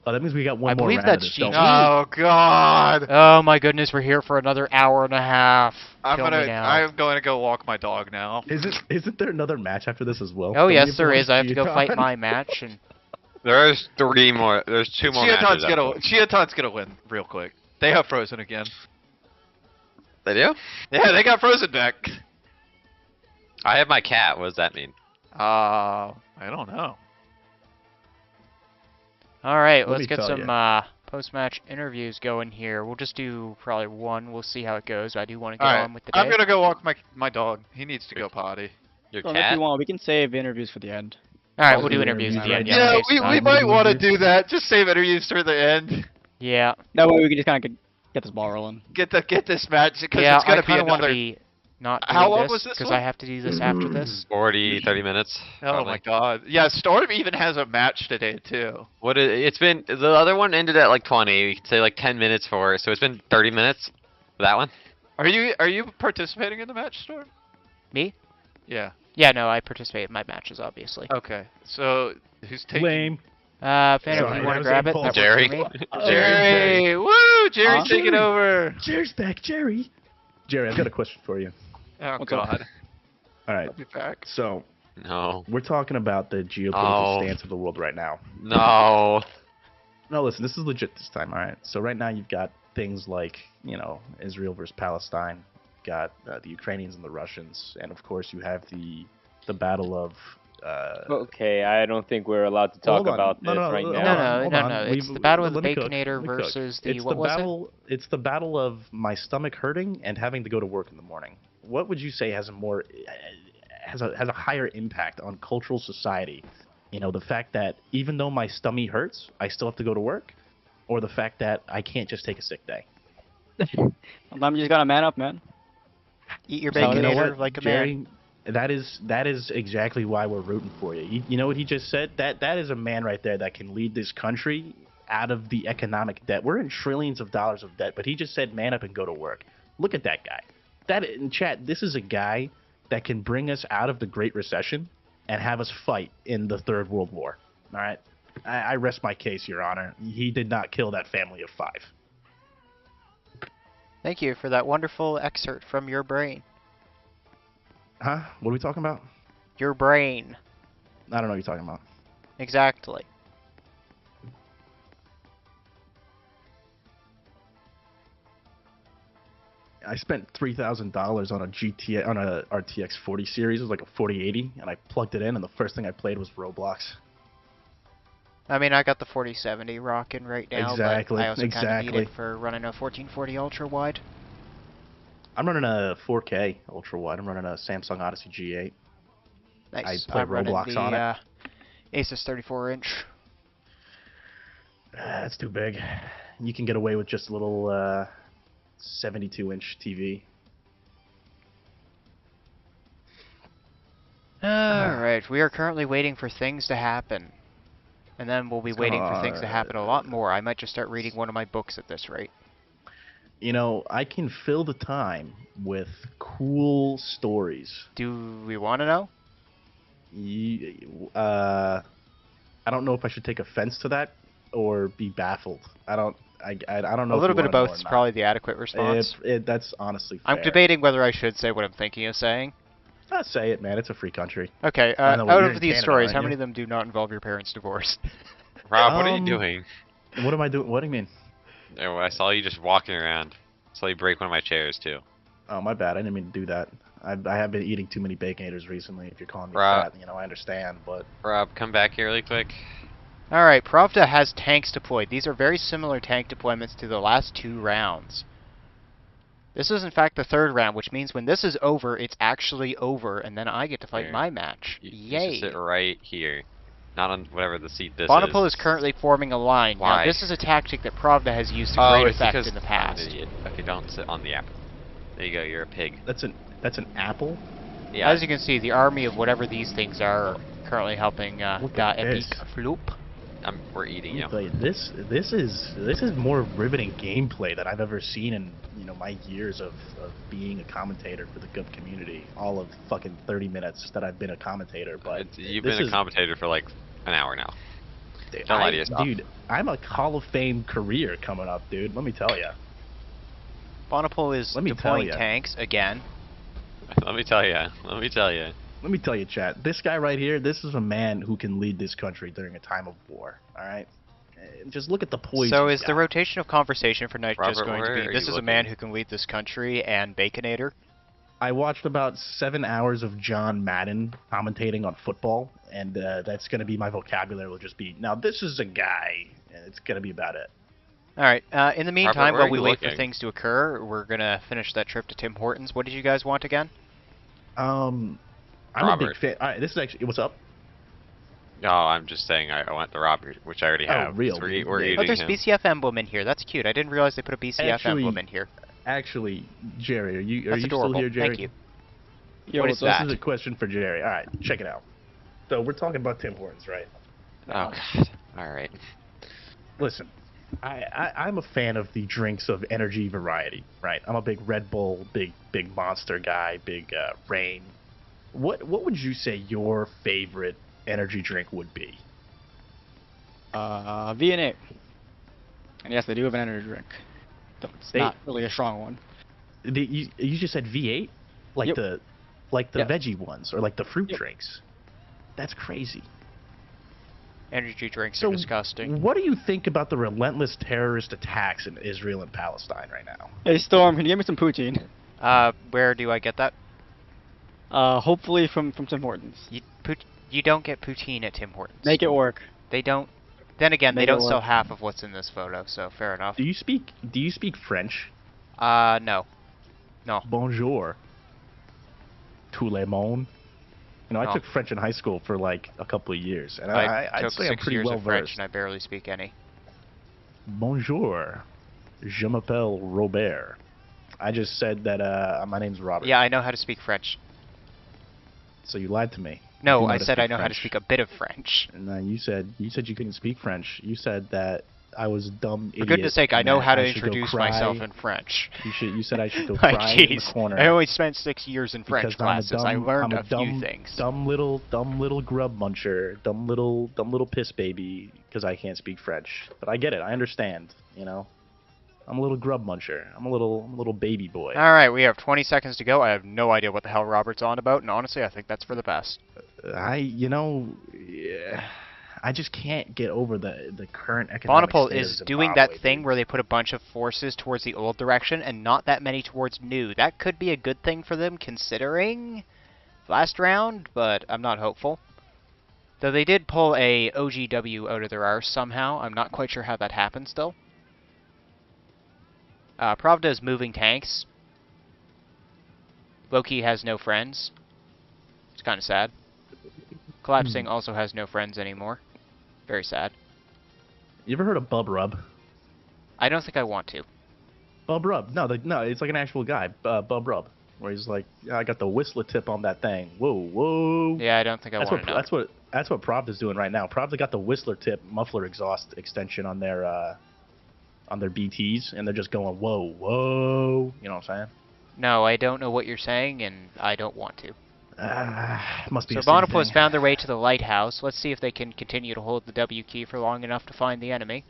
E: Oh, that means we got one
A: I
E: more
A: believe
E: round of
A: that's
E: this, don't we?
A: GG.
C: Oh god.
A: Oh my goodness, we're here for another hour and a half.
C: I'm
A: Kill me now.
C: going to go walk my dog now.
E: Isn't there another match after this as well?
A: Oh
E: Don't
A: yes,
E: we
A: there
E: have
A: is. I have to go
E: Geoton?
A: fight my match, and
B: There's 3 more. There's 2 more matches.
C: Geoton's gonna win real quick. They have Frozen again.
B: They do?
C: Yeah, they got Frozen back.
B: I have my cat. What does that mean?
C: I don't know.
A: all right,
E: Let
A: let's
E: me
A: get
E: tell
A: some
E: ya.
A: post-match interviews going here. We'll just do probably one. We'll see how it goes. I do want to get
C: Alright,
A: on with the day.
C: I'm gonna go walk my dog. He needs to go potty.
B: Your
D: Well, if
B: cat?
D: you want, we can save interviews for the end.
A: All right,
E: I'll
A: we'll
E: do
A: do interviews at the end.
E: interviews
A: Yeah,
E: right
A: in case
C: we
A: not.
C: might want to do that. Just save interviews for the end.
A: Yeah,
D: That way we can just kind of get this ball rolling.
C: Get this match because
A: yeah.
C: it's gonna
A: I
C: be
A: kind of want to
C: another.
A: be not
C: How
A: doing
C: long
A: this
C: was this
A: because
C: one?
A: I have to do this after this.
B: 40, 30 minutes.
C: Oh
B: probably.
C: my god. Yeah, Storm even has a match today too.
B: It's been, the other one ended at like 20. We could say like 10 minutes for it, so it's been 30 minutes for that one.
C: Are you participating in the match, Storm?
A: Me?
C: Yeah.
A: Yeah, no, I participate in my matches, obviously.
C: Okay. So who's taking?
E: Lame.
A: Phantom,
E: Sorry,
A: if you
E: that
A: want to
E: was
A: grab it,
E: impulsive.
A: that
B: Jerry.
A: works for me.
C: Jerry! Woo! Jerry's taking
E: Jerry.
C: over.
E: Jerry's back, Jerry. Jerry, I've got a question for you.
C: Oh
D: What's up?
C: god.
E: All right.
C: I'll be back.
E: So,
B: No.
E: we're talking about the geopolitical
B: Oh.
E: stance of the world right now.
B: No.
E: No, listen, this is legit this time, all right? So right now you've got things like, Israel versus Palestine, got the Ukrainians and the Russians, and of course you have the battle of...
I: Okay, I don't think we're allowed to talk
E: Hold on.
I: about
E: No,
I: this
E: no,
I: right
E: hold
I: now.
E: on,
A: No,
E: hold on.
A: it's the battle of the
E: let me cook,
A: Baconator
E: let me cook.
A: versus the,
E: It's
A: what was
E: battle, It's the battle of my stomach hurting and having to go to work in the morning. What would you say has a higher impact on cultural society? The fact that even though my stomach hurts, I still have to go to work, or the fact that I can't just take a sick day.
D: Sometimes you just gotta man up, man.
A: Eat your
E: So, you know
A: Baconator
E: what,
A: like a
E: Jerry,
A: man.
E: that is exactly why we're rooting for you. You know what he just said? That is a man right there that can lead this country out of the economic debt. We're in trillions of dollars of debt, but he just said man up and go to work. Look at that guy. That in chat, this is a guy that can bring us out of the Great Recession and have us fight in the Third World War. All right? I rest my case, Your Honor. He did not kill that family of 5.
A: Thank you for that wonderful excerpt from your brain.
E: Huh? What are we talking about?
A: Your brain.
E: I don't know what you're talking about.
A: Exactly.
E: I spent $3,000 on a RTX 40 series. It was like a 4080, and I plugged it in, and the first thing I played was Roblox.
A: I mean, I got the 4070 rocking right now,
E: Exactly,
A: but I also kind of need
E: exactly.
A: it for running a 1440 ultra wide.
E: I'm running a 4K ultra wide. I'm running a Samsung Odyssey G8.
A: Nice.
E: I play
A: I'm running
E: Roblox
A: the
E: on it.
A: Asus 34-inch.
E: That's too big. You can get away with just a little 72-inch TV.
A: Alright, we are currently waiting for things to happen. And then we'll be waiting for things to happen a lot more. I might just start reading one of my books at this rate.
E: I can fill the time with cool stories.
A: Do we want to know?
E: I don't know if I should take offense to that or be baffled. I don't know.
A: A little
E: if you
A: bit of
E: wanna know
A: both
E: or
A: is
E: not.
A: probably the adequate response.
E: That's honestly fair.
A: I'm debating whether I should say what I'm thinking of saying.
E: Say it, man. It's a free country.
A: Okay,
E: I know,
A: out
E: you're
A: of
E: in
A: these
E: Canada,
A: stories,
E: aren't
A: how
E: you?
A: many of them do not involve your parents' divorce?
B: Rob, what are you doing?
E: What am I doing? What do you mean?
B: Oh, I saw you just walking around. I saw you break one of my chairs, too.
E: Oh, my bad. I didn't mean to do that. I have been eating too many Baconators recently. If you're calling me
B: Rob.
E: fat, I understand, but...
B: Rob, come back here really quick.
A: Alright, Pravda has tanks deployed. These are very similar tank deployments to the last 2 rounds. This is in fact the 3rd round, which means when this is over, it's actually over, and then I get to fight
B: Here.
A: my match.
B: You
A: Yay!
B: should sit right here. Not on whatever the seat this
A: Bonapole
B: is.
A: is currently forming a line.
B: Why?
A: Now, this is a tactic that Pravda has used to
B: Oh,
A: great
B: it's
A: effect
B: because
A: in the
B: I'm
A: past.
B: an idiot. Okay, don't sit on the apple. There you go, you're a pig.
E: That's an apple?
B: Yeah.
A: As you can see, the army of whatever these things are currently helping
E: Look at
A: Epic
E: this.
A: Floop.
B: we're eating you.
E: Let me tell you, this is more riveting gameplay than I've ever seen in my years of being a commentator for the GUP community. All of fucking 30 minutes that I've been a commentator, but
B: You've been a commentator for like an hour now. Don't lie to yourself.
E: Dude, I'm a Hall of Fame career coming up, dude. Let me tell you.
A: Bonapole is deploying tanks again.
B: Let me tell you. Let me tell you.
E: Let me tell you, chat. This guy right here, this is a man who can lead this country during a time of war. All right. Just look at the poise.
A: So is the rotation of conversation for tonight just going to
B: where
A: be,
B: are
A: this
B: you
A: is a man who can lead this country and Baconator?
E: I watched about 7 hours of John Madden commentating on football, and that's going to be my vocabulary. Will just be, now this is a guy, and it's going to be about it.
A: All right. In the meantime,
B: where are
A: while we
B: you
A: wait for
B: looking?
A: things to occur, we're going to finish that trip to Tim Hortons. What did you guys want again?
E: I'm
B: Robert.
E: a big fan. All right, this is actually, what's up?
B: No, I'm just saying I want the Robert, which I already have.
E: Oh, real.
B: We're
E: Oh,
B: eating
A: Oh, there's
B: him.
A: BCF emblem in here. That's cute. I didn't realize they put a BCF emblem in here.
E: Actually, Jerry, are you
A: That's
E: still
A: adorable.
E: here, Jerry?
A: Thank you.
E: What
A: is
E: This
A: that?
E: is a question for Jerry. All right, check it out. So we're talking about Tim Hortons, right?
B: Oh God. All right.
E: Listen, I'm a fan of the drinks of energy variety, right? I'm a big Red Bull, big Monster guy, big Reign. What would you say your favorite energy drink would be?
D: V&A. And yes, they do have an energy drink. Though it's not really a strong one.
E: You just said V8, like
D: Yep.
E: the
D: Yep.
E: veggie ones or like the fruit drinks. That's crazy.
A: Energy drinks
E: So
A: are disgusting.
E: what do you think about the relentless terrorist attacks in Israel and Palestine right now?
D: Hey, Storm, can you give me some poutine?
A: Where do I get that?
D: Hopefully from Tim Hortons.
A: You don't get poutine at Tim Hortons.
D: Make it work.
A: They don't. Then again, they
D: Make it
A: don't sell
D: work.
A: half of what's in this photo, so fair enough.
E: Do you speak French?
A: No.
E: Bonjour. Tout le monde. I
A: No.
E: took French in high school for like a couple of years, and
A: I
E: I'd
A: took
E: say I'm
A: 6
E: pretty
A: years
E: well
A: of French,
E: versed.
A: and I barely speak any.
E: Bonjour. Je m'appelle Robert. I just said that my name's Robert.
A: Yeah, I know how to speak French.
E: So you lied to me.
A: No,
E: You know
A: I
E: how to
A: said
E: speak
A: I know how to
E: French.
A: speak a bit of French.
E: No, you said you couldn't speak French. You said that I was a dumb
A: For
E: idiot.
A: goodness sake, I
E: and
A: know
E: that
A: how to
E: I should go
A: introduce
E: cry.
A: myself in French.
E: You said I should go
A: Like,
E: cry in the
A: jeez,
E: corner.
A: I only spent 6 years in French
E: because I'm a
A: classes. I learned
E: I'm
A: a few
E: dumb,
A: things.
E: Dumb little grub muncher, dumb little piss baby, because I can't speak French. But I get it. I understand. I'm a little grub muncher. I'm a little baby boy.
A: All right, we have 20 seconds to go. I have no idea what the hell Robert's on about, and honestly, I think that's for the best.
E: I just can't get over the current economic
A: Bonapole
E: state of
A: is doing that
E: Zimbabwe,
A: thing
E: dude.
A: where they put a bunch of forces towards the old direction and not that many towards new. That could be a good thing for them considering last round, but I'm not hopeful. Though they did pull a OGW out of their arse somehow. I'm not quite sure how that happened still. Pravda is moving tanks. Loki has no friends. It's kind of sad. Collapsing also has no friends anymore. Very sad.
E: You ever heard of Bub Rub?
A: I don't think I want to.
E: Bub Rub. No, it's like an actual guy, Bub Rub, where he's like, I got the whistler tip on that thing. Whoa.
A: Yeah, I don't think I want to know.
E: That's what Pravda's doing right now. Pravda got the whistler tip muffler exhaust extension on their BTs, and they're just going whoa. You know what I'm saying?
A: No, I don't know what you're saying, and I don't want to.
E: Must be
A: So
E: a city
A: Bonapole has
E: thing.
A: found their way to the lighthouse. Let's see if they can continue to hold the W key for long enough to find the enemy.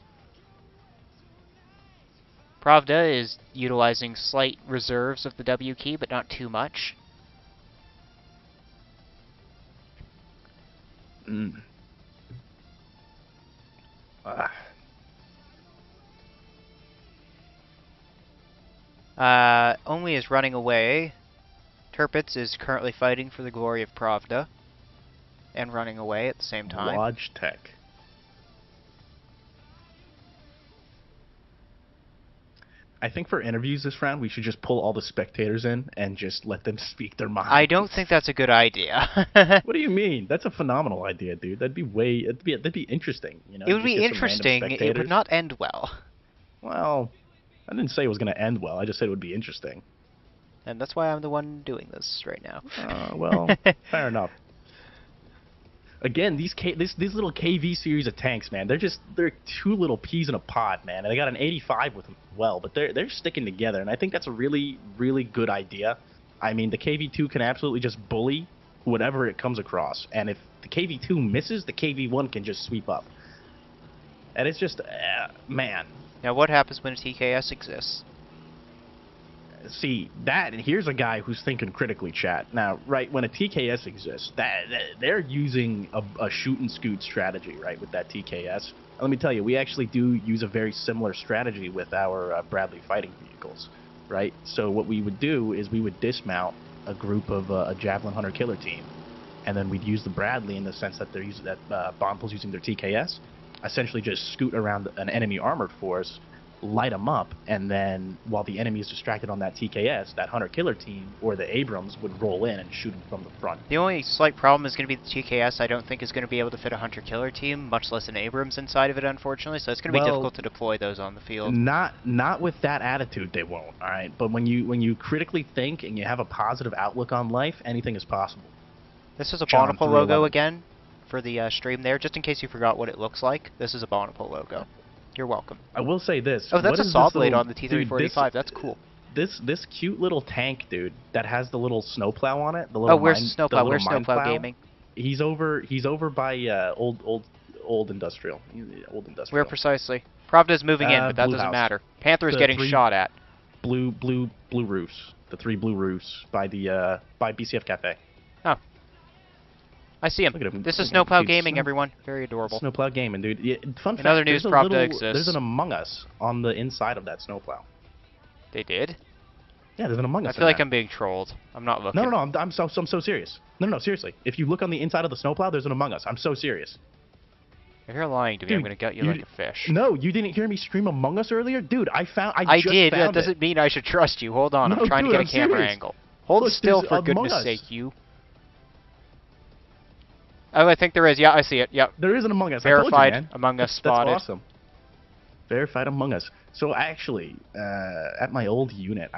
A: Pravda is utilizing slight reserves of the W key, but not too much. Only is running away. Turpitz is currently fighting for the glory of Pravda and running away at the same time.
E: Lodge Tech. I think for interviews this round, we should just pull all the spectators in and just let them speak their minds.
A: I don't think that's a good idea.
E: What do you mean? That's a phenomenal idea, dude. That'd be interesting.
A: It would be
E: Just get some random
A: interesting. It would
E: spectators.
A: not end well.
E: Well, I didn't say it was going to end well. I just said it would be interesting.
A: And that's why I'm the one doing this right now.
E: Well, fair enough. again, these little KV series of tanks, man, they're two little peas in a pod, man. And they got an 85 with them as well, but they're sticking together, and I think that's a really, really good idea. I mean, the KV2 can absolutely just bully whatever it comes across, and if the KV2 misses, the KV1 can just sweep up. And it's just, man.
A: Now, what happens when a TKS exists?
E: See, and here's a guy who's thinking critically, chat. Now, right, when a TKS exists, they're using a shoot and scoot strategy, right, with that TKS. Let me tell you, we actually do use a very similar strategy with our Bradley fighting vehicles, right? So what we would do is we would dismount a group of a Javelin Hunter Killer team, and then we'd use the Bradley in the sense that they're using Bombpool's using their TKS, essentially just scoot around an enemy armored force, light them up, and then while the enemy is distracted on that TKS, that Hunter-Killer team or the Abrams would roll in and shoot them from the front.
A: The only slight problem is going to be the TKS. I don't think is going to be able to fit a Hunter-Killer team, much less an Abrams inside of it, unfortunately, so it's going to be difficult to deploy those on the field.
E: Not with that attitude, they won't, alright? But when you critically think and you have a positive outlook on life, anything is possible.
A: This is a Bonnapole logo again for the stream there, just in case you forgot what it looks like. This is a Bonnapole logo. You're welcome.
E: I will say this.
A: Oh, that's a saw blade on the T-3485. That's cool.
E: This cute little tank, dude, that has the little snowplow on it. The little
A: where's Snowplow? Where's Snowplow Gaming?
E: He's over by old industrial.
A: Where precisely? Pravda's moving in, but that doesn't matter. Panther is getting shot at.
E: Blue roofs. The 3 blue roofs by the by BCF Cafe.
A: Oh. I see him.
E: Look at him.
A: This is Snowplow Gaming, everyone. Very adorable.
E: Snowplow Gaming, dude. Yeah, fun fact,
A: in other news, Pravda exists.
E: There's an Among Us on the inside of that Snowplow.
A: They did?
E: Yeah, there's an Among Us.
A: I feel like I'm being trolled. I'm not looking.
E: No, I'm so serious. No, seriously. If you look on the inside of the Snowplow, there's an Among Us. I'm so serious.
A: If you're lying to me, dude, I'm gonna gut you like a fish.
E: No, you didn't hear me scream Among Us earlier? Dude, I just
A: did.
E: Found
A: that doesn't mean I should trust you. Hold on, I'm trying to get a camera angle. Hold still, for goodness sake, you. Oh, I think there is. Yeah, I see it. Yep.
E: There is an Among Us.
A: Verified
E: I told you, man.
A: Among Us spotted.
E: That's awesome. Verified Among Us. So actually, at my old unit,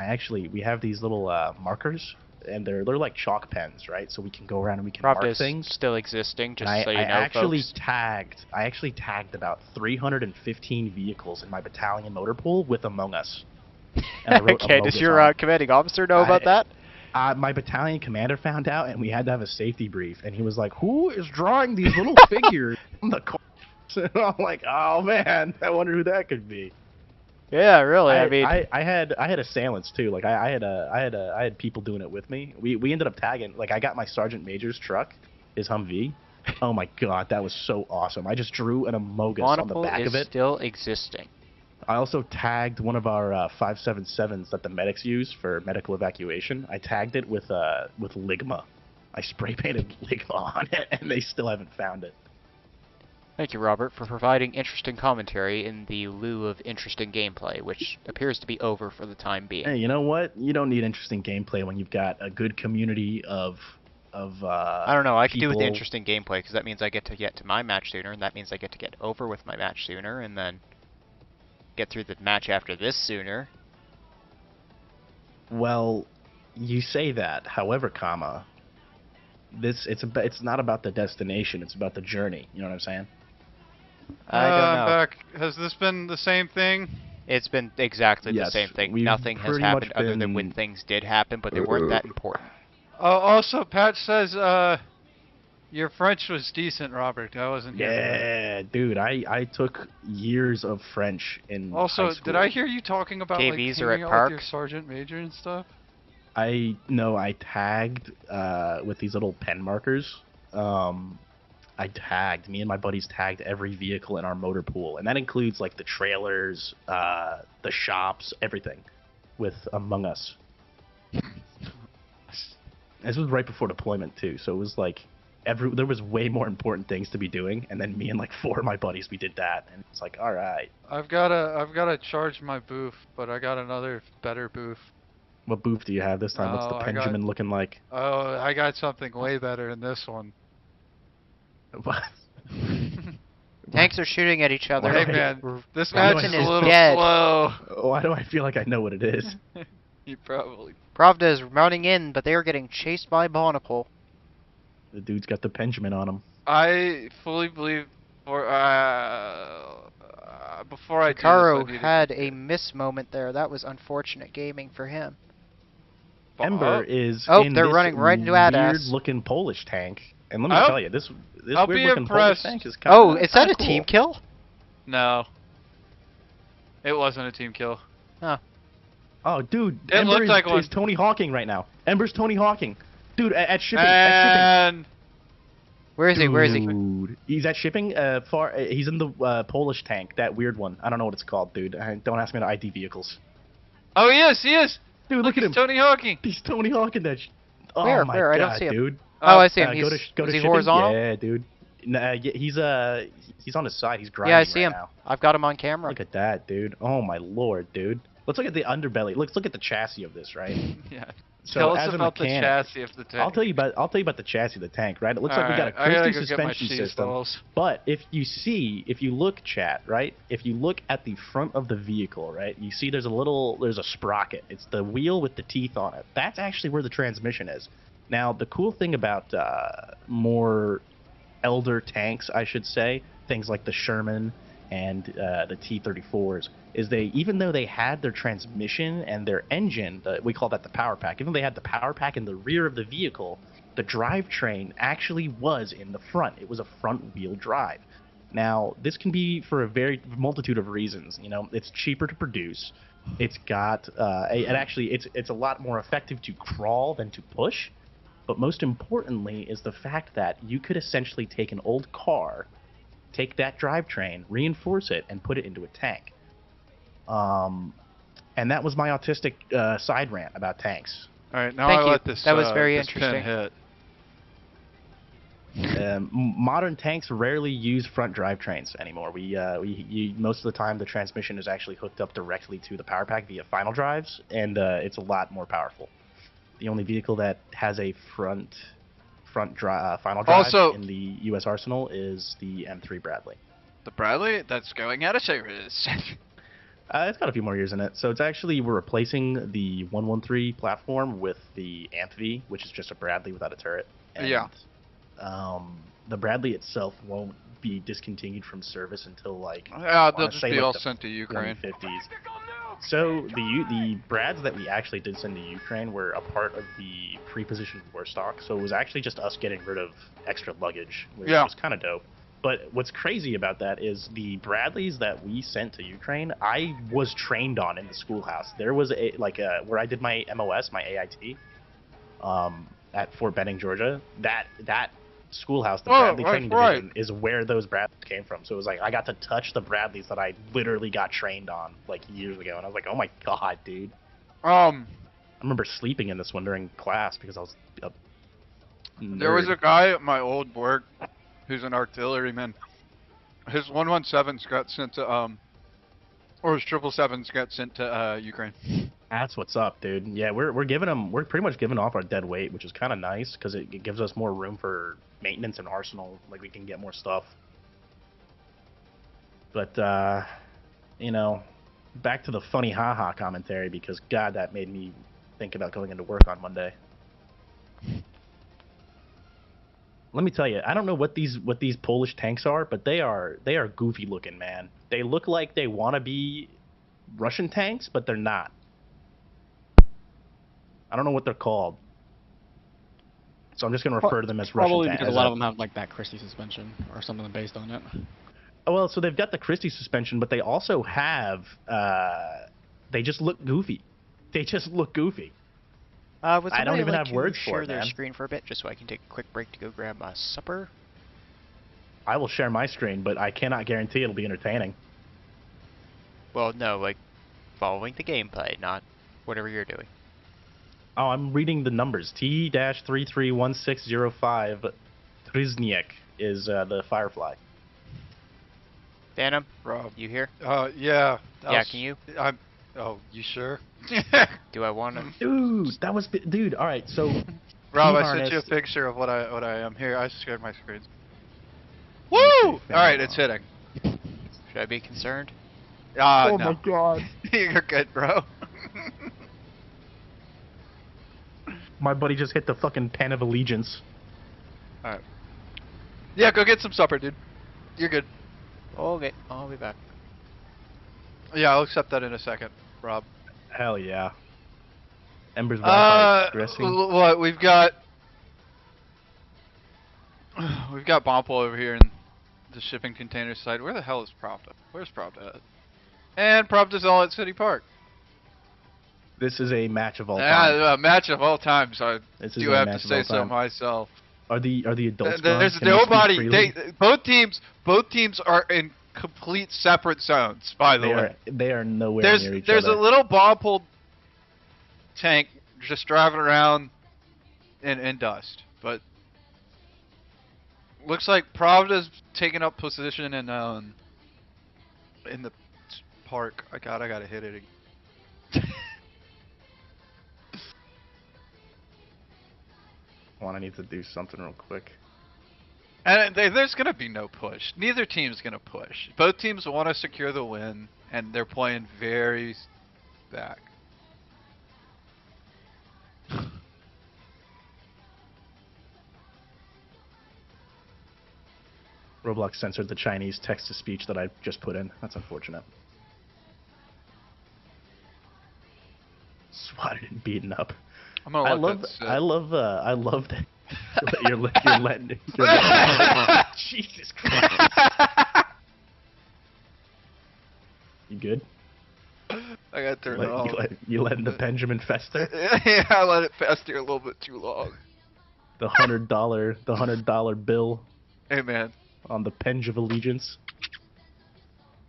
E: we have these little markers, and they're like chalk pens, right? So we can go around and we can mark things.
A: Still existing, just so you know,
E: I actually tagged about 315 vehicles in my battalion motor pool with Among Us.
A: Okay, does your commanding officer know about that?
E: My battalion commander found out, and we had to have a safety brief. And he was like, "Who is drawing these little figures on the corners?" And I'm like, "Oh man, I wonder who that could be."
A: Yeah, really.
E: I had assailants too. Like I had people doing it with me. We ended up tagging. Like I got my sergeant major's truck, his Humvee. Oh my god, that was so awesome. I just drew an Amogus on the back of it.
A: Still existing.
E: I also tagged one of our 577s that the medics use for medical evacuation. I tagged it with Ligma. I spray painted Ligma on it, and they still haven't found it.
A: Thank you, Robert, for providing interesting commentary in the lieu of interesting gameplay, which appears to be over for the time being.
E: Hey, you know what? You don't need interesting gameplay when you've got a good community of
A: I don't know. I could do with the interesting gameplay because that means I get to my match sooner, and that means I get to get over with my match sooner, and then get through the match after this sooner.
E: Well, you say that. However, it's not about the destination. It's about the journey. You know what I'm saying?
A: I don't know.
C: Back. Has this been the same thing?
A: It's been exactly the same thing. Nothing has happened other than when things did happen, but they weren't that important.
C: Also, Pat says your French was decent, Robert. I wasn't here.
E: Yeah, dude. I took years of French in high school.
C: Did I hear you talking about
A: KVs
C: like
A: are at
C: hanging out
A: Park?
C: with your sergeant major and stuff?
E: I tagged with these little pen markers. Me and my buddies tagged every vehicle in our motor pool, and that includes like the trailers, the shops, everything, with Among Us. This was right before deployment too, so it was like there was way more important things to be doing, and then me and like 4 of my buddies, we did that, and it's like, all right.
C: I've gotta charge my booth, but I got another better booth.
E: What booth do you have this time? What's the Benjamin looking like?
C: Oh, I got something way better in this one.
E: What?
A: Tanks are shooting at each other.
C: Hey man, this match is a little slow.
E: Why do I feel like I know what it is?
C: You probably.
A: Pravda is running in, but they are getting chased by Bonnapole.
E: The dude's got the Benjamin on him.
C: I fully believe before I do this, I
A: Hikaru
C: need to
A: had
C: get
A: a miss moment there. That was unfortunate gaming for him.
E: Ember is
A: Oh,
E: in
A: they're
E: this
A: running right into AdAss.
E: weird-looking Polish tank, and let me
C: I'll-
E: tell you, this
C: I'll be
E: weird-looking Polish
C: impressed.
E: tank is kind of
A: Oh, is that a team kill?
C: No. It wasn't a team kill.
E: Oh, dude,
C: It
E: Ember
C: looked
E: is,
C: like one.
E: is Tony Hawking right now. Ember's Tony Hawking. Dude, at shipping.
C: And
A: Where is he? Where is he?
E: Dude, he's at shipping. He's in the Polish tank, that weird one. I don't know what it's called, dude. Don't ask me to ID vehicles.
C: oh, he is.
E: Dude, look at him.
C: He's Tony Hawking.
E: He's Tony Hawking that. Oh
A: Where?
E: my
A: Where?
E: god,
A: I don't see him.
E: dude.
A: Oh, I see him.
E: Go to
A: Is he
E: shipping?
A: horizontal?
E: Yeah, dude. Nah, yeah, he's on his side. He's grinding
A: Yeah, I see
E: right
A: him.
E: now.
A: I've got him on camera.
E: Look at that, dude. Oh my lord, dude. Let's look at the underbelly. Let's look at the chassis of this, right?
C: Yeah.
E: So
C: Tell
E: as
C: us
E: a
C: about
E: mechanic,
C: the chassis of the tank.
E: I'll tell you about the chassis of the tank, right? It looks like we got a
C: I gotta
E: Christie
C: go get my
E: suspension
C: cheese
E: system.
C: balls.
E: But if you look, chat, right? If you look at the front of the vehicle, right, you see there's a sprocket. It's the wheel with the teeth on it. That's actually where the transmission is. Now, the cool thing about more elder tanks, I should say, things like the Sherman and the T-34s, is even though they had their transmission and their engine, we call that the power pack, even though they had the power pack in the rear of the vehicle, the drivetrain actually was in the front. It was a front-wheel drive. Now, this can be for a very multitude of reasons. You know, it's cheaper to produce. It's got, it's a lot more effective to crawl than to push. But most importantly is the fact that you could essentially take an old car, take that drivetrain, reinforce it, and put it into a tank. And that was my autistic side rant about tanks.
C: All right, now
A: Thank
C: I
A: you.
C: let this.
A: That was very
C: this pin
A: interesting.
C: hit.
E: Modern tanks rarely use front drivetrains anymore. Most of the time the transmission is actually hooked up directly to the power pack via final drives, and it's a lot more powerful. The only vehicle that has a final drive in the U.S. arsenal is the M3 Bradley.
C: The Bradley that's going out of service.
E: It's got a few more years in it. So it's actually, we're replacing the 113 platform with the AMP-V, which is just a Bradley without a turret. And,
C: Yeah.
E: The Bradley itself won't be discontinued from service until
C: They'll just be all sent to Ukraine.
E: 2050s. So the Brads that we actually did send to Ukraine were a part of the pre-positioned war stock. So it was actually just us getting rid of extra luggage, which was kind of dope. But what's crazy about that is the Bradleys that we sent to Ukraine, I was trained on in the schoolhouse. There was where I did my MOS, my AIT, at Fort Benning, Georgia. That schoolhouse, the Bradley training division, is where those Bradleys came from. So it was like I got to touch the Bradleys that I literally got trained on years ago, and I was like, oh my god, dude. I remember sleeping in this one during class because I was a nerd.
C: There was a guy at my old work who's an artilleryman. His 117s got sent to or his 777s got sent to Ukraine.
E: That's what's up, dude. Yeah, we're pretty much giving off our dead weight, which is kind of nice because it gives us more room for maintenance and arsenal. Like, we can get more stuff. But back to the funny haha commentary, because god, that made me think about going into work on Monday. Let me tell you, I don't know what these Polish tanks are, but they are goofy looking, man. They look like they want to be Russian tanks, but they're not. I don't know what they're called, so I'm just going to refer to them as Russian tanks.
D: Probably because a lot of them have that Christie suspension or something based on it.
E: Oh, well, so they've got the Christie suspension, but they also have they just look goofy. They just look goofy.
A: I
E: don't even have words for
A: share
E: it,
A: their
E: man.
A: screen for a bit, just so I can take a quick break to go grab supper.
E: I will share my screen, but I cannot guarantee it'll be entertaining.
A: Well, no, following the gameplay, not whatever you're doing.
E: Oh, I'm reading the numbers. T-331605 Trizniek is the Firefly.
A: Phantom,
J: Rob.
A: you here?
J: Yeah.
A: Yeah, can you?
J: Oh, you sure?
A: Do I want to?
E: Dude, all right, so
C: Rob, I
E: T-harness.
C: sent you a picture of what I am here. I shared my screen. Woo! All right, it's hitting.
A: Should I be concerned?
C: No.
E: my god.
C: You're good, bro.
E: My buddy just hit the fucking pen of allegiance.
C: Alright. Yeah, go get some supper, dude. You're good.
A: Okay, I'll be back.
C: Yeah, I'll accept that in a second, Rob.
E: Hell yeah. Ember's Wi-Fi is stressing.
C: What we've got? We've got Bompole over here in the shipping container site. Where the hell is Pravda? Where's Pravda at? And Pravda's all at City Park.
E: This is a match of all time.
C: Yeah, a match of all times. I
E: This is
C: do
E: a
C: have to
E: match of
C: say
E: all
C: so
E: time.
C: myself.
E: Are the adults?
C: There's
E: gone? Can they speak
C: nobody.
E: freely?
C: Both teams are in complete separate zones. By the way,
E: They are nowhere
C: there's
E: near each
C: there's
E: other.
C: a little Bompole tank just driving around in dust, but looks like Pravda's taking up position in the park. I gotta hit it again.
E: Hold on, I need to do something real quick.
C: And there's gonna be no push. Neither team's gonna push. Both teams want to secure the win, and they're playing very back.
E: Roblox censored the Chinese text-to-speech that I just put in. That's unfortunate. Swatted and beaten up.
C: I'm gonna let that sit.
E: I love that you're letting. Jesus Christ. You good?
C: I got turned off.
E: You letting the Benjamin fester?
C: Yeah, I let it fester a little bit too long.
E: The $100 bill
C: Hey man,
E: on the Penge of Allegiance.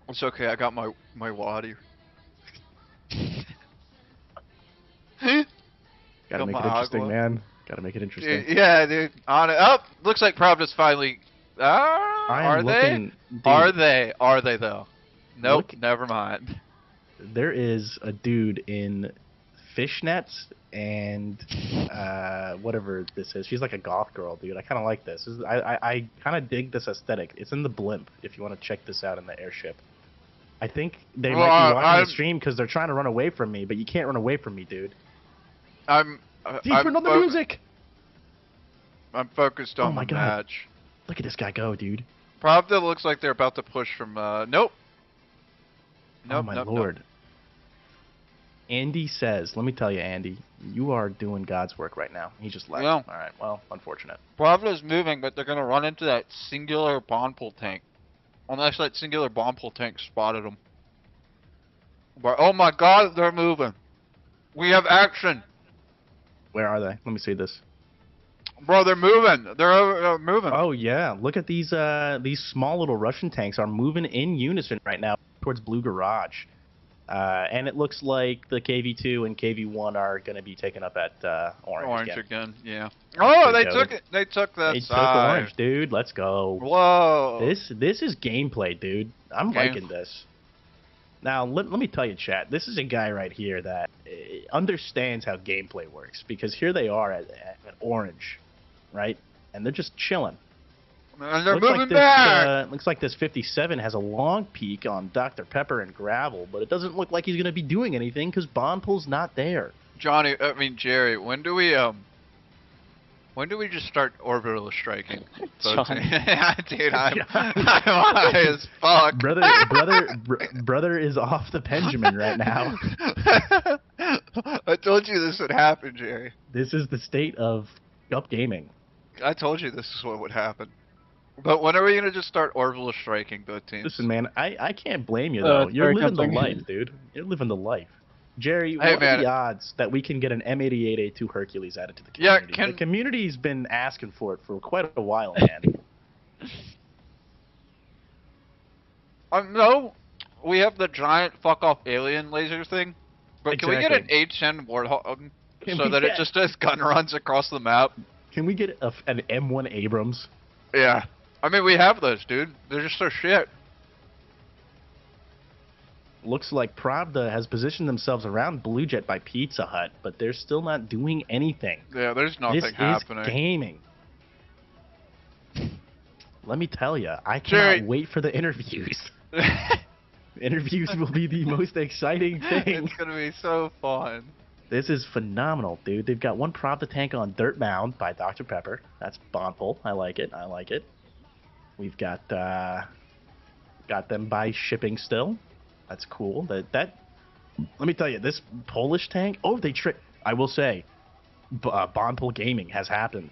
C: it's okay. I got my wadi.
E: Gotta make it interesting, man. Gotta make it interesting.
C: Yeah, dude. On it. Oh, looks like Pravda's finally. Are they?
E: Dude,
C: Are they? Are they though? Nope.
E: Look-
C: Never mind.
E: There is a dude in fishnets and whatever this is. She's like a goth girl, dude. I kind of like this. I kind of dig this aesthetic. It's in the blimp. If you want to check this out in the airship. I think they might be watching the stream because they're trying to run away from me, but you can't run away from me, dude.
C: Turn
E: on the music.
C: I'm focused on
E: my
C: the
E: God.
C: match.
E: Look at this guy go, dude.
C: Pravda looks like they're about to push from. Nope.
E: Oh my lord.
C: Nope.
E: Andy says, let me tell you, Andy, you are doing God's work right now. He just left.
C: Yeah.
E: All right, well, unfortunate.
C: Pravda's moving, but they're gonna run into that singular bomb pool tank. Unless that singular bomb pool tank spotted them. But oh my God, they're moving. We have action.
E: Where are they? Let me see this.
C: Bro, they're moving. They're moving.
E: Oh yeah, look at these small little Russian tanks are moving in unison right now towards Blue Garage. And it looks like the KV2 and KV1 are going to be taken up at Orange
C: again. Yeah. Oh, they took it. They took that
E: They
C: side.
E: took Orange, dude. Let's go.
C: Whoa.
E: This is gameplay, dude. I'm liking this. Now, let me tell you, chat, this is a guy right here that understands how gameplay works. Because here they are at Orange, right? And they're just chilling.
C: And they're moving back.
E: Looks like this 57 has a long peek on Dr. Pepper and Gravel, but it doesn't look like he's going to be doing anything because Bondpool's not there.
C: Jerry, when do we just start orbital striking? Dude, I'm high as fuck.
E: Brother is off the Benjamin right now.
C: I told you this would happen, Jerry.
E: This is the state of Up Gaming.
C: I told you this is what would happen. But when are we gonna just start orbital striking both teams?
E: Listen, man, I can't blame you though. You're living the life, dude. You're living the life. Jerry, what are the odds that we can get an M88A2 Hercules added to the community? The community's been asking for it for quite a while, man.
C: No, we have the giant fuck off alien laser thing. But can we get an H10 Warthog so that it just does gun runs across the map?
E: Can we get an M1 Abrams?
C: Yeah. I mean, we have those, dude. They're just so shit.
E: Looks like Pravda has positioned themselves around Blue Jet by Pizza Hut, but they're still not doing anything.
C: Yeah, there's nothing happening.
E: This is gaming. Let me tell you, I cannot wait for the interviews. Interviews will be the most exciting thing.
C: It's going to be so fun.
E: This is phenomenal, dude. They've got one Pravda tank on Dirt Mound by Dr. Pepper. That's Bondpole. I like it. I like it. We've got them by shipping still. That's cool. That let me tell you, this Polish tank. Oh, I will say, Bondpool Gaming has happened.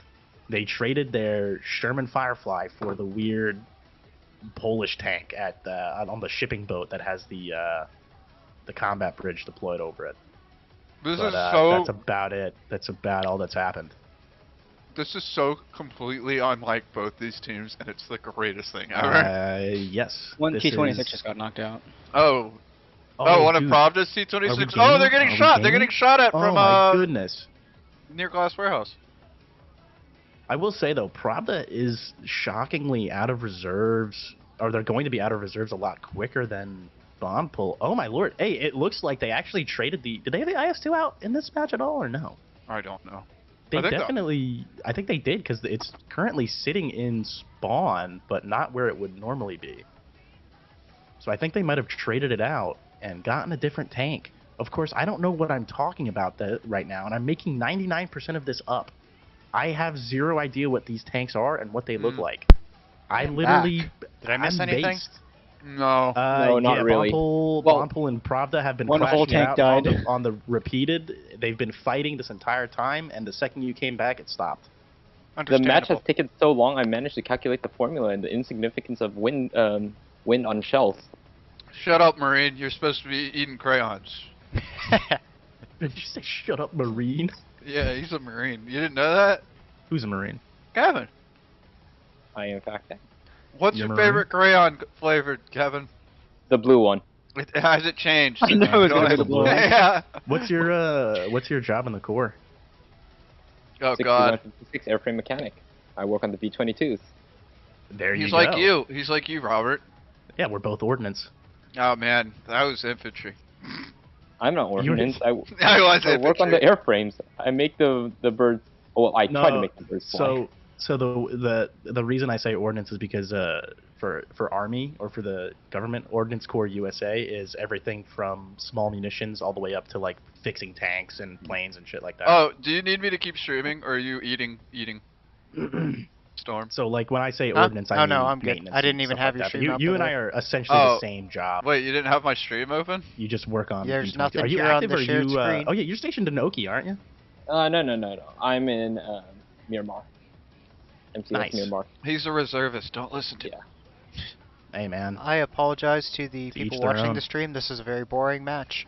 E: They traded their Sherman Firefly for the weird Polish tank on the shipping boat that has the combat bridge deployed over it. That's about it. That's about all that's happened.
J: This is so completely unlike both these teams, and it's the greatest thing ever.
E: Yes.
D: One T-26 just got knocked out.
J: Oh, one of
E: dude.
J: Pravda's T-26. Oh, they're getting shot. They're getting shot at from
E: my goodness.
J: Near Glass Warehouse.
E: I will say though, Pravda is shockingly out of reserves, or they're going to be out of reserves a lot quicker than Bondpool. Oh my lord! Hey, it looks like they actually traded the. Did they have the IS-2 out in this match at all, or no?
J: I don't know.
E: They definitely. I think they did because it's currently sitting in spawn, but not where it would normally be. So I think they might have traded it out and gotten a different tank. Of course, I don't know what I'm talking about right now, and I'm making 99% of this up. I have zero idea what these tanks are and what they look like. I literally...
A: Did I miss anything?
E: Based.
J: No.
I: No, not really.
E: Bondpool and Pravda have been
D: One whole
E: crashing
D: tank
E: out
D: died.
E: on the repeated. They've been fighting this entire time, and the second you came back, it stopped.
I: The match has taken so long, I managed to calculate the formula and the insignificance of wind on shells.
J: Shut up, Marine. You're supposed to be eating crayons.
E: Did you say shut up, Marine?
J: Yeah, he's a Marine. You didn't know that?
E: Who's a Marine?
J: Kevin.
I: I in fact am.
J: What's your favorite crayon flavor, Kevin?
I: The blue one.
J: Has it changed?
D: I know it's gonna be the blue one.
J: Yeah.
E: What's your job in the Corps?
J: Oh God.
I: 6156 airframe mechanic. I work on the B-22s.
E: There you
J: He's
E: go.
J: like you. He's like you, Robert.
E: Yeah, we're both ordnance.
J: Oh man, that was infantry.
I: I'm not ordnance. I work on the airframes. I make the birds. Well, I try to make the birds fly.
E: So the reason I say ordnance is because for Army or for the government, Ordnance Corps USA is everything from small munitions all the way up to like fixing tanks and planes and shit like that.
J: Oh, do you need me to keep streaming, or are you eating? Storm.
E: So like when I say ordnance, I mean
A: I'm good.
E: maintenance
A: I didn't
E: and
A: even
E: stuff
A: have
E: like
A: your
E: that.
A: stream up.
E: You and I are essentially the same job.
J: Wait, you didn't have my stream open?
E: You just work on.
A: There's
E: B-22.
A: nothing
E: Are you
A: here on
E: active
A: the
E: or
A: shared
E: you?
A: screen.
E: Oh yeah, you're stationed in Oki, aren't you?
I: No. I'm in Miramar. MCS
E: Nice.
I: Miramar.
J: He's a reservist. Don't listen to him.
E: Hey man.
A: I apologize to the
E: To
A: people
E: each their
A: watching
E: own.
A: the stream. This is a very boring match.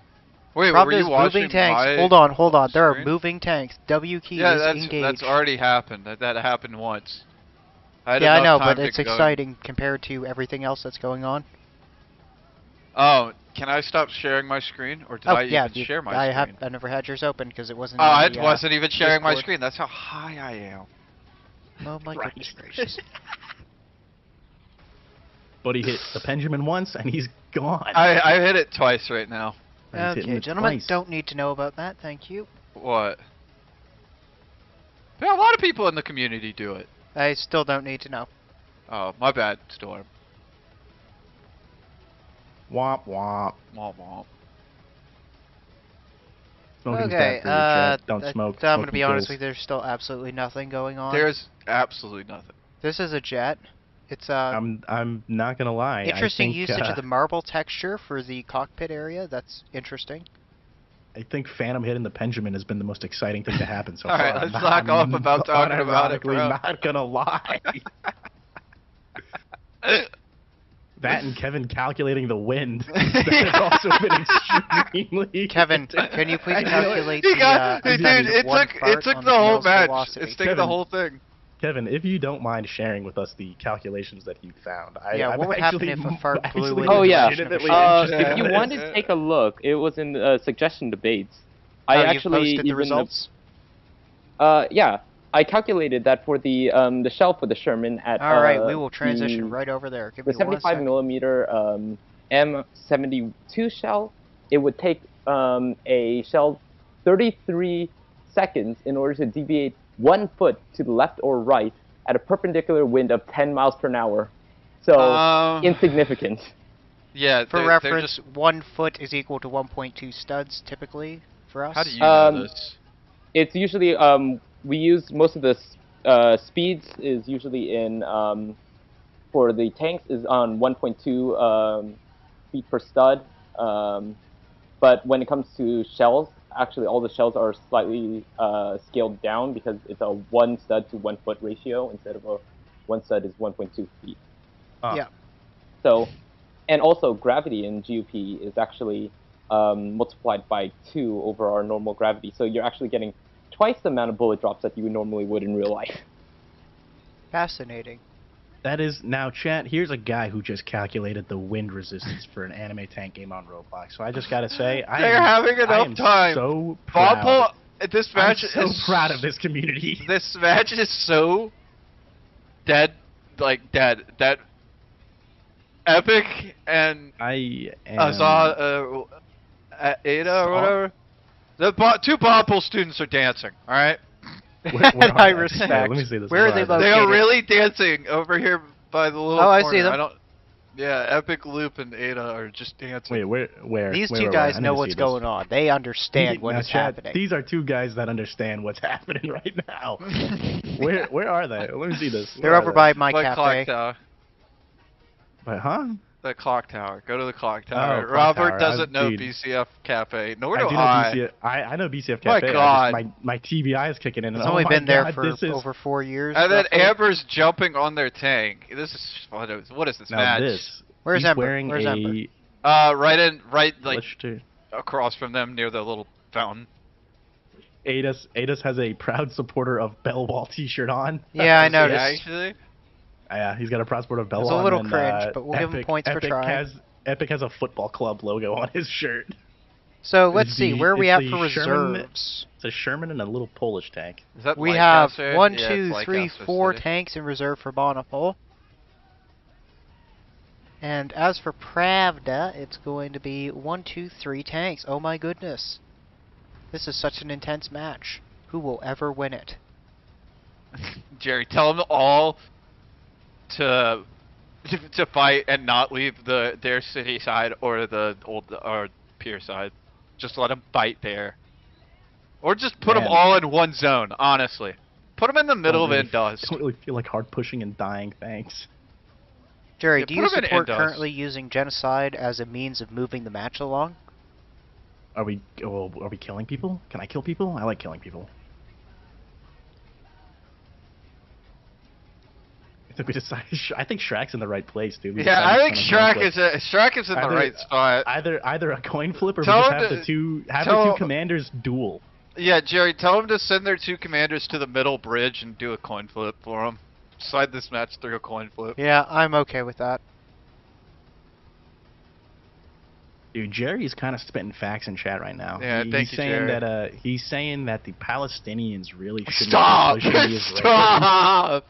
J: Wait, were
A: Pravda's
J: you watching
A: moving tanks.
J: my
A: Hold on. There are
J: screen?
A: moving tanks. W key
J: Yeah,
A: is engaged.
J: that's already happened. That happened once.
A: Yeah, I know, but it's exciting compared to everything else that's going on.
J: Oh, can I stop sharing my screen, or did I even share my screen?
A: I never had yours open because it wasn't.
J: Oh, I
A: on the,
J: wasn't even sharing my
A: Discord.
J: screen. That's how high I am.
A: Oh my goodness gracious.
E: Buddy hit the Benjamin once and he's gone.
J: I hit it twice right now.
E: He's hitting
A: Okay,
E: it
A: gentlemen,
E: twice.
A: don't need to know about that. Thank you.
J: What? Yeah, a lot of people in the community do it.
A: I still don't need to know.
J: Oh, my bad, Storm.
E: Womp womp.
J: Womp womp.
E: Smoking's
A: Okay,
E: bad for you, Chet. Don't smoke.
A: I'm going to
E: Smoking
A: be honest
E: kills.
A: with you, there's still absolutely nothing going on.
J: There's absolutely nothing.
A: This is a jet. It's
E: I'm not gonna lie.
A: interesting
E: I think,
A: usage of the marble texture for the cockpit area. That's interesting.
E: I think Phantom hitting the Benjamin has been the most exciting thing to happen so
J: All
E: far.
J: right, let's knock off about talking about it,
E: unironically
J: bro.
E: Not gonna lie. That and Kevin calculating the wind that has also been extremely.
A: Kevin, can you please
J: I know it.
A: calculate
J: He got,
A: the
J: dude, it
A: one
J: took
A: part
J: the
A: on
J: whole
A: Neil's
J: match.
A: velocity?
J: It's taking the
E: Kevin.
J: whole thing.
E: Kevin, if you don't mind sharing with us the calculations that you found,
A: Yeah,
E: I'm
A: what would happen
E: actually,
A: if a fart blew
E: actually
A: into
I: Oh, yeah.
E: legitimately
J: Yeah.
E: interested
I: If you
E: in
I: wanted
E: this.
I: to take a look, it was in suggestion debates.
A: Oh,
I: I
A: you
I: actually
A: posted the
I: even
A: results?
I: yeah, I calculated that for the shell for the Sherman at
A: All right, we will transition
I: the,
A: right over there. Give
I: the
A: me 1
I: 75
A: second.
I: millimeter M72 shell. It would take a shell 33 seconds in order to deviate 1 foot to the left or right at a perpendicular wind of 10 miles per hour. So insignificant.
J: Yeah,
A: For reference, 1 foot is equal to 1.2 studs typically for us.
J: How do you know this?
I: It's usually we use most of the speeds is usually in for the tanks is on 1.2 feet per stud. But when it comes to shells, actually all the shells are slightly scaled down because it's a 1 stud to 1 foot ratio instead of a 1 stud is 1.2 feet.
A: Yeah.
I: So, and also gravity in GUP is actually multiplied by 2 over our normal gravity. So you're actually getting twice the amount of bullet drops that you normally would in real life.
A: Fascinating.
E: That is now, chat. Here's a guy who just calculated the wind resistance for an anime tank game on Roblox. So I just gotta say,
J: They're having enough time.
E: So proud.
J: This match
E: I'm so
J: is
E: proud of this community.
J: This match is so dead, like dead. That Epic and
E: I am...
J: Ada or whatever. The two Bopple students are dancing. All right.
E: Where
A: I
E: are they?
A: respect.
E: Yeah, let me see this.
A: Where are they located?
J: They are really dancing over here by the little
A: Oh,
J: corner.
A: I see them.
J: Yeah, Epic, Loop, and Ada are just dancing.
E: Wait, where?
A: These
E: where,
A: two
E: where,
A: guys
E: I need
A: know
E: to
A: what's
E: see this.
A: going on. They understand what
E: Now,
A: is
E: chat,
A: happening.
E: These are two guys that understand what's happening right now. Where are they? Let me see this.
A: They're
E: Where
A: over
E: are
A: by
E: they?
A: my
J: Clock
A: cafe.
J: Tower.
E: Huh?
J: The clock tower. Go to the clock tower.
E: Clock
J: Robert
E: tower.
J: doesn't know
E: Dude.
J: BCF Cafe. Nor
E: I
J: do
E: do know
J: I.
E: BCF. I know BCF
J: My
E: Cafe.
J: God.
E: My TBI is kicking in.
A: It's
E: and
A: only
E: oh
A: been
E: my
A: there
E: God,
A: for
E: this is,
A: over 4 years.
J: And then
A: roughly.
J: Amber's jumping on their tank. This is what is this
E: now
J: match?
E: this.
A: Where's
E: he's
A: Ember?
E: wearing
A: Where's
E: a
A: Ember?
J: Right like
E: let's do-
J: across from them near the little fountain.
E: Adus has a proud supporter of Bellwall t-shirt on.
A: Yeah, I
J: Does he
A: noticed.
J: Actually,
E: Yeah, he's got a proud supporter of Bellwall.
A: It's a little
E: and,
A: cringe, but we'll give him
E: Epic,
A: points for
E: Epic
A: trying.
E: Epic has a football club logo on his shirt.
A: So let's
E: It's
A: see,
E: the-
A: where are we
E: it's
A: at
E: the
A: for
E: Sherman-
A: reserves?
E: It's a Sherman and a little Polish tank.
J: is that
A: We have
J: Lancaster?
A: 1,
J: Yeah,
A: 2,
J: it's
A: 3,
J: Lancaster
A: 4
J: City.
A: tanks in reserve for Bonapole. And as for Pravda, it's going to be 1, 2, 3 tanks. Oh my goodness. This is such an intense match. Who will ever win it?
J: Jerry, tell them all to fight and not leave their city side or the pier side. Just let them fight there, or just put them
E: Man.
J: all in one zone. Honestly, put them in the middle of Indust.
E: Don't really feel like hard pushing and dying. Thanks.
A: Jerry,
J: Yeah,
A: do
J: put
A: you
J: 'em in
A: support
J: Indus.
A: currently using genocide as a means of moving the match along?
E: Are we killing people? Can I kill people? I like killing people. I think we decided. I think Shrek's in the right place, dude. We
J: Yeah, I
E: decided
J: think
E: to
J: Shrek is in the
E: Either-
J: right spot.
E: Either a coin flip or we
J: Tell
E: just
J: him
E: have
J: to-
E: the two
J: tell-
E: commanders duel.
J: Yeah, Jerry, tell them to send their two commanders to the middle bridge and do a coin flip for them. Slide this match through a coin flip.
A: Yeah, I'm okay with that.
E: Dude, Jerry's kind of spitting facts in chat right now.
J: Yeah, thank
E: he's
J: you,
E: saying
J: Jerry.
E: that he's saying that the Palestinians really shouldn't
J: Stop!
E: be pushing the Israelis.
J: Stop!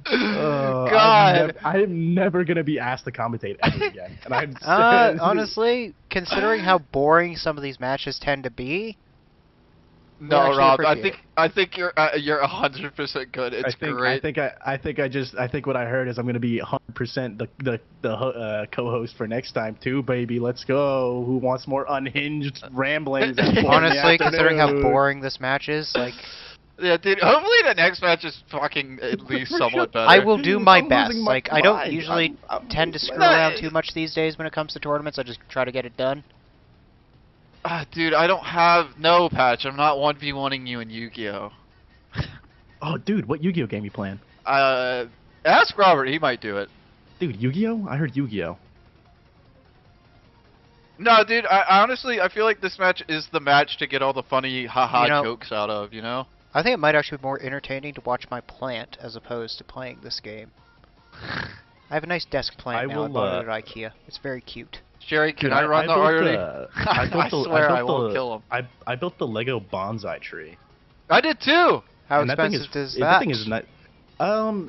J: God.
E: I am never gonna be asked to commentate ever again. And I'm
A: Honestly, considering how boring some of these matches tend to be,
J: No,
A: actually
J: Rob.
A: appreciate
J: I think you're 100% good. It's great.
E: I think what I heard is I'm gonna be 100% the co-host for next time too, baby. Let's go. Who wants more unhinged ramblings? at 4 in the
A: honestly, considering how
E: afternoon?
A: boring this match is, like,
J: Yeah, dude. Hopefully the next match is fucking at least somewhat better.
A: I will do my
E: I'm
A: best.
E: losing my
A: Like, I don't
E: mind.
A: usually
E: I'm
A: tend to screw
J: No,
A: around too much these days when it comes to tournaments. I just try to get it done.
J: Dude, I don't have no patch. I'm not 1v1ing you in Yu-Gi-Oh.
E: Oh, dude, what Yu-Gi-Oh game you playing?
J: Ask Robert. He might do it.
E: Dude, Yu-Gi-Oh? I heard Yu-Gi-Oh.
J: No, dude. I honestly, I feel like this match is the match to get all the funny haha
A: You know-
J: jokes out of. You know.
A: I think it might actually be more entertaining to watch my plant as opposed to playing this game. I have a nice desk plant
E: I
A: now. I
E: will,
A: bought it at IKEA. It's very cute.
J: Jerry, can
E: Dude,
J: I run the
E: built
J: already?
E: I
J: swear I won't kill him.
E: I built the Lego bonsai tree.
J: I did too.
A: How
E: And that thing
A: expensive is
E: that
A: that?
E: thing is not.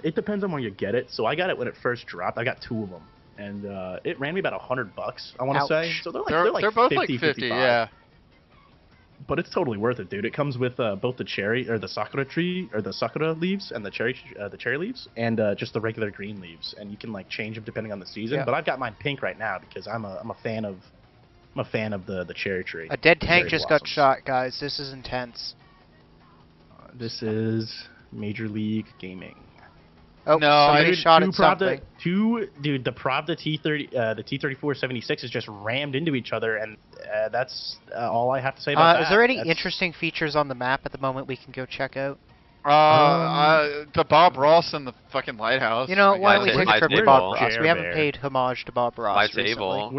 E: It depends on where you get it. So I got it when it first dropped. I got 2 of them, and it ran me about $100. I want to say.
A: Ouch.
E: So they're like
J: They're both
E: 50,
J: like 50.
E: 55.
J: Yeah.
E: But it's totally worth it, dude. It comes with both the cherry or the sakura tree or the sakura leaves and the cherry leaves and just the regular green leaves, and you can like change them depending on the season.
A: Yeah.
E: But I've got mine pink right now because I'm a fan of the cherry tree.
A: A dead tank
E: Cherry
A: just got
E: blossoms.
A: shot, guys. This is intense.
E: This is Major League Gaming.
A: Oh,
J: No,
A: somebody
J: I-
A: shot at something.
E: Dude, the Pravda the T-34-76 is just rammed into each other, and that's all I have to say about that.
A: Is there any
E: That's-
A: interesting features on the map at the moment we can go check out?
J: The Bob Ross and the fucking lighthouse.
A: You know,
J: I
A: why don't we
J: guess.
A: take
B: my
A: a trip to
B: table.
A: Bob Ross?
E: Jer
A: We haven't
E: Bear.
A: paid homage to Bob Ross
B: My
A: recently.
B: table.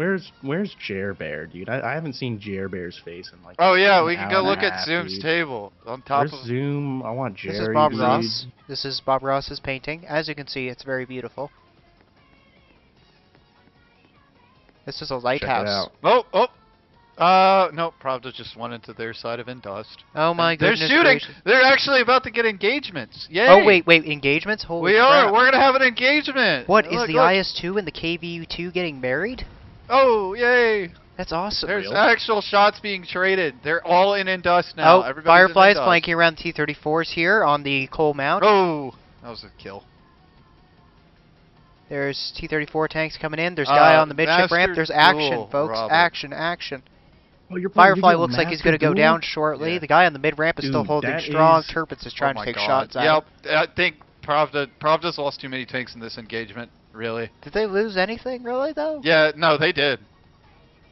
E: Where's Jer Bear, dude? I haven't seen Jer Bear's face in like.
J: Oh yeah,
E: an
J: we can
E: hour
J: go
E: and a
J: look at
E: half,
J: Zoom's
E: dude.
J: table on top
E: Where's
J: of.
E: Zoom? I want Jerry.
A: This is Bob
E: dude.
A: Ross. This is Bob Ross's painting. As you can see, it's very beautiful. This is a
E: Check it
A: lighthouse.
E: out.
J: No, Pravda just went into their side of Indust.
A: Oh my
J: They're
A: goodness
J: shooting.
A: gracious.
J: They're actually about to get engagements. Yay!
A: Oh wait, engagements? Holy
J: we
A: crap.
J: are. We're gonna have an engagement.
A: What, is
J: Look,
A: the
J: look.
A: IS-2 and the KV-2 getting married?
J: Oh, yay!
A: That's awesome.
J: There's
E: Real?
J: actual shots being traded. They're all in Indust now.
A: Oh,
J: Everybody's
A: Firefly's
J: in Indust.
A: flanking around the T-34s here on the coal mount.
J: Oh, that was a kill.
A: There's T-34 tanks coming in. There's a guy on the midship
J: Master
A: ramp. There's action,
J: Duel,
A: folks.
J: Robert.
A: Action, action.
E: Oh, you're playing
A: Firefly
E: video
A: looks like he's
E: Master
A: going to go
E: Duel?
A: down shortly.
J: Yeah.
A: The guy on the mid-ramp is still
E: Dude,
A: holding
E: that
A: strong.
E: is-
A: Turpitz is
J: Oh
A: trying
J: my
A: to take
J: God.
A: shots at
J: Yep,
A: him.
J: I think Pravda's lost too many tanks in this engagement. Really?
A: Did they lose anything, really, though?
J: Yeah, no, they did.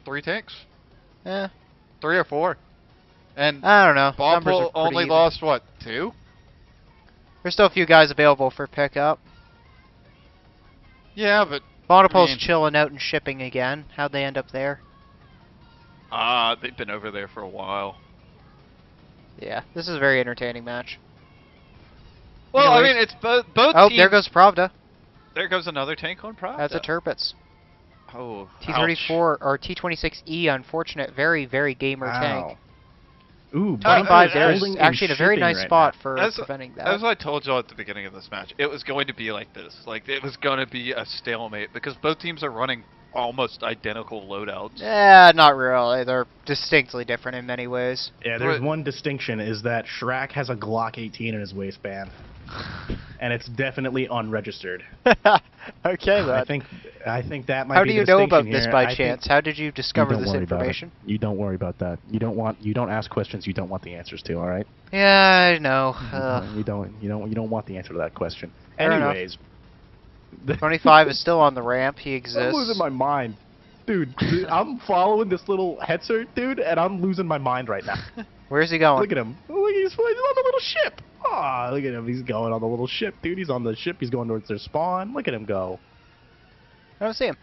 J: 3 tanks,
A: Eh,
J: 3 or 4, and
A: I don't know. Numbers are
J: Bob
A: pretty
J: only
A: even.
J: lost what, 2?
A: There's still a few guys available for pickup.
J: Yeah, but
A: Bonapol's
J: I mean-
A: chilling out and shipping again. How'd they end up there?
J: they've been over there for a while.
A: Yeah, this is a very entertaining match.
J: Well, I
A: Anyways.
J: mean, it's both
A: Oh,
J: teams.
A: there goes Pravda.
J: There goes another tank on Pravda.
A: That's a Turpitz.
J: Oh,
A: T-34 or T-26E, unfortunate, very, very gamer tank.
E: Ooh,
A: 25 there is
E: holding and
A: actually in a very
E: shipping
A: nice
E: right
A: spot
E: now.
A: for
J: As-
A: preventing that.
J: As I told you at the beginning of this match, it was going to be like this. Like, it was going to be a stalemate because both teams are running almost identical loadouts.
A: Yeah, not really. They're distinctly different in many ways.
E: Yeah, there's
J: What-
E: one distinction is that Shrek has a Glock 18 in his waistband, and it's definitely unregistered.
A: Okay,
E: I think that might
A: How
E: be
A: do
E: the
A: you know about
E: distinction
A: this
E: here.
A: by
E: I think-
A: chance? How did you discover
E: don't
A: this
E: worry about it.
A: information?
E: You don't worry about that. You don't ask questions you don't want the answers to. All right.
A: Yeah, I know.
E: You don't want the answer to that question.
A: Fair enough.
E: Anyways,
A: 25 is still on the ramp. He
E: I'm
A: exists.
E: losing my mind, dude. I'm following this little Hetzer dude, and I'm losing my mind right now.
A: Where's he going?
E: Look at him. Look, he's on the little ship. Ah, look at him. He's going on the little ship, dude. He's on the ship. He's going towards their spawn. Look at him go.
A: I don't see him.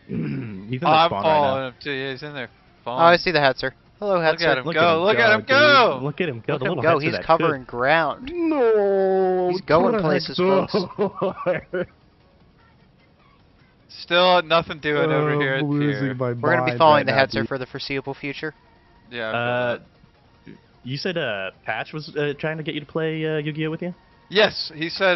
E: He's in the
J: I'm
E: spawn right
J: following
E: now.
J: him too. Yeah, he's in there.
A: Oh, I see the Hetzer. Hello,
J: Look
A: Hetzer.
J: at him go! Look at him go!
E: dude. Look at him go.
A: Look
E: the
A: at him
E: little
A: go.
E: Hetzer
A: He's
E: that
A: covering ground.
E: could. No.
A: He's going
E: What a
A: places,
E: Hetzer.
J: Still nothing doing over here at
E: I'm losing
J: Pier.
E: my
A: We're going to be
E: mind
A: following
E: right
A: the
E: now,
A: Hetzer
E: dude.
A: for the foreseeable future.
J: Yeah.
E: You said Patch was trying to get you to play Yu-Gi-Oh with you?
J: Yes, he said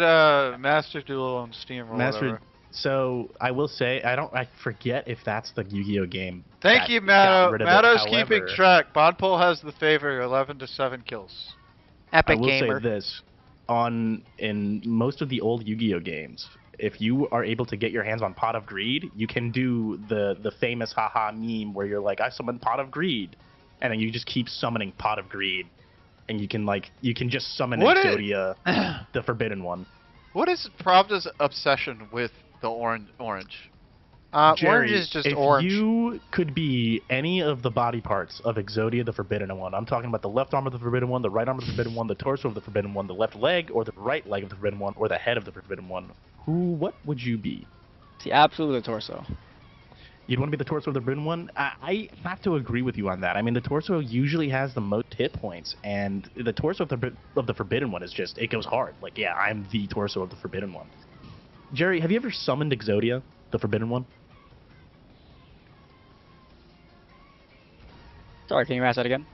J: Master Duel on Steam or whatever.
E: So I will say I forget if that's the Yu-Gi-Oh game.
J: Thank
E: that
J: you,
E: got
J: Matto.
E: rid of it.
J: Matto's keeping
E: However,
J: track. Bodpole has the favor, 11 to 7 kills.
A: Epic
E: I will
A: gamer.
E: say this: in most of the old Yu-Gi-Oh games, if you are able to get your hands on Pot of Greed, you can do the famous haha meme where you're like, I summoned Pot of Greed, and then you just keep summoning Pot of Greed, and you can just summon
J: What is-
E: Exodia, the Forbidden One.
J: What is Pravda's obsession with the orange?
A: Orange
E: Jerry,
A: is just
E: if
A: orange.
E: you could be any of the body parts of Exodia the Forbidden One, I'm talking about the left arm of the Forbidden One, the right arm of the Forbidden One, the torso of the Forbidden One, the left leg or the right leg of the Forbidden One, or the head of the Forbidden One, what would you be?
D: See, absolutely the torso.
E: You'd want to be the torso of the Forbidden One? I have to agree with you on that. I mean, the torso usually has the most hit points, and the torso of the Forbidden One is just, it goes hard. Like, yeah, I'm the torso of the Forbidden One. Jerry, have you ever summoned Exodia, the Forbidden One?
D: Sorry, can you ask that again?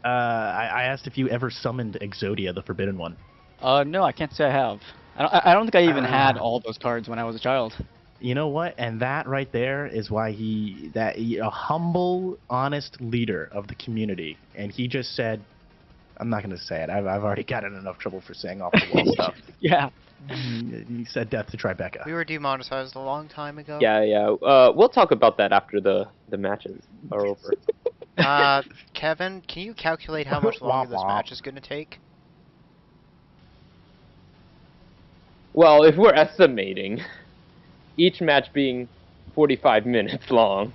E: I asked if you ever summoned Exodia, the Forbidden One.
D: No, I can't say I have. I don't think I even had all those cards when I was a child.
E: You know what? And that right there is why a humble, honest leader of the community, and he just said, I'm not going to say it. I've already gotten in enough trouble for saying off the wall stuff.
D: Yeah.
E: He said death to Tribeca.
A: We were demonetized a long time ago.
I: Yeah. We'll talk about that after the matches are over.
A: Kevin, can you calculate how much longer this match is going to take?
I: Well, if we're estimating, each match being 45 minutes long.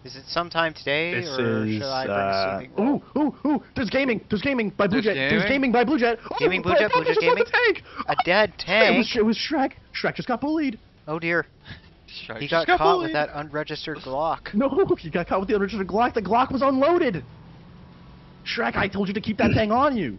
A: Is it sometime today,
E: This
A: or
E: is,
A: should I bring a soothing roll?
E: ooh, there's gaming by Blue Jet. There's gaming by Blue Jet. Oh,
A: Gaming Blue Jet, Blue Jet
E: just left
A: gaming?
E: the tank.
A: A dead tank?
E: It was Shrek. Shrek just got bullied.
A: Oh dear.
C: Shrek
A: He
C: just
A: got caught with
C: bullied.
A: that unregistered Glock.
E: No, he got caught with the unregistered Glock. The Glock was unloaded. Shrek, I told you to keep that thing on you.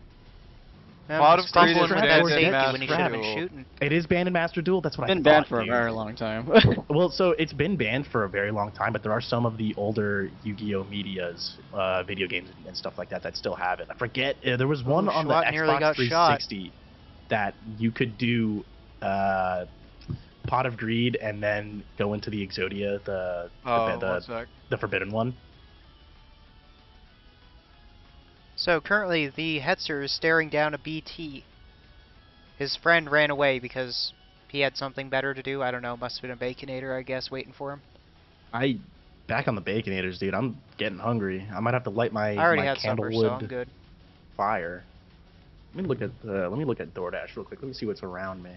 C: Lot of
A: Stumbling
C: creative
A: with
E: banned
A: that
E: in
A: safety
C: Master
A: when he should have been
C: Duel.
A: shooting.
E: It is banned in Master Duel. That's what
D: Been
E: I
D: banned
E: thought,
D: for a
E: dude.
D: very long time.
E: Well, so it's been banned for a very long time, but there are some of the older Yu-Gi-Oh! Medias, video games and stuff like that that still have it. I forget, there was one on the
A: Schwat nearly
E: Xbox
A: got
E: 360 that you could do Pot of Greed and then go into the Exodia,
C: One sec.
E: the forbidden one.
A: So currently, the Hetzer is staring down a BT. His friend ran away because he had something better to do. I don't know, must have been a Baconator, I guess, waiting for him.
E: Back on the Baconators, dude. I'm getting hungry. I might have to light my
A: I already
E: my
A: had supper, so I'm
E: candlewood
A: good.
E: fire. Let me look at DoorDash real quick. Let me see what's around me.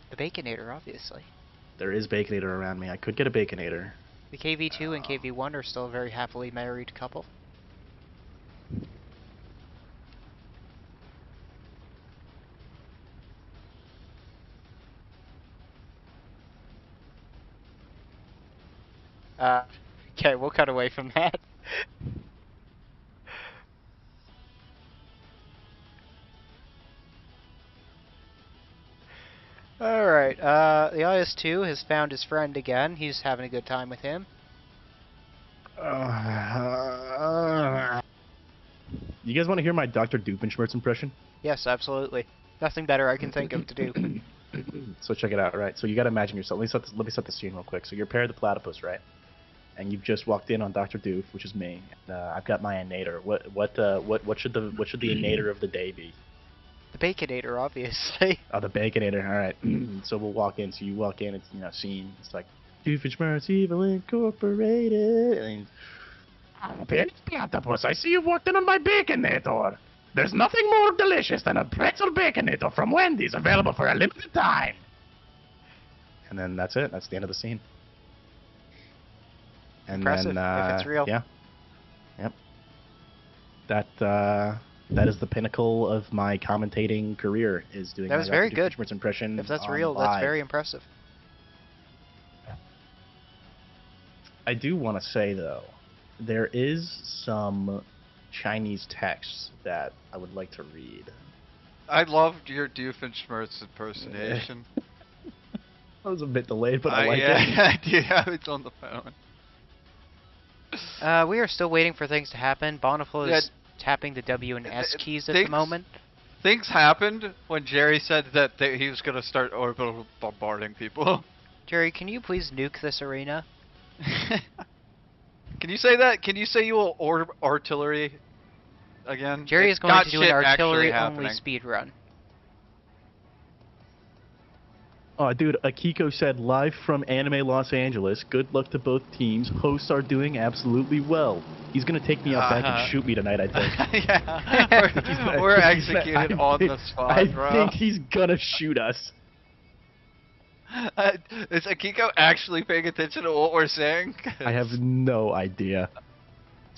A: The Baconator, obviously.
E: There is Baconator around me. I could get a Baconator.
A: The KV2 and KV1 are still a very happily married couple. Okay, we'll cut away from that. Alright, the IS-2 has found his friend again. He's having a good time with him.
E: You guys want to hear my Dr. Doofenshmirtz impression?
A: Yes, absolutely. Nothing better I can think of to do.
E: So check it out, right? So you got to imagine yourself. Let me set the scene real quick. So you're Perry the Platypus, right? And you've just walked in on Dr. Doof, which is me. And, I've got my innator. What should the innator of the day be?
A: The Baconator, obviously.
E: Oh, the Baconator. All right. So we'll walk in. So you walk in. It's scene. It's like Doofenshmirtz Evil Incorporated. And Perry the Platypus, I see you walked in on my Baconator. There's nothing more delicious than a pretzel Baconator from Wendy's, available for a limited time. And then that's it. That's the end of the scene. And
A: Impressive,
E: then,
A: if it's real.
E: Yeah. Yep. That is the pinnacle of my commentating career, is doing
A: That was
E: my
A: very
E: Dr.
A: good.
E: Doofenshmirtz impression.
A: If that's
E: on
A: real,
E: live.
A: that's very impressive.
E: I do want to say, though, there is some Chinese text that I would like to read.
C: I loved your Doofenshmirtz impersonation.
E: That was a bit delayed, but I like it.
C: I do have it on the phone.
A: We are still waiting for things to happen. Boniful is
C: Yeah.
A: tapping the W and S keys at the
C: Things-
A: moment.
C: Things happened when Jerry said that he was going to start orbital bombarding people.
A: Jerry, can you please nuke this arena?
C: Can you say that? Can you say you will artillery again?
A: Jerry
C: It's
A: is going
C: got
A: to do an
C: shit actually
A: artillery-only
C: happening.
A: speed run.
E: Oh, dude, Akiko said, live from Anime Los Angeles, good luck to both teams. Hosts are doing absolutely well. He's going to take me out back and shoot me tonight, I think.
C: Yeah, we're executed on the spot,
E: I
C: bro.
E: think he's going to shoot us.
C: Is Akiko actually paying attention to what we're saying?
E: I have no idea.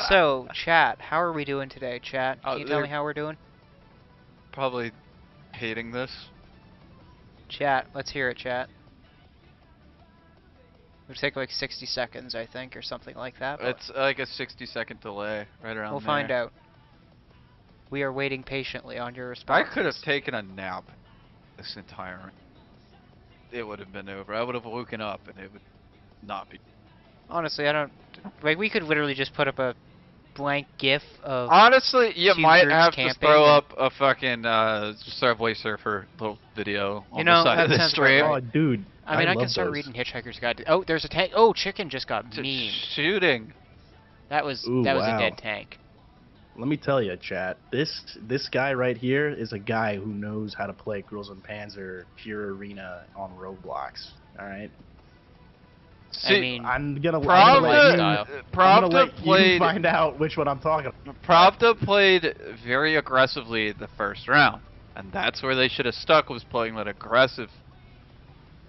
A: So, chat, how are we doing today, chat? Can you tell
C: they're-
A: me how we're doing?
C: Probably hating this.
A: Chat, let's hear it, chat. It'll take like 60 seconds, I think, or something like that. but
C: It's like a 60-second delay, right around
A: we'll
C: there.
A: find out. We are waiting patiently on your
C: I
A: response.
C: could have taken a nap this entire. It would have been over. I would have woken up and it would not be.
A: Honestly, I don't... Like, we could literally just put up a blank GIF of...
C: Honestly, you
A: two
C: might
A: groups
C: have to
A: camping
C: throw
A: and-
C: up a fucking Subway Surfer little video on
A: You know,
C: the side
A: that
C: of the
A: sounds
C: stream.
A: about
E: Oh, dude.
A: I mean, I can
E: love
A: start
E: those.
A: reading Hitchhiker's Guide to... Oh, there's a tank. Oh, chicken just got memed.
C: Shooting.
A: That was
E: Ooh,
A: a
E: wow.
A: dead tank.
E: Let me tell you, chat. This guy right here is a guy who knows how to play Girls and Panzer Pure Arena on Roblox. All right.
A: I mean,
E: I'm gonna
A: Pravda-
E: let you
C: played.
E: find out which one I'm talking about.
C: Pravda played very aggressively the first round. And that's where they should have stuck, was playing that aggressive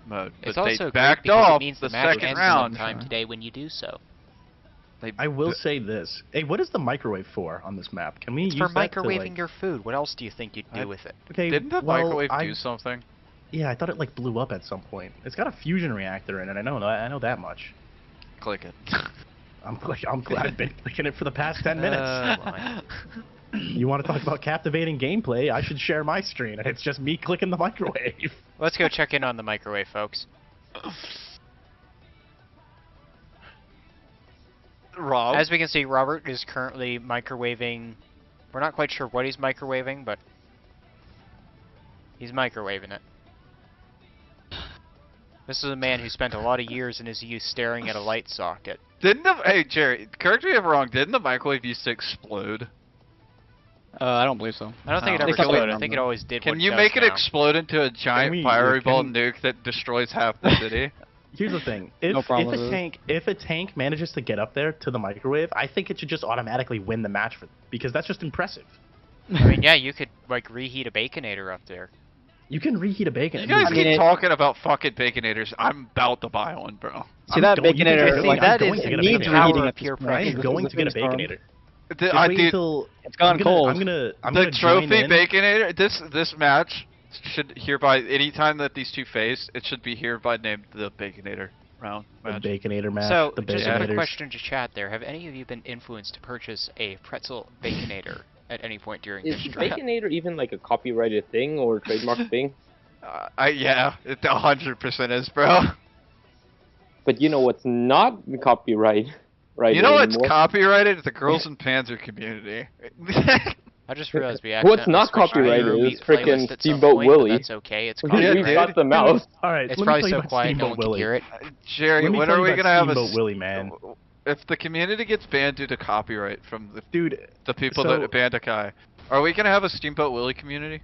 C: mode.
A: It's
C: But
A: also
C: they
A: great
C: backed
A: because
C: off
A: it means
C: the
A: the match
C: second
A: ends
C: round.
A: sometime today when you do so.
E: I will say this. Hey, what is the microwave for on this map? Can we
A: It's
E: use
A: for
E: that to,
A: microwaving
E: like...
A: your food. What else do you think you'd do with it?
E: Okay,
C: Didn't the
E: well,
C: microwave do something?
E: Yeah, I thought it like blew up at some point. It's got a fusion reactor in it. I know that much.
C: Click it.
E: I've been clicking it for the past 10 minutes. You want to talk about captivating gameplay? I should share my screen, and it's just me clicking the microwave.
A: Let's go check in on the microwave, folks.
C: Rob?
A: As we can see, Robert is currently microwaving. We're not quite sure what he's microwaving, but he's microwaving it. This is a man who spent a lot of years in his youth staring at a light socket.
C: Hey, Jerry, correct me if I'm wrong, didn't the microwave used to explode?
D: I don't believe so.
A: I don't think it ever
D: It's not like
A: exploded. I think it always did.
C: Can
A: what
C: you
A: it
C: make
A: does
C: it
A: now.
C: explode into a giant fiery ball nuke that destroys half the city?
E: Here's the thing:
D: No problem with
E: if a tank manages to get up there to the microwave, I think it should just automatically win the match because that's just impressive.
A: I mean, yeah, you could like reheat a baconator up there.
E: You can reheat a bacon.
C: You guys keep talking about fucking baconators. I'm about to buy one, bro.
D: See that baconator? Like,
A: that
D: is
A: needs reheating of pure
E: I am
A: pressure.
E: going to get a baconator.
D: It's gone cold.
C: The trophy baconator. This match should hereby, anytime that these two face, it should be hereby named the baconator round match.
E: The baconator match.
A: So,
E: the
A: just a quick
E: baconators.
A: question to chat there. Have any of you been influenced to purchase a pretzel baconator at any point during
I: Is
A: this stream?
I: Baconator even like a copyrighted thing or trademark thing?
C: Yeah, it 100% is, bro.
I: But you know what's not copyright, right?
C: You know what's
I: anymore?
C: copyrighted? The Girls in Panzer community.
A: I just realized we
I: What's
A: accidentally
I: not
A: switched
I: copyrighted
A: to
I: is
A: the
I: frickin'
A: playlist at some
I: Steamboat
A: point, but
I: Willie.
A: That's okay. It's
I: We
A: copyrighted.
I: got them out.
E: All right,
A: It's
E: let me
A: probably
E: tell you
A: so
E: about
A: quiet no
E: Steamboat
A: one can
E: Willie.
A: hear it.
C: Jerry,
E: Let me
C: when
E: tell
C: are
E: you
C: we
E: about
C: gonna have a
E: Steamboat Willie, man?
C: If the community gets banned due to copyright from the people
E: so-
C: that banned Akai, are we gonna have a Steamboat Willie community?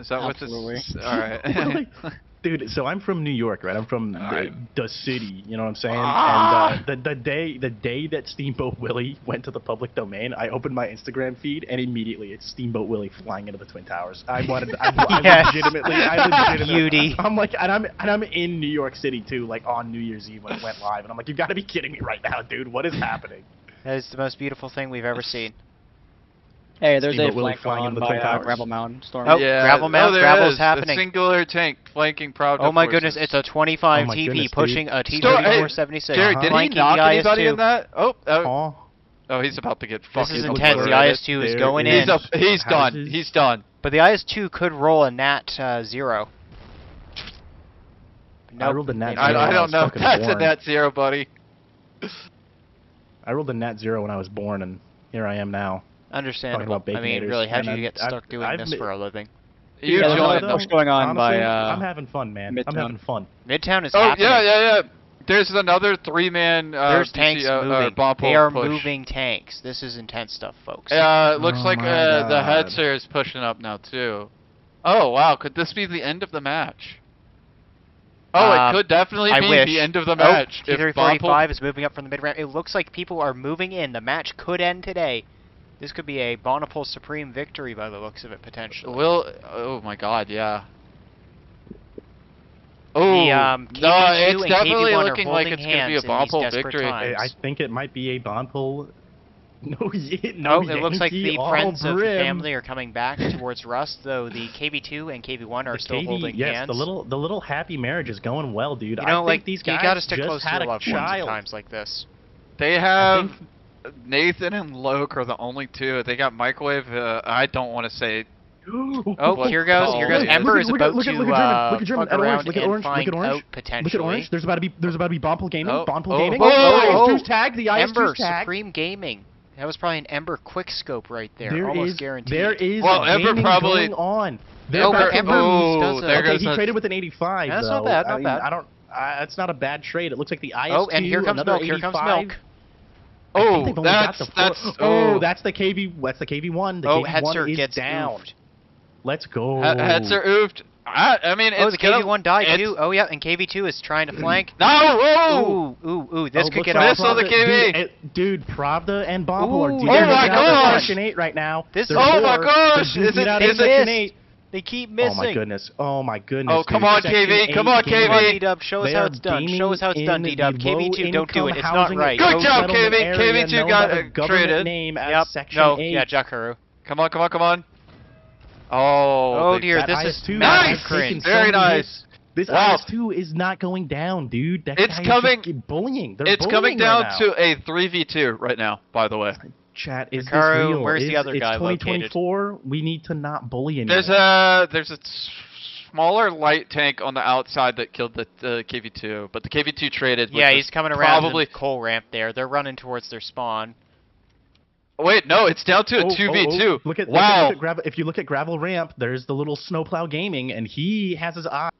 C: Is that
D: Absolutely.
C: what this? All right.
E: Dude, so I'm from New York, right? I'm from
C: Alright.
E: the city, you know what I'm saying?
C: Ah!
E: And the day that Steamboat Willie went to the public domain, I opened my Instagram feed and immediately it's Steamboat Willie flying into the Twin Towers. I
A: Yes.
E: legitimately,
A: Beauty.
E: I'm like, and I'm in New York City too, like on New Year's Eve when it went live, and I'm like, you got to be kidding me right now, dude. What is happening?
A: That is the most beautiful thing we've ever seen.
D: Hey, there's
E: Steamboat
D: a
E: Willie
D: flank
E: flying
D: on
E: into the
D: by
E: Twin Towers.
D: Gravel Mound Storm.
A: Oh,
C: yeah.
A: gravel mount,
C: there
A: gravel's
C: is.
A: happening.
C: A singular tank flanking Proud.
A: Oh my
C: Forces.
A: goodness, it's a 25
E: Oh my
A: TP
E: goodness, dude.
A: pushing a
C: Hey,
A: T-3476.
C: Jerry, did he
A: flanking
C: knock
A: the
C: anybody
A: IS-2.
C: in that? Oh,
E: Oh,
C: oh, he's about to get
A: This
C: fucking.
A: is
E: Look
A: intense. The
E: at
A: IS-2 is
E: there
A: going
E: is-
A: in.
C: He's done.
E: Houses.
C: He's done.
A: But the IS-2 could roll a Nat 0.
E: I rolled a Nat
A: they
C: I
E: Zero when
C: don't know.
E: fucking
C: That's a
E: born.
C: net zero, buddy.
E: I rolled a Nat 0 when I was born, and here I am now.
A: Understandable.
E: about
A: I mean,
E: baconators,
A: really, how did
E: and
A: you get
E: I've-
A: stuck doing
E: I've
A: this
E: mi-
A: for a living?
C: You
D: Yeah, there's
C: joined
D: a
C: them.
D: push going on by
E: Honestly, I'm having fun, man. I'm
D: Midtown.
E: having fun.
A: Midtown is
C: Oh
A: happening.
C: yeah. There's another three-man.
A: There's
C: DC,
A: tanks moving.
C: bomb
A: They
C: pole
A: are
C: push.
A: moving tanks. This is intense stuff, folks.
C: It looks
E: Oh
C: like
E: my
C: the
E: God.
C: Hetzer is pushing up now too. Oh wow, could this be the end of the match? Oh, it could definitely
A: I
C: be
A: wish.
C: the end of the match.
A: Oh,
C: If bomb pole-
A: T-345 is moving up from the mid-ramp. It looks like people are moving in. The match could end today. This could be a Bonapole Supreme victory by the looks of it, potentially.
C: Oh my God, yeah. Oh,
A: The,
C: no,
A: KV2
C: it's
A: and
C: definitely
A: KV1 are
C: looking like
A: holding
C: it's going to be a
A: hands in
C: bomb
A: these
C: pole
A: desperate
C: victory.
A: times.
E: I think it might be a bond pull. No,
A: Oh, it looks like
E: Yankee,
A: the
E: all
A: friends of the
E: brim.
A: family are coming back towards Rust, though the KV2 and KV1 are
E: The
A: still
E: KV
A: holding
E: yes,
A: hands.
E: the little happy marriage is going well, dude.
A: You know,
E: I
A: like,
E: think these
A: you
E: guys
A: gotta stick
E: just
A: close to
E: had
A: your
E: a
A: loved ones at
E: child.
A: times like this.
C: They have Nathan and Loke are the only two. They got Microwave. I don't want to say.
A: Oh,
C: What
A: here goes
C: the-
A: Ember is about to
E: German,
A: fuck
E: German,
A: around
E: orange, look at
A: and
E: orange,
A: find
E: look at orange,
A: out potentially.
E: look at orange. There's about to be Bonpool Gaming,
C: Oh,
E: Bonpool
C: oh,
E: Gaming.
C: oh,
E: the
C: oh,
E: IS2's tagged, the IS2's
A: Ember,
E: tagged.
A: Supreme Gaming. That was probably an Ember quickscope right there,
E: There
A: almost
E: is,
A: guaranteed.
E: there is
C: Well, Ember
E: gaming
C: probably-
E: going on.
A: Oh, but
E: back in
A: Ember
E: the-
A: does
C: there
E: okay,
C: goes
E: he
C: a-
E: traded with an 85.
A: That's
E: though.
A: not bad,
E: I
A: not
E: mean,
A: bad.
E: I don't. That's not a bad trade. It looks like the IS2.
A: Oh, and here comes
E: another
A: milk. Here comes
E: 85.
A: milk.
E: I think
C: Oh,
E: they've only got
C: that's
E: the four-
C: oh,
E: that's the KV. That's the KV1. The
A: Oh,
E: KV1
A: Hetzer
E: is
A: gets
E: down.
A: oofed.
E: Let's go.
C: Hetzer oofed. I mean,
A: Oh,
C: it's
A: the KV1 died
C: it's-
A: too. Oh, yeah, and KV2 is trying to flank.
C: No! Whoa!
A: Ooh, this
E: Oh,
A: could
E: look
A: get
E: at
C: Miss on the
A: off.
C: KV.
E: Dude, Pravda and Bombal are
A: Ooh,
E: dealing
A: oh
E: with
A: my
E: each other
C: gosh.
E: Section 8 right now.
A: This-
E: They're
A: oh
C: my
E: four.
C: gosh,
E: They're
C: is
E: duking
C: it-
E: out
C: is
E: in
C: it-
E: Section
A: missed.
E: 8.
A: They keep missing.
E: Oh my goodness. Oh my goodness.
J: Oh, come
E: dude.
J: on,
E: Section
J: KV, come
E: 8
J: on,
E: gaming.
A: Come on,
J: KV.
A: D-Dub, show us
E: They
A: how
E: are
A: it's done.
E: gaming
A: Show us how it's done,
E: in the
A: D-Dub. KV2, don't do
E: low-income
A: it. It's not
E: housing
A: right.
J: Good
E: and
J: job,
E: settlement
J: KV.
E: area
J: KV2
E: known
J: got
E: by the government
J: traded.
E: name as
A: Yep.
E: Section
A: No.
E: 8.
A: Yeah, Jakaru.
J: Come on, come on, come on.
A: Oh
J: Oh,
A: dear,
E: That
A: this is
E: IS-2
A: massive
E: has taken
A: cringe.
E: so
J: Very
E: many
J: nice.
E: hits. This
J: Wow.
E: IS-2 is not going down, dude. That
J: It's
E: guy
J: coming-
E: is just bullying. They're
J: It's
E: bullying
J: coming down
E: right now.
J: to a 3v2 right now, by the way.
E: Chat, is
A: Hikaru,
E: this real?
A: where's the other
E: it's
A: guy located?
E: 2024. We need to not bully anymore.
J: There's a smaller light tank on the outside that killed the KV2, but the KV2 traded.
A: Yeah,
J: with
A: he's
J: the-
A: coming around
J: probably.
A: the coal ramp there. They're running towards their spawn.
J: Wait, no, it's down to a 2v2.
E: Look at
J: Wow.
E: if you look at gravel ramp, there's the little snowplow gaming, and he has his eye.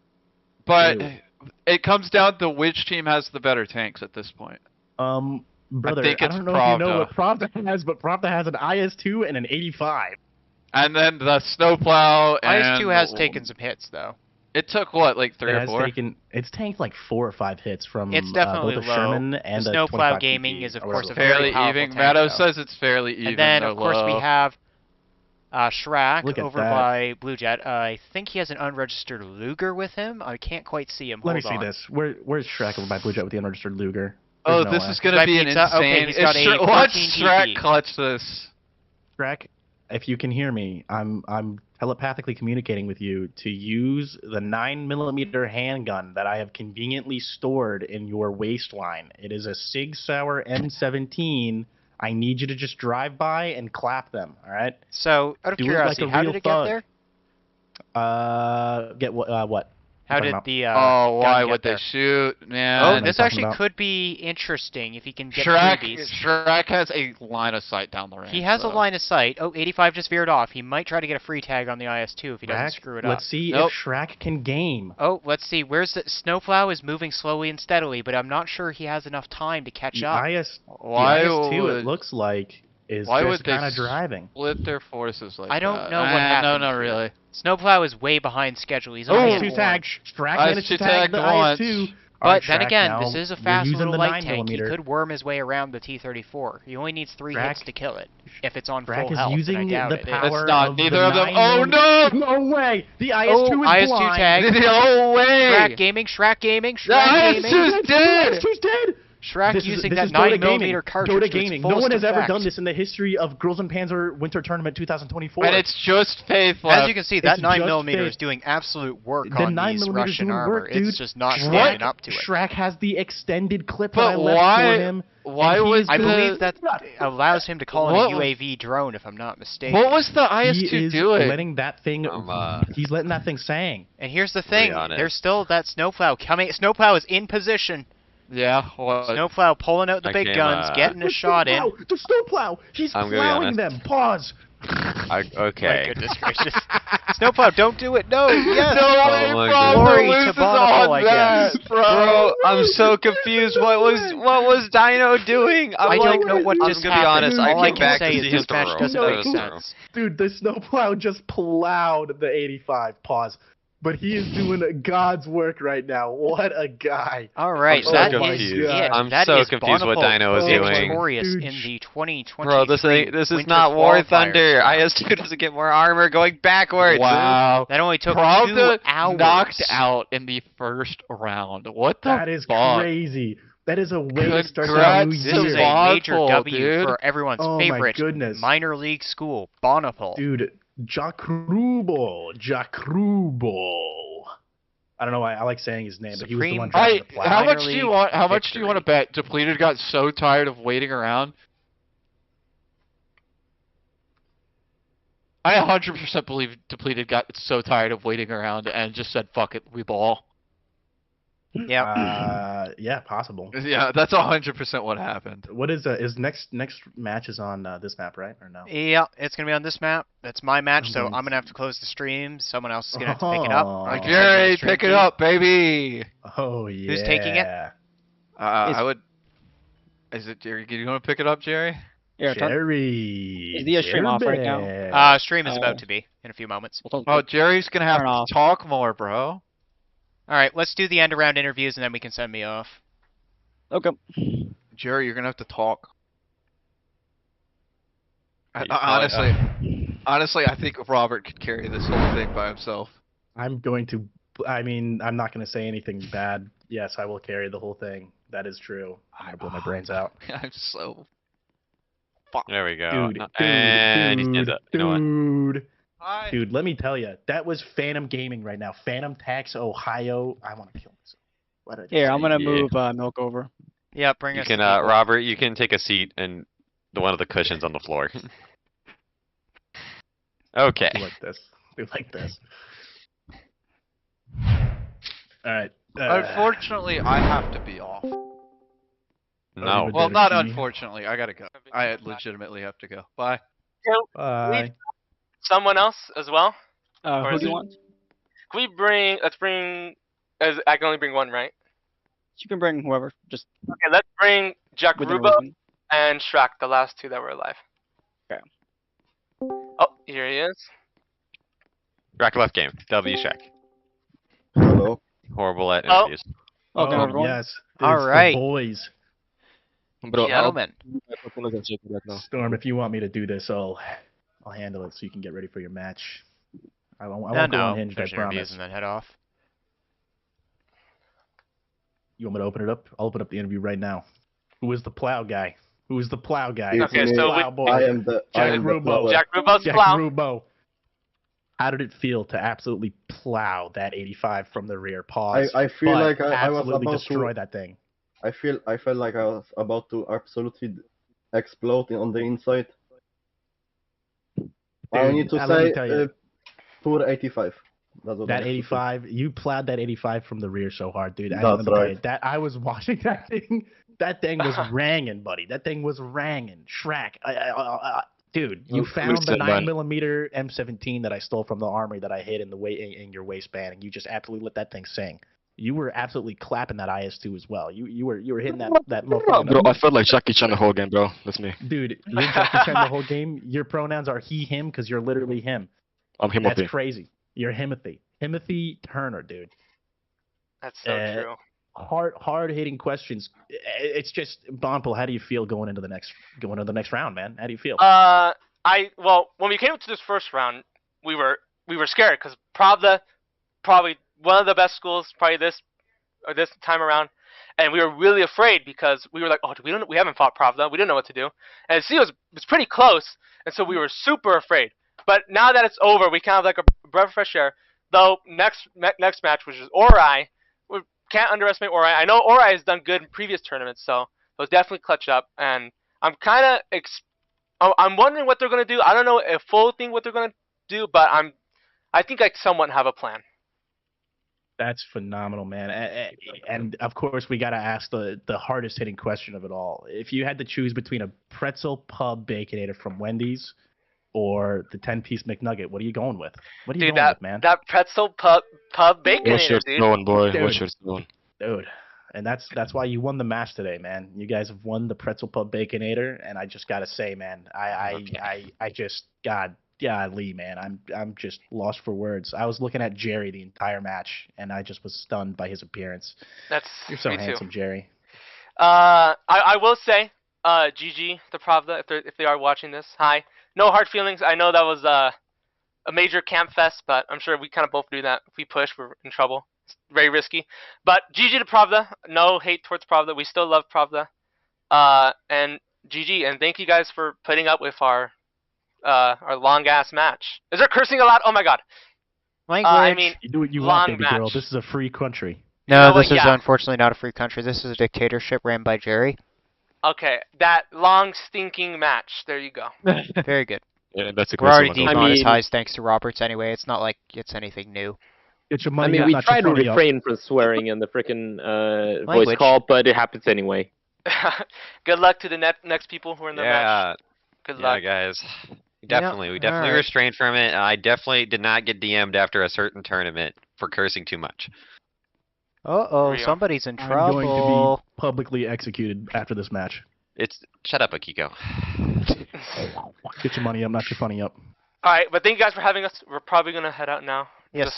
J: But
E: Ew.
J: it comes down to which team has the better tanks at this point.
E: Brother,
J: think it's
E: don't know if you know
J: Pravda.
E: what Pravda has, but Pravda has an IS-2 and an 85.
J: And then the snowplow and
A: IS-2 has taken some hits, though.
J: It took what, like 3
E: It
J: or
E: has
J: 4?
E: it's tanked like 4 or 5 hits from
A: It's definitely
E: both a
A: low.
E: Sherman and
A: The
E: a
A: Snowplow
E: 25
A: Gaming
E: PP,
A: is, of
E: or
A: course,
E: whatever.
A: a very
J: Fairly
A: powerful
J: even.
A: tank,
J: Matto
A: though.
J: says it's fairly even.
A: And then,
J: though
A: of course, we
J: low.
A: have Shrak
E: Look at
A: over
E: that.
A: by Blue Jet. I think he has an unregistered Luger with him. I can't quite see him.
E: Let me
A: Hold
E: see
A: on.
E: this. Where's Shrek over by Blue Jet with the unregistered Luger?
J: Oh,
E: There's no
J: this
E: way.
J: is gonna
A: By
J: be an
A: pizza? Okay,
J: insane.
A: he's got a
J: Watch
A: 14
J: Shrek
A: TP.
J: clutch this.
E: Shrek, if you can hear me, I'm telepathically communicating with you to use the 9mm handgun that I have conveniently stored in your waistline. It is a Sig Sauer M17. I need you to just drive by and clap them. All right?
A: So, out of
E: Do it like
A: curiosity,
E: a
A: how
E: real
A: did it get
E: thug. there? Get what? What?
A: How
E: Talking
A: did
E: about?
A: the
J: Oh, why
A: gun
J: would
A: get
J: they
A: there?
J: shoot, man?
A: Oh,
E: What are
A: this
E: you
A: actually
E: talking about?
A: could be interesting if he can get
J: Shrek,
A: through these.
J: Shrek has a line of sight down the range.
A: He has a
J: so.
A: line of sight. Oh, 85 just veered off. He might try to get a free tag on the IS-2 if he doesn't
E: Shrek,
A: screw it up.
E: let's see
J: Nope.
E: if Shrek can game.
A: Oh, let's see. Where's the Snowplow is moving slowly and steadily, but I'm not sure he has enough time to catch
E: The
A: up.
J: Why
E: the IS-2,
J: would
E: it looks like, is
J: why
E: just
J: would they
E: kind of driving.
J: split their forces like that?
A: I don't know what
J: No,
A: happened
J: not
A: here.
J: really.
A: Snowplow is way behind schedule. He's
J: Oh,
A: only
E: IS-2
A: at
E: tag.
A: orange.
E: Shrek
J: IS-2
E: managed to tag the
J: tagged
E: IS-2.
J: once.
E: All right,
A: But then
E: Shrek,
A: again,
E: now
A: this is a
E: we're
A: fast
E: using
A: little
E: the
A: light tank.
E: 9mm.
A: He could worm his way around the T-34. He only needs 3 hits
E: Shrek-
A: to kill it, if it's on
E: Shrek
A: full
E: is
A: health,
E: using
A: and I doubt
E: the
A: it.
E: power
J: It's not.
E: of
J: Neither
E: the
J: of them.
E: 9mm.
J: Oh no!
E: No way! The IS-2
A: Oh,
E: is
A: IS-2
E: blind.
A: tag.
J: No way!
A: Shrek Gaming, Shrek Gaming,
J: The
A: Shrek Gaming.
J: IS-2's dead!
E: IS-2's dead!
A: Shrek
E: This is-
A: using
E: this
A: that
E: is Dota
A: 9mm
E: Gaming.
A: cartridge
E: Dota
A: to its
E: Gaming. No
A: fullest
E: one has ever
A: effect.
E: done this in the history of Girls and Panzer Winter Tournament 2024.
J: And it's just Faith left.
A: As you can see, that
E: It's just
A: 9mm is
E: fake.
A: doing absolute work
E: The
A: on these
E: 9mm
A: Russian
E: doing
A: armor.
E: work, dude.
A: It's just not
E: Shrek-
A: standing up to it.
E: Shrek has the extended clip that I
J: But
E: left
J: why?
E: for him.
J: Why
E: and he
J: was
E: is
A: I
J: the-
A: believe that allows him to call in
J: What
A: a
J: was-
A: UAV drone, if I'm not mistaken.
J: What was the
E: He
J: IS-2
E: is
J: doing?
E: letting that thing. He's letting that thing sang.
A: And here's the thing:
B: honest.
A: there's still that Snowplow coming. Snowplow is in position.
J: Yeah. What?
A: Snowplow pulling out the
B: I
A: big
B: came,
A: guns, getting a
E: The
A: shot in.
E: snowplow! The snowplow! He's
B: I'm gonna be
E: plowing
B: honest.
E: them. Pause.
A: My
B: Okay.
A: goodness gracious! Snowplow, don't do it! No! Yes!
J: No
B: Oh
J: way,
B: my
J: bro!
A: Glory
J: Loses
A: to Bonneville,
J: on
A: I
J: that,
A: guess.
J: bro.
B: I'm so confused. What was Dino doing?
A: I
B: I'm
A: don't know what
B: I'm
A: just
B: gonna be
A: happened.
B: honest.
A: All
B: I
A: I
B: came
A: can
B: back
A: say
B: to
A: is
B: see
A: this
B: his
A: match
B: throw.
A: doesn't
B: That
A: make
B: was
A: sense.
E: Dude, the snowplow just plowed the 85. Pause. But he is doing God's work right now. What a guy.
A: All right,
B: I'm so
A: that
B: confused.
A: is it.
B: I'm
A: That
B: so
A: is
B: confused what
A: Bonneville
B: Dino was
E: doing.
A: victorious
E: Dude.
A: in the 2023
B: Bro, this is
A: Winter
B: not War
A: Qualifiers.
B: Thunder. IS-2 doesn't get more armor going backwards.
J: Wow.
A: That only took 2
J: Pravda
A: hours.
J: knocked out in the first round. What the
E: That is
J: fuck?
E: crazy. That is a way to start the
J: Congrats
E: new
A: This
E: year.
A: is a major
J: Bonneville,
A: W
J: dude.
A: for everyone's
E: Oh my
A: favorite
E: goodness.
A: minor league school, Bonneville.
E: Dude, Jakrubo. I don't know why I like saying his name, but he was the
A: Supreme
E: one driving the plow.
J: How
A: Minor
J: much do you
A: league
J: want? How much do you
A: victory.
J: want to bet? Depleted got so tired of waiting around. I 100% believe Depleted got so tired of waiting around and just said, "Fuck it, we ball."
A: Yeah.
E: Yeah, possible.
J: Yeah, that's 100% what happened.
E: What is next match is on this map, right? Or no?
A: Yeah, it's gonna be on this map. That's my match, so
E: Mhm.
A: I'm gonna have to close the stream. Someone else is gonna have to pick it up.
E: Oh.
A: I can send you
J: Jerry,
A: the stream
J: pick it
A: feed.
J: up, baby.
E: Oh yeah.
A: Who's taking it?
J: I would. Is it Jerry? You want to pick it up, Jerry?
D: Yeah,
E: Jerry.
D: Is the stream off right now?
E: Jerry.
A: Stream is about to be in a few moments.
J: Oh, Jerry's gonna have
D: Turn
J: to
D: off.
J: talk more, bro.
A: All right, let's do the end around interviews and then we can send me off.
D: Okay.
J: Jerry, you're gonna have to talk.
B: You
J: Honestly,
C: Honestly, I think Robert could carry this whole thing by himself.
E: I'm going to. I mean, I'm not going to say anything bad. Yes, I will carry the whole thing. That is true. I'm going to blow my brains out.
C: I'm so.
B: There we go.
E: Dude,
B: And he stands up. You know what?
E: Dude, let me tell you, that was Phantom Gaming right now. Phantom Tax, Ohio. I want to kill myself. What did I
D: Here,
E: say?
D: I'm gonna move Milk over.
A: Yeah, bring
B: You
A: us.
B: can,
A: the people.
B: Robert, you can take a seat and one of the cushions on the floor. Okay.
E: Do like this. Do like this. All right.
C: Unfortunately, I have to be off.
B: No.
C: Well, not unfortunately. I gotta go. I legitimately have to go. Bye.
E: Bye.
F: Someone else as well? Or
D: Who
F: is
D: do you
F: it-
D: want?
F: Can we bring? Let's bring. I can only bring one, right?
D: You can bring whoever. Just
F: Okay, let's bring Jack
D: within
F: Rubo
D: reason.
F: and Shrek, the last two that were alive.
D: Okay.
F: Oh, here he is.
B: Rack left game. W check.
K: Hello.
B: Horrible at
F: Oh.
B: interviews.
D: Okay,
E: Oh,
D: everyone.
E: yes.
A: All
E: It's the
A: right.
E: boys.
K: Bro,
A: Gentlemen.
K: right now.
E: Storm, if you want me to do this, I'll handle it so you can get ready for your match. I won't
A: No,
E: go
A: no.
E: unhinged, I
A: Finish interviews
E: promise.
A: and then head off.
E: You want me to open it up? I'll open up the interview right now. Who is the plow guy? Who is the plow guy?
F: Okay,
E: Who's the
F: so
E: plow boy?
K: I am the
E: Jack Rubo.
F: Jack Rubo's
E: Jack
F: plow.
E: Rubo. How did it feel to absolutely plow that 85 from the rear? Pause.
K: I feel
E: But
K: like I was
E: absolutely
K: about
E: destroy
K: to.
E: that thing.
K: I felt like I was about to absolutely explode on the inside. I
E: Dude,
K: need to
E: let me
K: say,
E: tell you.
K: poor 85. That's what I
E: That
K: have to say.
E: 85, you plowed that 85 from the rear so hard, dude.
K: That's
E: Let me tell
K: right.
E: you, that I was watching that thing. That thing was ranging, buddy. That thing was ranging. Shrek. Dude, you found the 9mm M17 that I stole from the armory that I hid in the in your waistband, and you just absolutely let that thing sing. You were absolutely clapping that IS-2 as well. You were hitting that motherfucker.
K: Bro, I felt like Jackie Chan the whole game, bro. That's me.
E: Dude, you're Jackie Chan the whole game. Your pronouns are he, him, because you're literally him.
K: I'm Himothy.
E: That's crazy. You're Himothy. Himothy Turner, dude.
F: That's so true.
E: Hard hitting questions. It's just Bonpil, how do you feel going into the next round, man? How do you feel?
F: Well, when we came to this first round, we were scared because Pravda, probably one of the best schools, probably this time around, and we were really afraid because we were like, oh, we haven't fought Pravda, we didn't know what to do, and see, it was pretty close, and so we were super afraid. But now that it's over, we kind of like a breath of fresh air. Though next match, which is Ori, we can't underestimate Ori. I know Ori has done good in previous tournaments, so it was definitely clutch up, and I'm kind of I'm wondering what they're gonna do. I don't know a full thing what they're gonna do, but I think I somewhat have a plan.
E: That's phenomenal, man. And of course, we got to ask the hardest hitting question of it all. If you had to choose between a pretzel pub baconator from Wendy's or the 10-piece McNugget, what are you going with? What are you going with, man?
F: That pretzel pub baconator,
K: What's your
F: dude.
K: throwing, boy?
E: Dude.
K: What's your throwing?
E: Dude. And that's why you won the match today, man. You guys have won the pretzel pub baconator, and I just gotta say, man, I just golly, man, I'm just lost for words. I was looking at Jerry the entire match, and I just was stunned by his appearance.
F: You're
E: so
F: me
E: handsome,
F: too.
E: Jerry.
F: I will say, GG to Pravda if they are watching this. Hi. No hard feelings. I know that was a major camp fest, but I'm sure we kind of both do that. If we push, we're in trouble. It's very risky. But GG to Pravda. No hate towards Pravda. We still love Pravda. And GG. And thank you guys for putting up with our long ass match. Is there cursing a lot? Oh my god.
A: Language.
F: I mean,
E: You do what you
F: long
E: want, baby girl.
F: match.
E: This is a free country.
A: No,
F: know what?
A: this is
F: Yeah.
A: unfortunately not a free country. This is a dictatorship ran by Jerry.
F: Okay, that long stinking match. There you go.
A: Very good.
K: Yeah, that's a
A: We're already
K: question.
A: demonetized thanks to Roberts anyway. It's not like it's anything new.
E: Get your
I: I
E: money
I: mean,
E: up,
I: we
E: not
I: try
E: your
I: to
E: funny up.
I: refrain from swearing in the frickin' voice
A: Language.
I: call, but it happens anyway.
F: Good luck to the next people who are in the match. Good luck.
B: Yeah, guys. We definitely
A: alright.
B: restrained from it. I definitely did not get DM'd after a certain tournament for cursing too much.
A: Uh-oh,
F: Real.
A: somebody's in
E: I'm
A: trouble.
E: going to be publicly executed after this match.
B: Shut up, Akiko.
E: Get your money up, not your funny up.
F: All right, but thank you guys for having us. We're probably gonna head out now.
A: Yes.
F: To